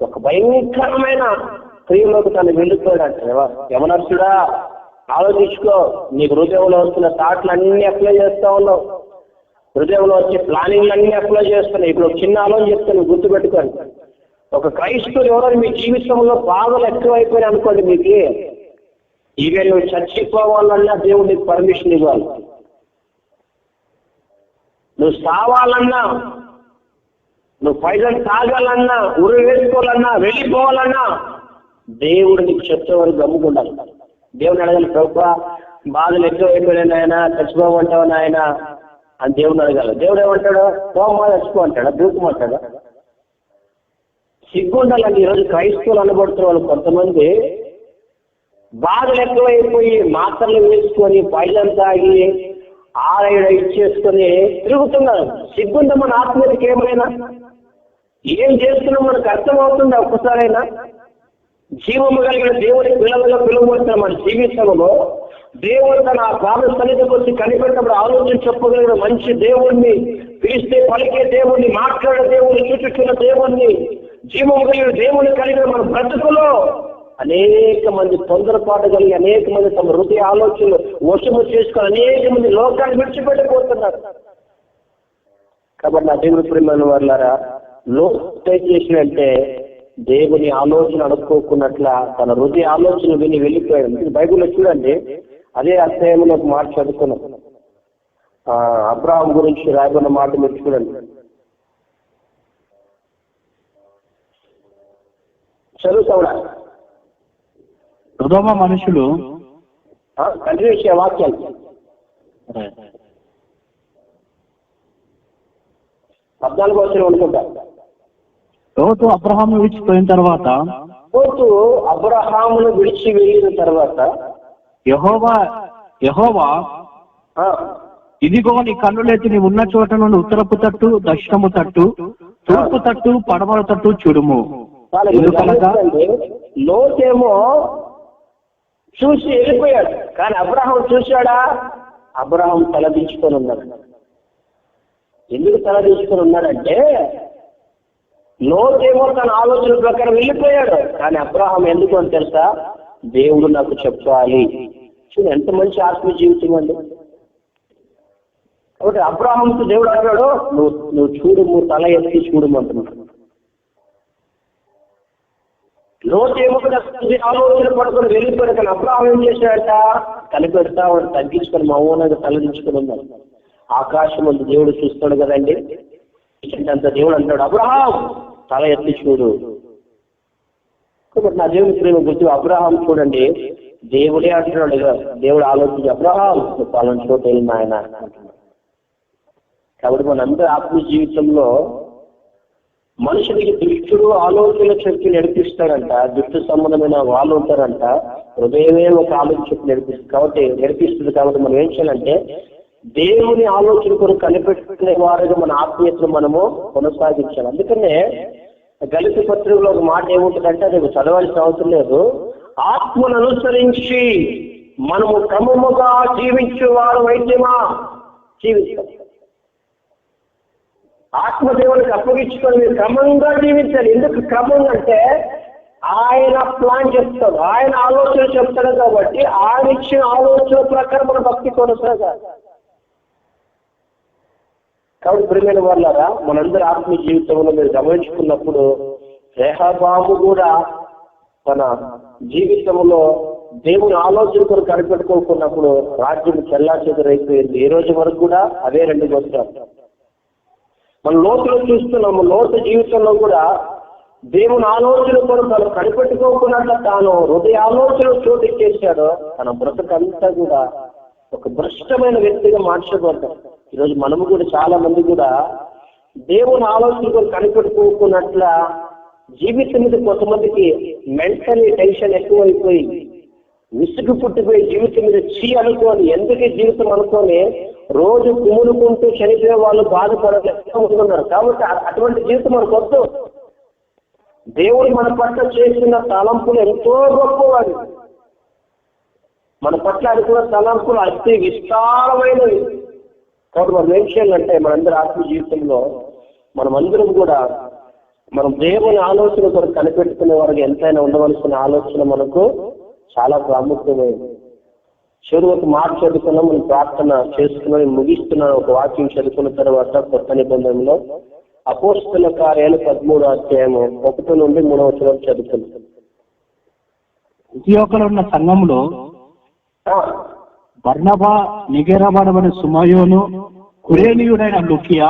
ఒక భయంకరమైన క్రియలోకి తను వెళ్ళిపోయాడంట. యమనర్సుడా ఆలోచించుకో, నీకు హృదయంలో వస్తున్న థాట్లన్నీ అప్లై చేస్తా ఉన్నావు, హృదయంలో వచ్చే ప్లానింగ్లన్నీ అప్లై చేస్తున్నాయి. ఇప్పుడు ఒక చిన్న ఆలోచన చెప్తాను, గుర్తుపెట్టుకోండి. ఒక క్రైస్తవులు ఎవరైనా మీ జీవితంలో బాధలు ఎక్కువైపోయినాయి అనుకోండి, మీకు ఇక నువ్వు చచ్చిపోవాలన్నా దేవుడు నీకు పర్మిషన్ ఇవ్వాలి. నువ్వు సావాలన్నా, నువ్వు పైసలు తాగాలన్నా, ఉరి వేసుకోవాలన్నా, వెళ్ళిపోవాలన్నా దేవుడు నీకు చెప్తే వరకు గమ్ముకుండాలి. దేవుని అడగాలి, ప్రభువా బాధలు ఎక్కువైపోయినాయి ఆయన, చచ్చిపోమంటావు నాయన అని దేవుని అడగాలి. దేవుడు ఏమంటాడు? పోమా చచ్చిపో అంటాడా, దూకమంటాడా? సిగ్గుండాలండి. ఈరోజు క్రైస్తవులు అనబడుతున్న వాళ్ళు కొంతమంది బాధలు ఎక్కువైపోయి మాత్రలు వేసుకొని పైసలు తాగి ఆరైడ ఇచ్చేసుకొని తిరుగుతున్నారు. సిగ్గుందా మన ఆత్మీయతకి? ఏమైనా ఏం చేస్తున్నాం మనకు అర్థమవుతుందా ఒక్కసారైనా? జీవము కలిగిన దేవుని పిల్లలుగా పిలువబడుతున్న మన జీవితంలో దేవుడు తన పాద సన్నిధికి వచ్చి కనిపెట్టినప్పుడు ఆలోచన చెప్పగలిగిన మంచి దేవుణ్ణి, పిలిస్తే పలికే దేవుణ్ణి, మాట్లాడే దేవుణ్ణి, చూచుకున్న దేవుణ్ణి, జీవము కలిగిన దేవుని కలిగిన మన బ్రతుకులో అనేక మంది తొందరపాటు కలిగి, అనేక మంది తమ హృదయ ఆలోచనలు వశము చేసుకుని అనేక మంది లోకాన్ని విడిచిపెట్టిపోతున్నారు. కాబట్టి నా దేవుని ప్రియమైన వాళ్ళారా, లోటు చేసినంటే దేవుని ఆలోచన అడుక్కోకున్నట్ల తన హృదయ ఆలోచన విని వెళ్ళిపోయాడు. బైబిల్లో చూడండి, అదే అధ్యాయంలో ఒక మాట చదువుకున్నాం. అబ్రహాం గురించి రాయబడిన మాట మీరు చూడండి, చదువుతావుడా?
సొదొమ మనుషులు
కంటిన్యూ వాక్యాలు 14వ వచనం అనుకుంటా.
లోతు అబ్రహాము విడిచిపోయిన తర్వాత,
లోతు అబ్రహామును విడిచి వెళ్ళిన తర్వాత
యెహోవా ఇదిగో నీ కన్నులెత్తి నీ ఉన్న చోట నుండి ఉత్తరపు తట్టు, దక్షిణము తట్టు, తూర్పు తట్టు, పడమర తట్టు చూడుము.
లోతేమో చూసి వెళ్ళిపోయాడు, కానీ అబ్రహాం చూశాడా? అబ్రహాం తలదించుకొని ఉన్నాడు. ఎందుకు తలదించుకొని ఉన్నాడంటే లోతేమో తన ఆలోచన ప్రకారం వెళ్ళిపోయాడు, కానీ అబ్రహాం ఎందుకు అని తెలుసా? దేవుడు నాకు చెప్పాలి. చూడు ఎంత మంచి ఆత్మీయ జీవితం అండి. కాబట్టి అబ్రహాంకు దేవుడు అన్నాడు, నువ్వు చూడుము, తల ఎత్తి చూడమంటున్నాడు. లోతేమో ఆలోచన పడుకొని వెళ్ళిపోయాడు, కానీ అబ్రహాం ఏం చేశాడట? కనిపెడతా వాడు తగ్గించుకొని మౌనంగా తలదించుకొని ఉన్నాడు. ఆకాశం అంత దేవుడు చూస్తాడు కదండి. అంత దేవుడు అంటాడు, అబ్రహాం తల ఎత్తి చూడు. కాబట్టి నా దేవుని ప్రేమ గుర్తు అబ్రహాం చూడండి, దేవుడే అంటున్నాడు కదా, దేవుడు ఆలోచించి అబ్రహాం పలానా చోట వెళ్ళిన ఆయన అంటున్నాడు. కాబట్టి మనందరూ ఆత్మీయ జీవితంలో మనుషుడికి దుష్టుడు ఆలోచన శక్తి నడిపిస్తాడంట, దుష్టు సంబంధమైన వాళ్ళు ఉంటారంట, హృదయమే ఒక ఆలోచన శక్తి నడిపిస్తుంది. కాబట్టి మనం ఏం చేయాలంటే దేవుని ఆలోచన కొరకు కనిపెట్టుకునే వారుగా మన ఆత్మీయతను మనము కొనసాగించాలి. అందుకనే గళిత పత్రికలో ఒక మాట ఏముంటుందంటే, అది చదవాల్సిన అవసరం లేదు, ఆత్మను అనుసరించి మనము క్రమముగా జీవించే వారు వైద్యమా జీవిస్తాం. ఆత్మదేవునికి అప్పగించుకొని మీరు క్రమంగా జీవించాలి. ఎందుకు క్రమం అంటే ఆయన ప్లాన్ చెప్తాడు, ఆయన ఆలోచన చెప్తాడు. కాబట్టి ఆయన ఇచ్చిన ఆలోచన ప్రకారం మన భక్తి కొనసాగాలి. కాబట్టి ప్రియమైన వాళ్ళారా, మనందరి ఆత్మీయ జీవితంలో మీరు గమనించుకున్నప్పుడు రెహబాము కూడా తన జీవితంలో దేవుని ఆలోచన కొరకు కనిపెట్టుకోకున్నప్పుడు రాజ్యం చెల్లాచెదరైపోయింది. ఈ రోజు వరకు కూడా అవే 2 గోత్రాలు. మన లోతులో చూస్తున్నాము, లోతు జీవితంలో కూడా దేవుని ఆలోచన కొరకు తను కనిపెట్టుకోకుండా తాను హృదయ ఆలోచన చోటు ఇచ్చేశాడు. తన బ్రతుకంతా కూడా ఒక భ్రష్టమైన వ్యక్తిగా మార్చబడ్డాడు. ఈరోజు మనము కూడా చాలా మంది కూడా దేవుని ఆలోచన కొరకు కనిపెట్టుకోకున్నట్ల జీవితం మీద కొంతమందికి మెంటలీ టెన్షన్ ఎక్కువైపోయి విసుగు పుట్టిపోయి జీవితం మీద అనుకోని ఎందుకే జీవితం అనుకొని రోజు కుములుకుంటూ చనిపోయే వాళ్ళు బాధపడుతున్నారు. కాబట్టి అటువంటి జీవితం మనకు వద్దు. దేవుడు మన పట్ల చేసిన తలంపులు ఎంతో గొప్పవాడు. మన పట్ల అనుకున్న తలంపులు అతి విస్తారమైనవి. కాబట్టి మనం ఏం చేయాలంటే మనందరి ఆత్మ జీవితంలో మనమందరం కూడా మనం దేవుని ఆలోచన కొరకు కనిపెట్టుకునే వారికి ఎంతైనా ఉండవలసిన ఆలోచన మనకు చాలా ప్రాముఖ్యమైనది. చివరి ఒక మాట చదువుకున్నాం, మనం ప్రార్థన చేసుకున్నాం, ముగిస్తున్నాను. ఒక వాక్యం చదువుకున్న తర్వాత కొత్త నిబంధనలో అపోస్తల కార్యాలు 13వ అధ్యాయము 1 నుండి 3వ వచనం చదువుకున్నాం.
అంతియోకులో ఉన్న సంఘంలో బర్నబా, నిగెరబడబడిన సుమయోను, కురేనీయుడైన లుకియా,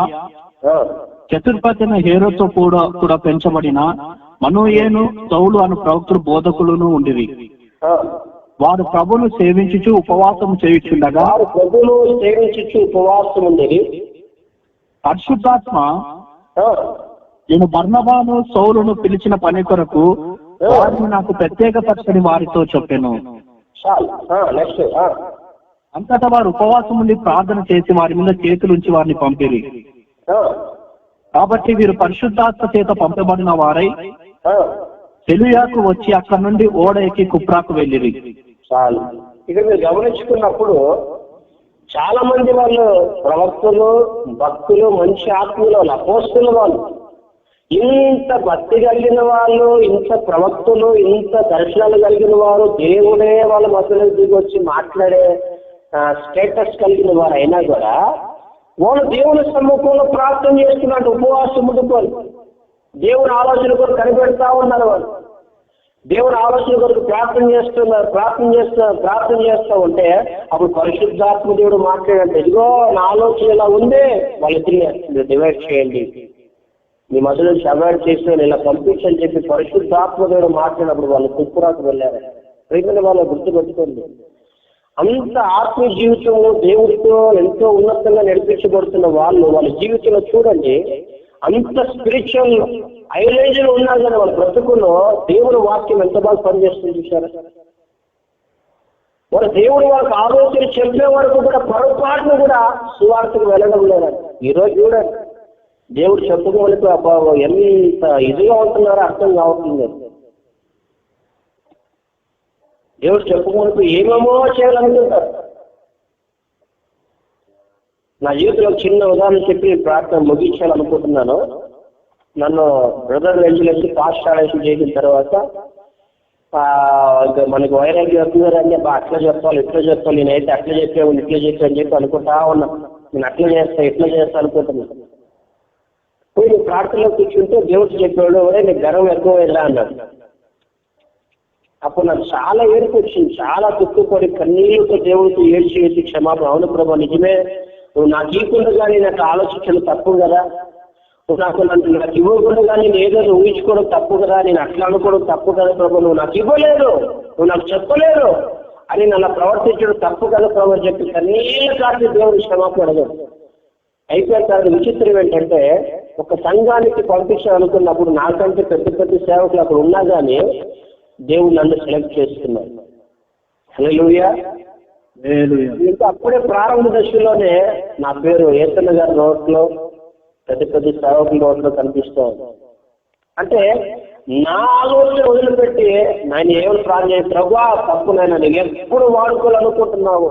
చతుర్పతిన హేరోతో కూడా పెంచబడిన మనోయేను, సౌలు అను ప్రవక్తులు బోధకులను ఉండిరి. వారు ప్రభువును సేవించుచు ఉపవాసం చేయుచుండగా పరిశుద్ధాత్మ నేను బర్నబాను, సౌలును పిలిచిన పని కొరకు వారిని నాకు ప్రత్యేకపరచని వారితో చెప్పాను. అంతటా వారు ఉపవాసం ఉండి ప్రార్థన చేసి వారి మీద చేతులుంచి వారిని పంపిరి. కాబట్టి వీరు పరిశుద్ధాత్మ చేత పంపబడిన వారై సెలుయాకు వచ్చి అక్కడి నుండి ఓడ ఎక్కి కుప్రాకు వెళ్ళిరి.
చాలు. ఇక్కడ మీరు గమనించుకున్నప్పుడు చాలా మంది వాళ్ళు ప్రవక్తలు, భక్తులు, మంచి ఆత్మీయులు, వాళ్ళు అపోస్తులు, వాళ్ళు ఇంత భక్తి కలిగిన వాళ్ళు, ఇంత ప్రవక్తలు, ఇంత దర్శనాలు కలిగిన వారు, దేవుడే వాళ్ళ మధ్యలో దిగి వచ్చి మాట్లాడే స్టేటస్ కలిగిన వారు అయినా కూడా వాళ్ళు దేవుని సమ్ముఖంలో ప్రార్థన చేస్తున్నట్టు ఉపవాసం ఉండుకోవాలి. దేవుని ఆలోచన కొరకు కనిపెడతా ఉన్నారు. వాళ్ళు దేవుని ఆలోచన కొరకు ప్రార్థన చేస్తూ ఉంటే అప్పుడు పరిశుద్ధాత్మ దేవుడు మాట్లాడంటే, ఇదిగో నా ఆలోచన ఇలా ఉంది, వాళ్ళిద్దరిని డివైడ్ చేయండి, మీ మధ్య నుంచి అవాయిడ్ చేసిన ఇలా పంపించని చెప్పి పరిశుద్ధాత్మ దేవుడు మాట్లాడినప్పుడు వాళ్ళు కుప్పురాకు వెళ్ళారు. ప్రేమని వాళ్ళు గుర్తుపెట్టుకోండి. అంత ఆత్మీయ జీవితంలో దేవుడితో ఎంతో ఉన్నతంగా నడిపించబడుతున్న వాళ్ళ జీవితంలో చూడండి, అంత స్పిరిచువల్ ఐలేజ్ లో ఉన్నారు కదా వాళ్ళ బ్రతుకుల్లో దేవుడి వాక్యం ఎంత బాగా పనిచేస్తుంది చూసారా. వాళ్ళ దేవుడు వాళ్ళకి ఆలోచన చెప్పే వరకు కూడా పొరపాటును కూడా సువార్తకు వెళ్ళడం లేదండి. ఈరోజు చూడండి, దేవుడు చెప్పుకోవడానికి ఎంత ఇదిగా ఉంటున్నారో అర్థం కావట్లేదు. దేవుడు చెప్పుకోవడానికి ఏమేమో చేయాలనుకుంటారు. నా జీవితంలో చిన్న ఉదాహరణ చెప్పి ప్రార్థన ముగించాలనుకుంటున్నాను. నన్ను బ్రదర్ వెంచులేసి పాస్టారేషన్ చేసిన తర్వాత మనకి వైరాగ్యం వస్తున్నారండి, అట్లా చెప్పాలి ఇట్లా చెప్పాలి, నేనైతే అట్లా చెప్పాను ఇట్లా చెప్పాను అని చెప్పి అనుకుంటా ఉన్నా. నేను అట్లా చేస్తా ఇట్లా చేస్తా అనుకుంటున్నాను. పోయి ప్రార్థనలో కూర్చుంటే దేవుడు చెప్పాడు, నీకు గర్వం ఎక్కువ వెళ్ళా అన్నాడు. అప్పుడు నాకు చాలా ఏడుపు వచ్చింది, చాలా దుఃఖపడి కన్నీళ్ళతో దేవుడితో ఏడ్చి క్షమాపణ, అవును ప్రభా నిజమే, నువ్వు నాకు ఇవ్వకుండా కానీ నాకు ఆలోచించడం తప్పు కదా, నువ్వు నాకు ఇవ్వకుండా కానీ నేను ఏదో ఊహించుకోవడం తప్పు కదా, నేను అట్లా అనుకోవడం తప్పు కదా ప్రభు, నువ్వు నాకు ఇవ్వలేదు, నువ్వు నాకు చెప్పలేదు అని నన్ను ప్రవర్తించడం తప్పు కదా ప్రభు అని చెప్పి కన్నీళ్ళ కాటి దేవుడు క్షమాపణ అడగదు. అయిపోయిన తర్వాత విచిత్రం ఏంటంటే, ఒక సంఘానికి పంపించాలనుకున్నప్పుడు నాకంటే పెద్ద పెద్ద సేవకులు అక్కడ ఉన్నా కానీ దేవుడు నన్ను సెలెక్ట్ చేస్తున్నాడు. హల్లెలూయా. ఇంకా అప్పుడే ప్రారంభ దశలోనే నా పేరు ఏతన్న గారి నోట్లో, పెద్ద పెద్ద సేవకుల నోట్లో కనిపిస్తూ ఉంది. అంటే నా ఆలోచన వదిలిపెట్టి నేను ఏమైనా ప్రార్థన, ప్రభువా తప్పు నాయన, నేను ఎప్పుడు వాడుకోవాలనుకుంటున్నావు,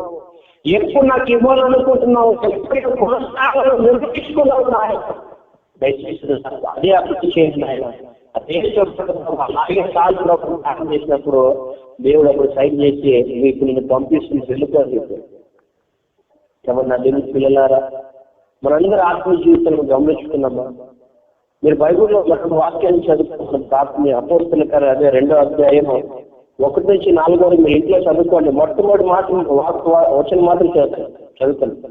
ఎప్పుడు నాకు ఇవ్వాలనుకుంటున్నావు, ఎప్పుడు కొనసాగాలను నిర్వహించుకున్నావు నాయన, దయచేసి అదే అభివృద్ధి చేయండి నాయన, అదే చెప్తున్నావు. అలాగే కాదు ప్రార్థన చేసినప్పుడు దేవుడు అప్పుడు సైన్ చేసి మీకు నేను పంపిస్తుంది వెళ్ళిపోయి. ఎవరు నా దేవుని పిల్లలారా, మనందరూ ఆత్మీయ జీవితంలో గమనించుకున్నామా? మీరు బైబిల్లో ఒక వాక్యాన్ని చదువుకుంటున్న ప్రార్థన అపోస్తలుల కార్యాలు అదే 2వ అధ్యాయము 1 నుంచి 4 వరకు మీరు ఇంట్లో చదువుకోండి. మొట్టమొదటి మాత్రం వచ్చిన మాత్రం చదువుకోండి.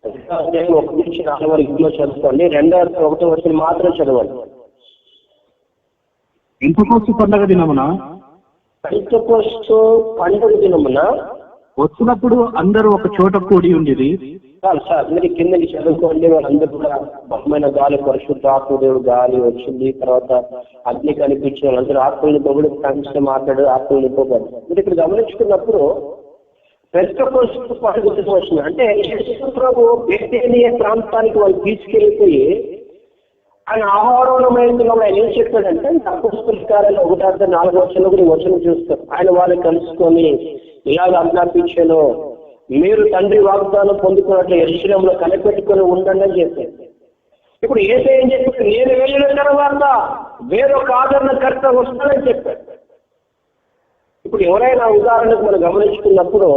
1 నుంచి 4 వరకు ఇంట్లో చదువుకోండి. 2వ 1వ వచ్చిన మాత్రం చదవండి.
పెంతెకోస్తు పండగ దినమున,
పెంతెకోస్తు పండుగ దినమున
వచ్చినప్పుడు అందరూ ఒక చోట కూడి ఉండేది.
సార్ మీరు కిందకి చదువుకోండి. వాళ్ళందరూ కూడా బలమైన గాలి, పరిశుద్ధ ఆత్మదేవుడు గాలి వచ్చింది, తర్వాత అగ్ని కనిపించిన వాళ్ళందరూ ఆత్మల్ని పొగుడు కనిపిస్తే మాట్లాడు, ఆత్మల్ని నింపబడి. మీరు ఇక్కడ గమనించుకున్నప్పుడు పెంతెకోస్తు పండుగ వచ్చింది అంటే యేసు ప్రభు బేతేనియా ప్రాంతానికి వాళ్ళు తీసుకెళ్ళిపోయి ఆయన ఆహారంలో ఆయన ఏం చెప్పాడంటే, అపోస్తలుల కార్యాలు 1:4 వచనం చూస్తారు. ఆయన వాళ్ళని కలుసుకొని ఇలాగ ఆజ్ఞాపించాను, మీరు తండ్రి వాగ్దానం పొందుకున్నట్లు యెరూషలేములో కనిపెట్టుకొని ఉండండి అని చెప్పారు. ఇప్పుడు ఏం చెప్పాడు, నేను వెళ్ళిన తర్వాత వేరొక ఆదరణకర్త వస్తానని చెప్పాడు. ఇప్పుడు ఎవరైనా ఉదాహరణకు మనం గమనించుకున్నప్పుడు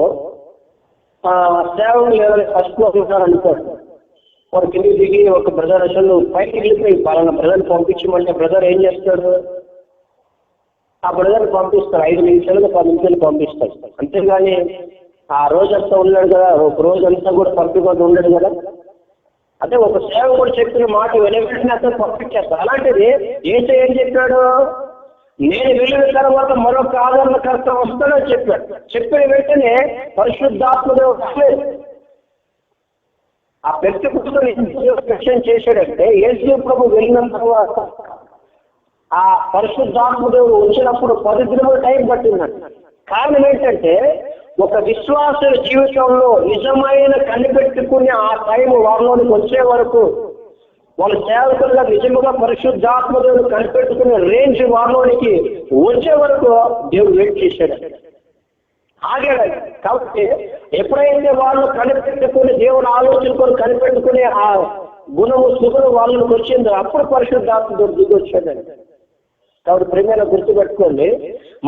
సేవకులు ఎవరైనా ఫస్ట్ లో ఉంటారనుకోండి, వారు కింద దిగి ఒక బ్రదర్ అసలు పైకి వెళ్ళిపోయి పలానా బ్రదర్ పంపించమంటే బ్రదర్ ఏం చేస్తాడు, ఆ బ్రదర్ పంపిస్తారు. 5 నిమిషాలు 10 నిమిషాలు పంపిస్తాడు. అంతేగాని ఆ రోజంతా ఉన్నాడు కదా, ఒక రోజంతా కూడా పంపించకుండా ఉండడు కదా. అదే ఒక సేవకుడు చెప్పిన మాట వెనవెంటనే అతను పంపించేస్తాడు. అలాంటిది యేసు ఏం చెప్పాడు, నేను వెళ్ళిన తర్వాత మరొక ఆదరణకర్త వస్తాడని చెప్పాడు. చెప్పిన వెంటనే పరిశుద్ధాత్మదేవుడు రాలేదు. ఆ పెంతెకోస్తు చేశాడంటే యేసు ప్రభు వెళ్ళిన తర్వాత ఆ పరిశుద్ధాత్మదేవుడు వచ్చినప్పుడు 10 దినముల టైం పట్టిందంట. కారణం ఏంటంటే ఒక విశ్వాసుల జీవితంలో నిజమైన కనిపెట్టుకునే ఆ టైం వారిలోనికి వచ్చే వరకు, వాళ్ళ సేవకులుగా నిజముగా పరిశుద్ధాత్మదేవుడు కనిపెట్టుకునే రేంజ్ వారిలోనికి వచ్చే వరకు దేవుడు వెయిట్ చేశాడు, ఆగాడు. కాబట్టి ఎప్పుడైతే వాళ్ళు కనిపెట్టుకుని దేవుని ఆలోచనకొని కనిపెట్టుకునే ఆ గుణము సుగుణం వాళ్ళకి వచ్చిందో అప్పుడు పరిశుద్ధాత్మదేవుడు దిగి వచ్చాడండి. కాబట్టి ప్రేమైన గుర్తుపెట్టుకోండి,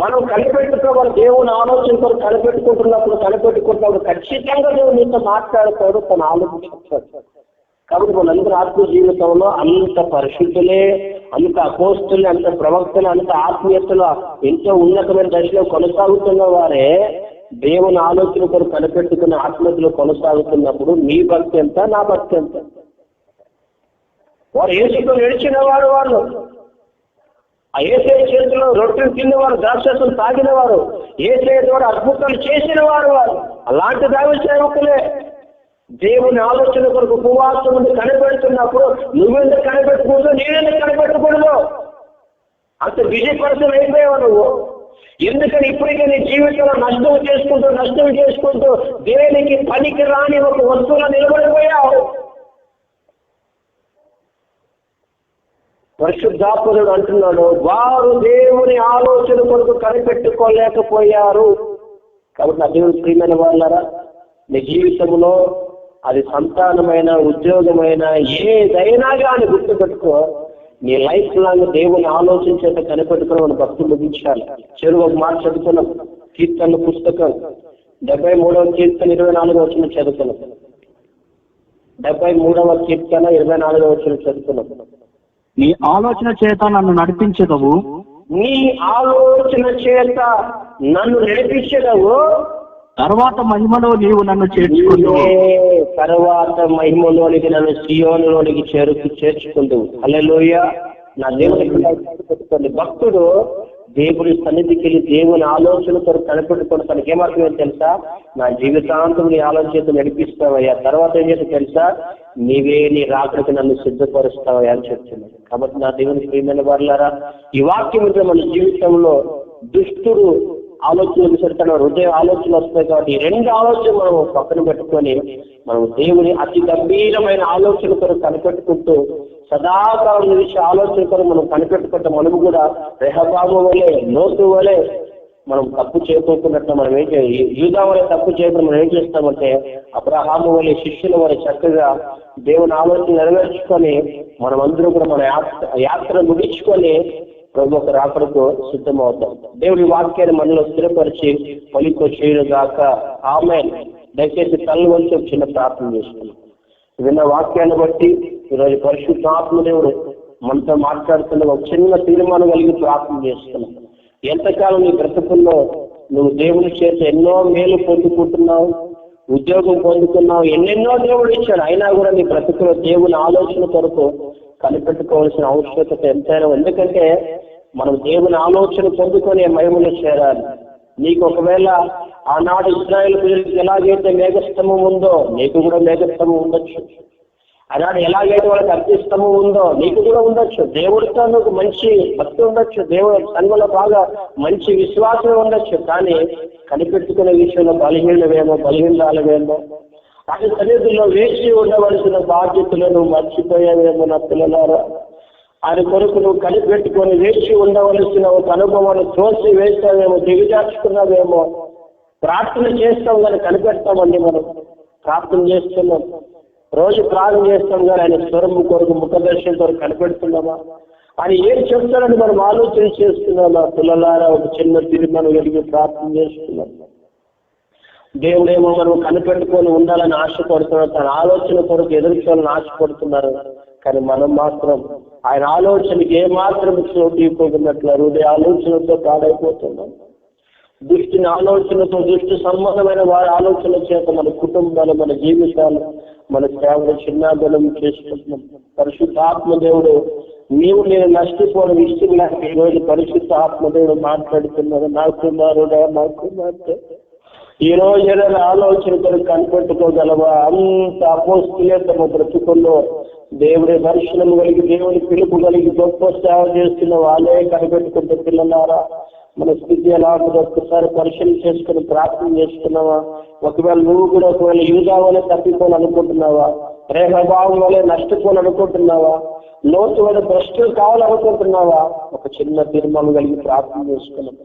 మనం కనిపెట్టుకోవాలి. దేవుని ఆలోచనతో కనిపెట్టుకుంటున్నప్పుడు ఖచ్చితంగా దేవుడు నీతో మాట్లాడతాడు, తన ఆలోచించాడు. కాబట్టి మనందరూ ఆత్మీయ జీవితంలో అంత పరిశుద్ధులే, అంత అపోస్తులే, అంత ప్రవక్తలు, అంత ఆత్మీయతలు ఎంతో ఉన్నతమైన దశలో కొనసాగుతున్న వారే దేవుని ఆలోచన కొరకు కనిపెట్టుకున్న ఆత్మీయతలో కొనసాగుతున్నప్పుడు మీ భక్తి ఎంత, నా భక్తి ఎంత? వారు యేసుతో నడిచిన వారు, వాళ్ళు ఆ యేసయ్య చేతిలో రొట్టెలు తిన్నవారు, ద్రాక్షరసం తాగినవారు, యేసయ్య ద్వారా అద్భుతాలు చేసిన వారు. అలాంటి దైవ సేవకులే దేవుని ఆలోచన కొరకు ఉపవాసం ముందు కనిపెడుతున్నప్పుడు నువ్వెందుకు కనిపెట్టుకుంటూ నేనెందుకు కనిపెట్టకూడదు? అంత బిజీ పర్సన్ అయిపోయావు నువ్వు. ఎందుకని ఇప్పటికే నీ జీవితంలో నష్టం చేసుకుంటూ దేనికి పనికి రాని ఒక వస్తువులో నిలబడిపోయావు. పరిశుద్ధాత్ముడు అంటున్నాడు, వారు దేవుని ఆలోచన కొరకు కనిపెట్టుకోలేకపోయారు. కాబట్టి నా దేవుని ప్రియమైన వాళ్ళారా, నీ జీవితంలో అది సంతానమైన, ఉద్యోగమైన, ఏదైనా కానీ గుర్తుపెట్టుకో, నీ లైఫ్ లాంగ్ దేవుని ఆలోచించేట కనిపెట్టుకుని మన భక్తులు ముగించాలి. చెరువు ఒక మాట చదువుకున్నాం, కీర్తన పుస్తకం 73వ కీర్తన 24వ వచనం చదువుకున్నాం. 73వ కీర్తన 24వ వచనం చదువుకున్నాం.
నీ ఆలోచన చేత నన్ను నడిపించదవు,
నీ ఆలోచన చేత నన్ను నడిపించదవు,
తర్వాత మహిమలో నీవు నన్ను చేర్చుకుందువు.
తర్వాత మహిమలోనికి నన్ను సియోనులోనికి చేర్చుకుందువు. హల్లెలూయా. నా దేవునికి పెట్టుకోండి. భక్తుడు దేవుని సన్నిధికి వెళ్ళి దేవుని ఆలోచనతో కనిపెట్టుకొని తనకి ఏమర్థమైంది తెలుసా? నా జీవితాంతం నీ ఆలోచనతో నడిపిస్తావయ్యా, తర్వాత ఏం చేస్తే తెలుసా, నీవే నీ రాకడికి నన్ను సిద్ధపరుస్తావయ్యా అని చెప్తున్నాడు. కాబట్టి నా దేవునికి ప్రియమైన వారులారా, ఈ వాక్యం మన జీవితంలో దుష్టుడు ఆలోచనలు సరితన హృదయ ఆలోచనలు వస్తాయి. కాబట్టి ఈ రెండు ఆలోచనలు మనం పక్కన పెట్టుకొని మనం దేవుని అతి గంభీరమైన ఆలోచన కొరకు కనిపెట్టుకుంటూ సదాకాలం విషయ ఆలోచన కొరకు మనం కనిపెట్టుకుంటే మనము కూడా రెహబాము వలె, లోతు వలె మనం తప్పు చేయకోకున్నట్లు మనం ఏం చేయాలి? యూదా వలె తప్పు చేయకుండా మనం ఏం చేస్తామంటే అబ్రహాము వలె, శిష్యుల వలె చక్కగా దేవుని ఆలోచన నెరవేర్చుకొని మనం అందరూ కూడా మన యాత్ర ముగించుకొని ప్రభు ఒక రాకడకు సిద్ధమవుతాం. దేవుడి వాక్యాన్ని మనలో స్థిరపరిచి పలికో చేయడం దాకా ఆమేన్. దయచేసి తల్లి వంచి ఒక చిన్న ప్రార్థన చేసుకున్నాం. విన్న వాక్యాన్ని బట్టి ఈరోజు పరిశుద్ధాత్మ దేవుడు మనతో మాట్లాడుతున్న ఒక చిన్న తీర్మానం కలిగి ప్రార్థన చేస్తున్నాం. ఎంతకాలం నీ బ్రతుకుల్లో నువ్వు దేవుని చేత ఎన్నో మేలు పొందుకుంటున్నావు, ఉద్యోగం పొందుకున్నావు, ఎన్నెన్నో దేవుడు ఇచ్చాడు, అయినా కూడా నీ బ్రతుకులో దేవుని ఆలోచన కొరకు కనిపెట్టుకోవాల్సిన ఆవశ్యకత ఎంతైనా. ఎందుకంటే మనం దేవుని ఆలోచన పొందుకొని మహిమలో చేరాలి. నీకు ఒకవేళ ఆనాడు ఇశ్రాయేలు ప్రజలకు ఎలాగైతే మేఘస్తంభం ఉందో నీకు కూడా మేఘస్తంభం ఉండొచ్చు. ఆనాడు ఎలాగైతే వాళ్ళకి అగ్నిస్తంభం ఉందో నీకు కూడా ఉండొచ్చు. దేవుడితో నువ్వు మంచి భక్తి ఉండొచ్చు, దేవుడి సంఘంలో బాగా మంచి విశ్వాసం ఉండొచ్చు. కానీ కనిపెట్టుకునే విషయంలో బలహీనరాలవేమో ఆయన సన్నిధిలో వేచి ఉండవలసిన బాధ్యతలు నువ్వు మర్చిపోయావేమో నా పిల్లలారా. ఆయన కొరకు నువ్వు కనిపెట్టుకొని వేచి ఉండవలసిన ఒక అనుభవాన్ని త్రోసి వేస్తావేమో, దిగజార్చుకున్నావేమో. ప్రార్థన చేస్తాం కానీ కనిపెడతామండి. మనం ప్రార్థన చేస్తున్నాం, రోజు ప్రార్థన చేస్తాం కానీ ఆయన స్వరం కొరకు ముఖదర్శనం కొరకు కనిపెడుతున్నామా? ఆయన ఏం చెప్తాడని మనం ఆలోచన చేస్తున్నామా? పిల్లలారా, ఒక చిన్న తీర్మానం కలిగి ప్రార్థన చేస్తున్నాం. దేవుడేమో మనం కనిపెట్టుకొని ఉండాలని ఆశపడుతున్నారు, తన ఆలోచన కొరకు ఎదురు చూడాలని ఆశపడుతున్నారు. కానీ మనం మాత్రం ఆయన ఆలోచనకి ఏమాత్రం చోటు ఇవ్వకున్నట్లు హృదయ ఆలోచనతో పాడైపోతున్నాం. దుష్టిని ఆలోచనతో, దుష్టి సంబంధమైన వారి ఆలోచన చేత మన కుటుంబాలు, మన జీవితాలు, మన సేవలు చిన్నాదనం చేసుకుంటున్నాం. పరిశుద్ధ ఆత్మదేవుడు నీవు నేను నష్టపోవడం ఇష్టం లేక ఈరోజు పరిశుద్ధ ఆత్మదేవుడు మాట్లాడుతున్నారు. నా కుమారుడా, నా కుమార్తె, ఈ రోజు ఏదైనా ఆలోచన కొరకు కనిపెట్టుకోగలవా? అంత అపోస్తులే తమ బ్రతుకుల్లో దేవుడి దర్శనం కలిగి, దేవుని పిలుపు కలిగి గొప్ప సేవ చేస్తున్న వాళ్ళే కనిపెట్టుకుంటే పిల్లలారా, మన స్థితి ఎలా ఉంటుందో ఒక్కసారి పరిశీలన చేసుకుని ప్రార్థన చేసుకున్నావా? ఒకవేళ నువ్వు కూడా ఒకవేళ యూదా వలె తప్పిపోవాలనుకుంటున్నావా? రేహబాము వలె నష్టపోవాలనుకుంటున్నావా? లోతు వలె భ్రష్టు కావాలనుకుంటున్నావా? ఒక చిన్న తీర్మానం కలిగి ప్రార్థన చేసుకున్నాం.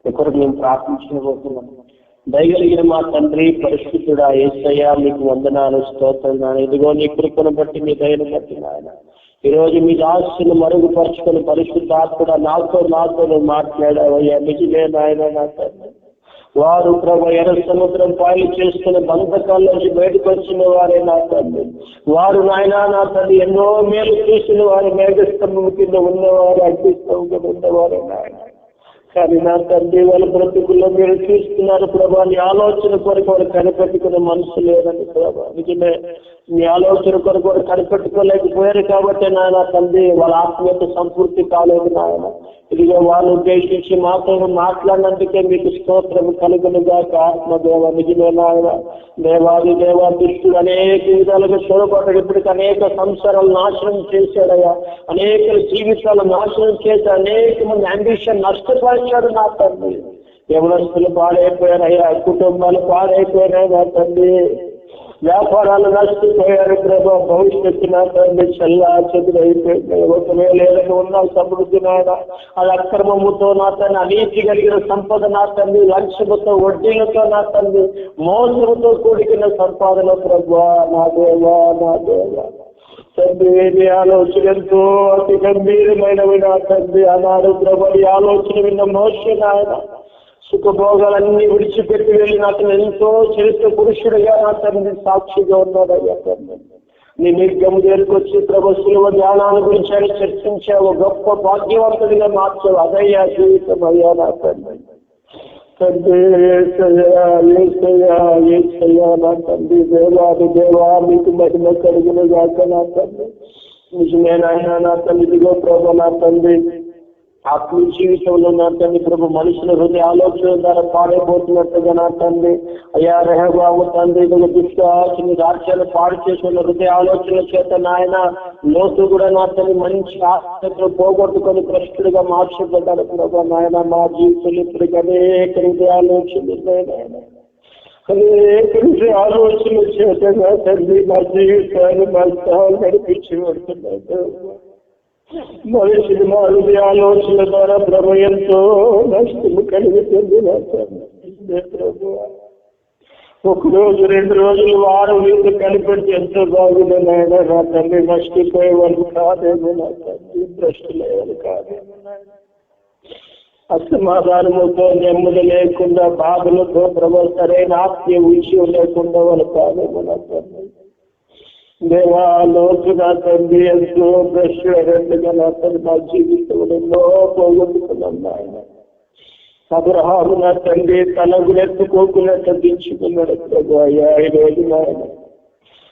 ఎక్కడికి మేము ప్రార్థించబోతున్నాం. దయగలిగిన మా తండ్రి పరిశుద్ధుడా, యేసయ్యా మీకు వందనాలు, స్తోత్రం. ఇదిగో నీ కృపను బట్టి, మీ దయను బట్టి నాయన ఈరోజు మీ దాసుని మరుగుపరుచుకొని పరిశుద్ధాత్ముడా నాతో మాట్లాడావయ్యా. నిజమే నాయన. నా తండ్రి వారు ప్రభు ఎర్ర సముద్రం పాయలు చేసుకుని బంధకాల్లోంచి బయటకు వచ్చిన వారే నా తండ్రి. వారు నాయన నా తండ్రి ఎన్నో మేలు చూసిన వారు, మేఘస్తంభం కింద ఉన్నవారు, అగ్నిస్తంభం కింద ఉన్నవారే నాయన. కానీ నా తండ్రి వాళ్ళ బ్రతుకుల్లో మీరు చూస్తున్నారు ప్రభా, నీ ఆలోచన కొరకు వారు కనిపెట్టుకునే మనసు లేదని ప్రభా. నిజమే, నీ ఆలోచన కొరకు వారు కనిపెట్టుకోలేకపోయారు కాబట్టి నాయన తండ్రి వాళ్ళ ఆత్మీయత సంపూర్తి కాలేదు నాయన. ఇదిగో వాళ్ళు ఉద్దేశించి మాతో మాట్లాడినందుకే మీకు స్తోత్రం కలుగునుగా. ఆత్మదేవ నిజమే నాయన. దేవాది దేవా, దుష్టుడు అనేక విధాలుగా చూడబడ్డాడు. ఇప్పటికి అనేక సంసారాలు నాశనం చేశాడయ్యా, అనేక జీవితాలు నాశనం చేసి అనేక మంది అంబిషన్ నష్టపరిచాడు నా తండ్రి. యవనస్తులు పాడైపోయారయ్యా, కుటుంబాలు పాడైపోయారు నా తండ్రి, వ్యాపారాలు నష్టపోయారు ప్రభా. భవిష్యత్తు నా తండ్రి చల్లా చెదురైపోయింది. ఒకవేళ ఏదైనా ఉన్నా సమృద్ధి నాయన, అది అక్రమముతో నా తండ్రి, అనీతి కలిగిన సంపద నా తండ్రి, లంచముతో, వడ్డీలతో నా తండ్రి, మోసముతో కూడిన సంపాదన ప్రభా. నా దేవా, నా దేవా తండ్రి, నీ ఆలోచన ఎంతో అతి గంభీరమైనవి నా తండ్రి. ఆనాడు ప్రభా ఈ ఆలోచన విన్న మోషే నాయన సుఖభోగాలన్నీ విడిచిపెట్టి వెళ్ళి అతను ఎంతో చరిత్ర పురుషుడిగా నా తండ్రి సాక్షిగా ఉన్నాడయ్యా తండ్రి. నీ నిర్గము దగ్గరికి వచ్చి ప్రభు శిలువ ధ్యానాన్ని గురించి ఆయన చర్చించావు, గొప్ప భాగ్యవంతుడిగా మార్చావు. అదయ్యా జీవితం అయ్యా నా తండ్రి. తండ్రి యేసయ్యా యేసయ్యా యేసయ్యా నా తండ్రి దేవాది దేవా మీకు మహిమ కలుగును గాక నా తండ్రి. నిజమేనాయన నా తండ్రి, ఇదిగో ప్రభు నా తండ్రి ఆత్మీయ జీవితంలో నా తండ్రి ప్రభు మనుషుల హృదయ ఆలోచన ద్వారా పాడైపోతున్నట్టుగా నా తండ్రి అయ్యా రెహబాబు తండ్రి ఇదిగో దుష్ట ఆలోచన రాజ్యాలు పాడు చేసిన హృదయ ఆలోచన చేత నాయన లోతు కూడా నా తండ్రి మంచి ఆసక్తిలో పోగొట్టుకొని భ్రష్టుడిగా మార్చబడ్డాడు ప్రభు నాయన. మా జీవితంలో ఇప్పటికీ అనేక హృదయ ఆలోచనలు అనేక ఆలోచన చేత నా తండ్రి మా జీవితాన్ని నష్టాలు నడిపించి పడుతున్నాడు. మనిషిని మా హృదయ ఆలోచన ద్వారా ప్రభు ఎంతో నష్టము కలుగుతుంది నా తండ్రి ప్రభు. ఒక రోజు 2 రోజులు వారం వీళ్ళు కనిపెడితే ఎంతో బాగుంది నాయన నా తండ్రి. నష్టపోయేవాళ్ళు కాదేమో నా తండ్రి, భ్రష్టులయ్యేవాళ్ళు కాదేమో నాయన. అసమాధానముతో నెమ్మది లేకుండా బాధలతో ప్రభు సరైన ఆత్మీయ విషయం లేకుండా వాళ్ళు కాదేమో నా తండ్రి. దేవా లోతు నా తండ్రి ఎంతో భ్రష్టుగా నా తండ్రి మా జీవితంలో ఎన్నో పోగొట్టుకున్నాం నాయన. అబ్రహాము నా తండ్రి తల గురెత్తుకోకుండా తగ్గించుకున్నాడు ప్రభు. అయ్యా ఈ రోజు నాయన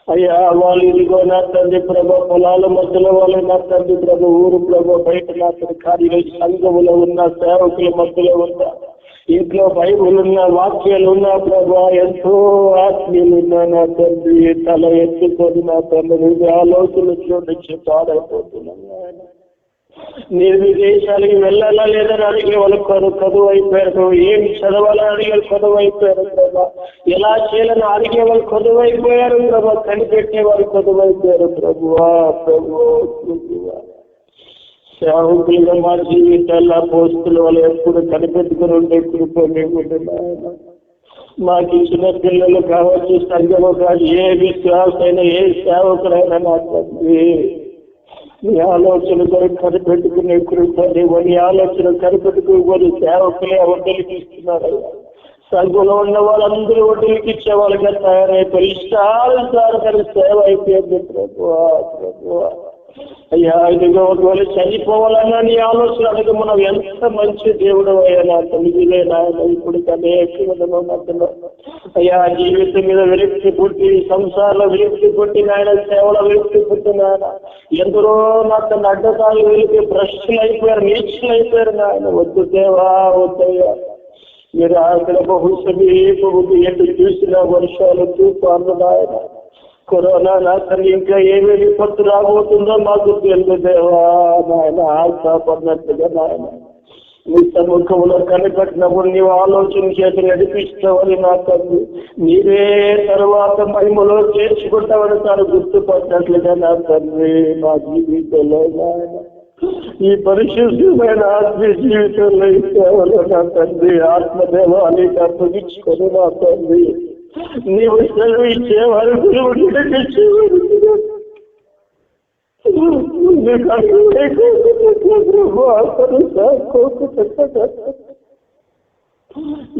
అయ్యా వాళ్ళు ఇదిగో నా తండ్రి ప్రభు పొలాల మధ్యలో వాళ్ళు నా తండ్రి ప్రభు ఊరు ప్రభు బయట నా తండ్రి కార్య సంఘములో ఉన్న సేవకుల మధ్యలో ఉన్న ఇంట్లో బైబుల్ ఉన్న వాక్యాలు ఉన్నా ప్రభా ఎంతో ఆత్మీయులు ఉన్నా నా తండ్రి తల ఎత్తుకొని నా తండ్రి ఆలోచనలు చూపించి పాడైపోతున్నాను ఆయన. మీరు విదేశాలకి వెళ్ళాలా లేదని అడిగే వాళ్ళు చదువు అయిపోయారు, ఏం చదవాలని అడిగే చదువు అయిపోయారు ప్రభా, ఎలా చేయాలని అడిగే వాళ్ళు చదువు అయిపోయారు ప్రభా, కనిపెట్టే వాళ్ళు చదువు అయిపోయారు ప్రభువా ప్రభువా ప్రభువా. సేవకులుగా మా జీవితాల్లో పోస్తుల వాళ్ళు ఎప్పుడు కనిపెట్టుకుని ఉండే కృప నాయన. మాకు ఇచ్చిన పిల్లలు కావచ్చు, సంఘము కాదు, ఏ విశ్వాసైనా ఏ సేవకులైనా నా తండ్రి నీ ఆలోచన కొరకు కనిపెట్టుకునే కృప నీ ఆలోచన కనిపెట్టుకోని సేవకులే వడ్డీలకి ఇస్తున్నారు. సంఘంలో ఉన్న వాళ్ళందరూ వడ్డీలకి ఇచ్చే వాళ్ళగా తయారైపోయి ఇష్టానుసారం సేవ అయిపోయింది ప్రభువా ప్రభువా. అయ్యా ఇదిగో ఒకవేళ చనిపోవాలన్నా నీ ఆలోచన అనగా మనం ఎంత మంచి దేవుడు అయ్యా నా తల్లిలే నాయన. ఇప్పుడు అనేక అయ్యా జీవితం మీద విరక్తి పుట్టి, సంసారంలో విరక్తి పుట్టి నాయన, సేవలో విరక్తి పుట్టి నాయన, ఎందరో నా తన అడ్డతాలు వెలిపి భ్రష్టులు అయిపోయారు, నీచులు అయిపోయారు నాయన. వద్దు దేవా వద్దయ్యా. మీరు అక్కడ బహుశీపు ఎటు చూసిన వర్షాలు తుఫాను నాయన, కరోనా నా తల్లి ఇంకా ఏమి విపత్తు రాబోతుందో మాకు తెలుసు దేవా నాయన. ఆశపడినట్టుగా నాయన నీ సముఖంలో కనిపెట్టినప్పుడు నీవు ఆలోచన చేతి నడిపిస్తావని నా తల్లి, నీవే తర్వాత మహిమలో చేర్చుకుంటావని తాను గుర్తుపట్టినట్లుగా నా తండ్రి మా జీవితంలో నాయన ఈ పరిశుద్ధమైన ఆత్మీయ జీవితంలో ఈ సేవలో నా తండ్రి ఆత్మదేవానికి అప్పగించుకొని నా తండ్రి నీవు సెలవు ఇచ్చే వరకు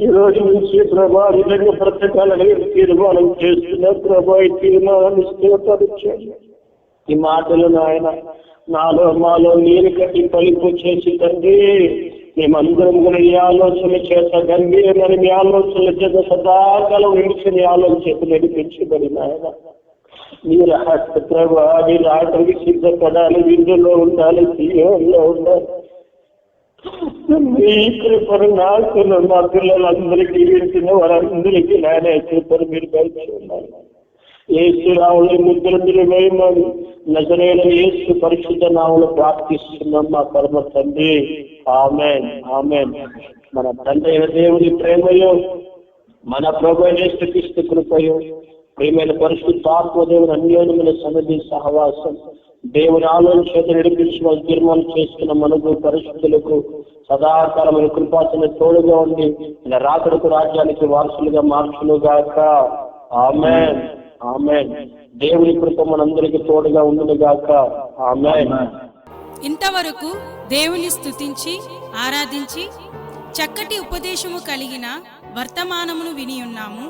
ఈ రోజు నుంచి ప్రభా నిజంగా బ్రతకాలని తీర్మానం చేస్తున్న ప్రభా ఈ తీర్మానాన్ని స్థిరపరిచాడు. ఈ మాటలు నాయన నాలో మాలో నీరు కట్టి పలుపు చేసి తండ్రి మేమందరం కూడా ఈ ఆలోచన చేత గంభీరమైన మీ ఆలోచనల చేత సదాకాలం విడిచిన ఆలోచన నడిపించబడి నాయన మీరు ప్రభా మీరు ఆటకి సిద్ధపడాలి, విందులో ఉండాలి, సీఎంలో ఉండాలి. మీ కృపను నాకు మా పిల్లలందరికీ వింటున్న వారందరికీ నాయన కృపను మీరు కలిసి ఉన్నారు. యేసు రావుల ముద్రలు వేయమని నజరేయుల యేసు పరిశుద్ధ నామములో ప్రార్థిస్తున్నాం మా పరమ తండ్రి. ఆమేన్ ఆమేన్. మన తండ్రి అయిన దేవుని ప్రేమయో, మన ప్రభువైన యేసుక్రీస్తు కృపయో, ప్రియమైన పరిశుద్ధాత్మ దేవుని అన్యోన్యమైన సన్నిధి సహవాసం, దేవుని ఆలోచన నడిపించి వాళ్ళు తీర్మానం చేసుకున్న మనకు పరిశుద్ధులకు సదాకాలమైన కృపాసన తోడుగా ఉండి ఇలా రాకడకు రాజ్యానికి వారసులుగా మార్చునుగాక. ఆమేన్ ఆమేన్. దేవుని కృప మనందరికీ తోడుగా ఉండునుగాక. ఆమేన్.
ఇంతవరకు దేవుని స్తుతించి ఆరాధించి చక్కటి ఉపదేశము కలిగిన వర్తమానమును విని ఉన్నాము.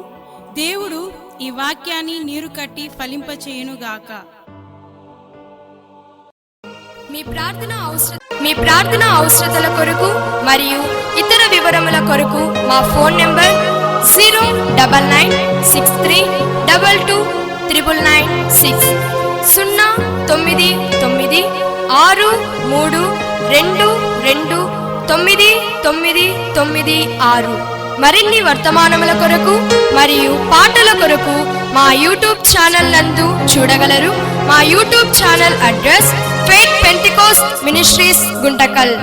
దేవుడు ఈ వాక్యాన్ని నీరు కట్టి ఫలింపచేయునుగాక.
మీ ప్రార్థన అవసరం మీ ప్రార్థన అవసరతల కొరకు మరియు ఇతర వివరముల కొరకు మా ఫోన్ నెంబర్ 09963229996. మరిన్ని వర్తమానముల కొరకు మరియు పాటల కొరకు మా యూట్యూబ్ ఛానల్ నందు చూడగలరు. మా YouTube channel address faith Pentecost ministries Guntakal.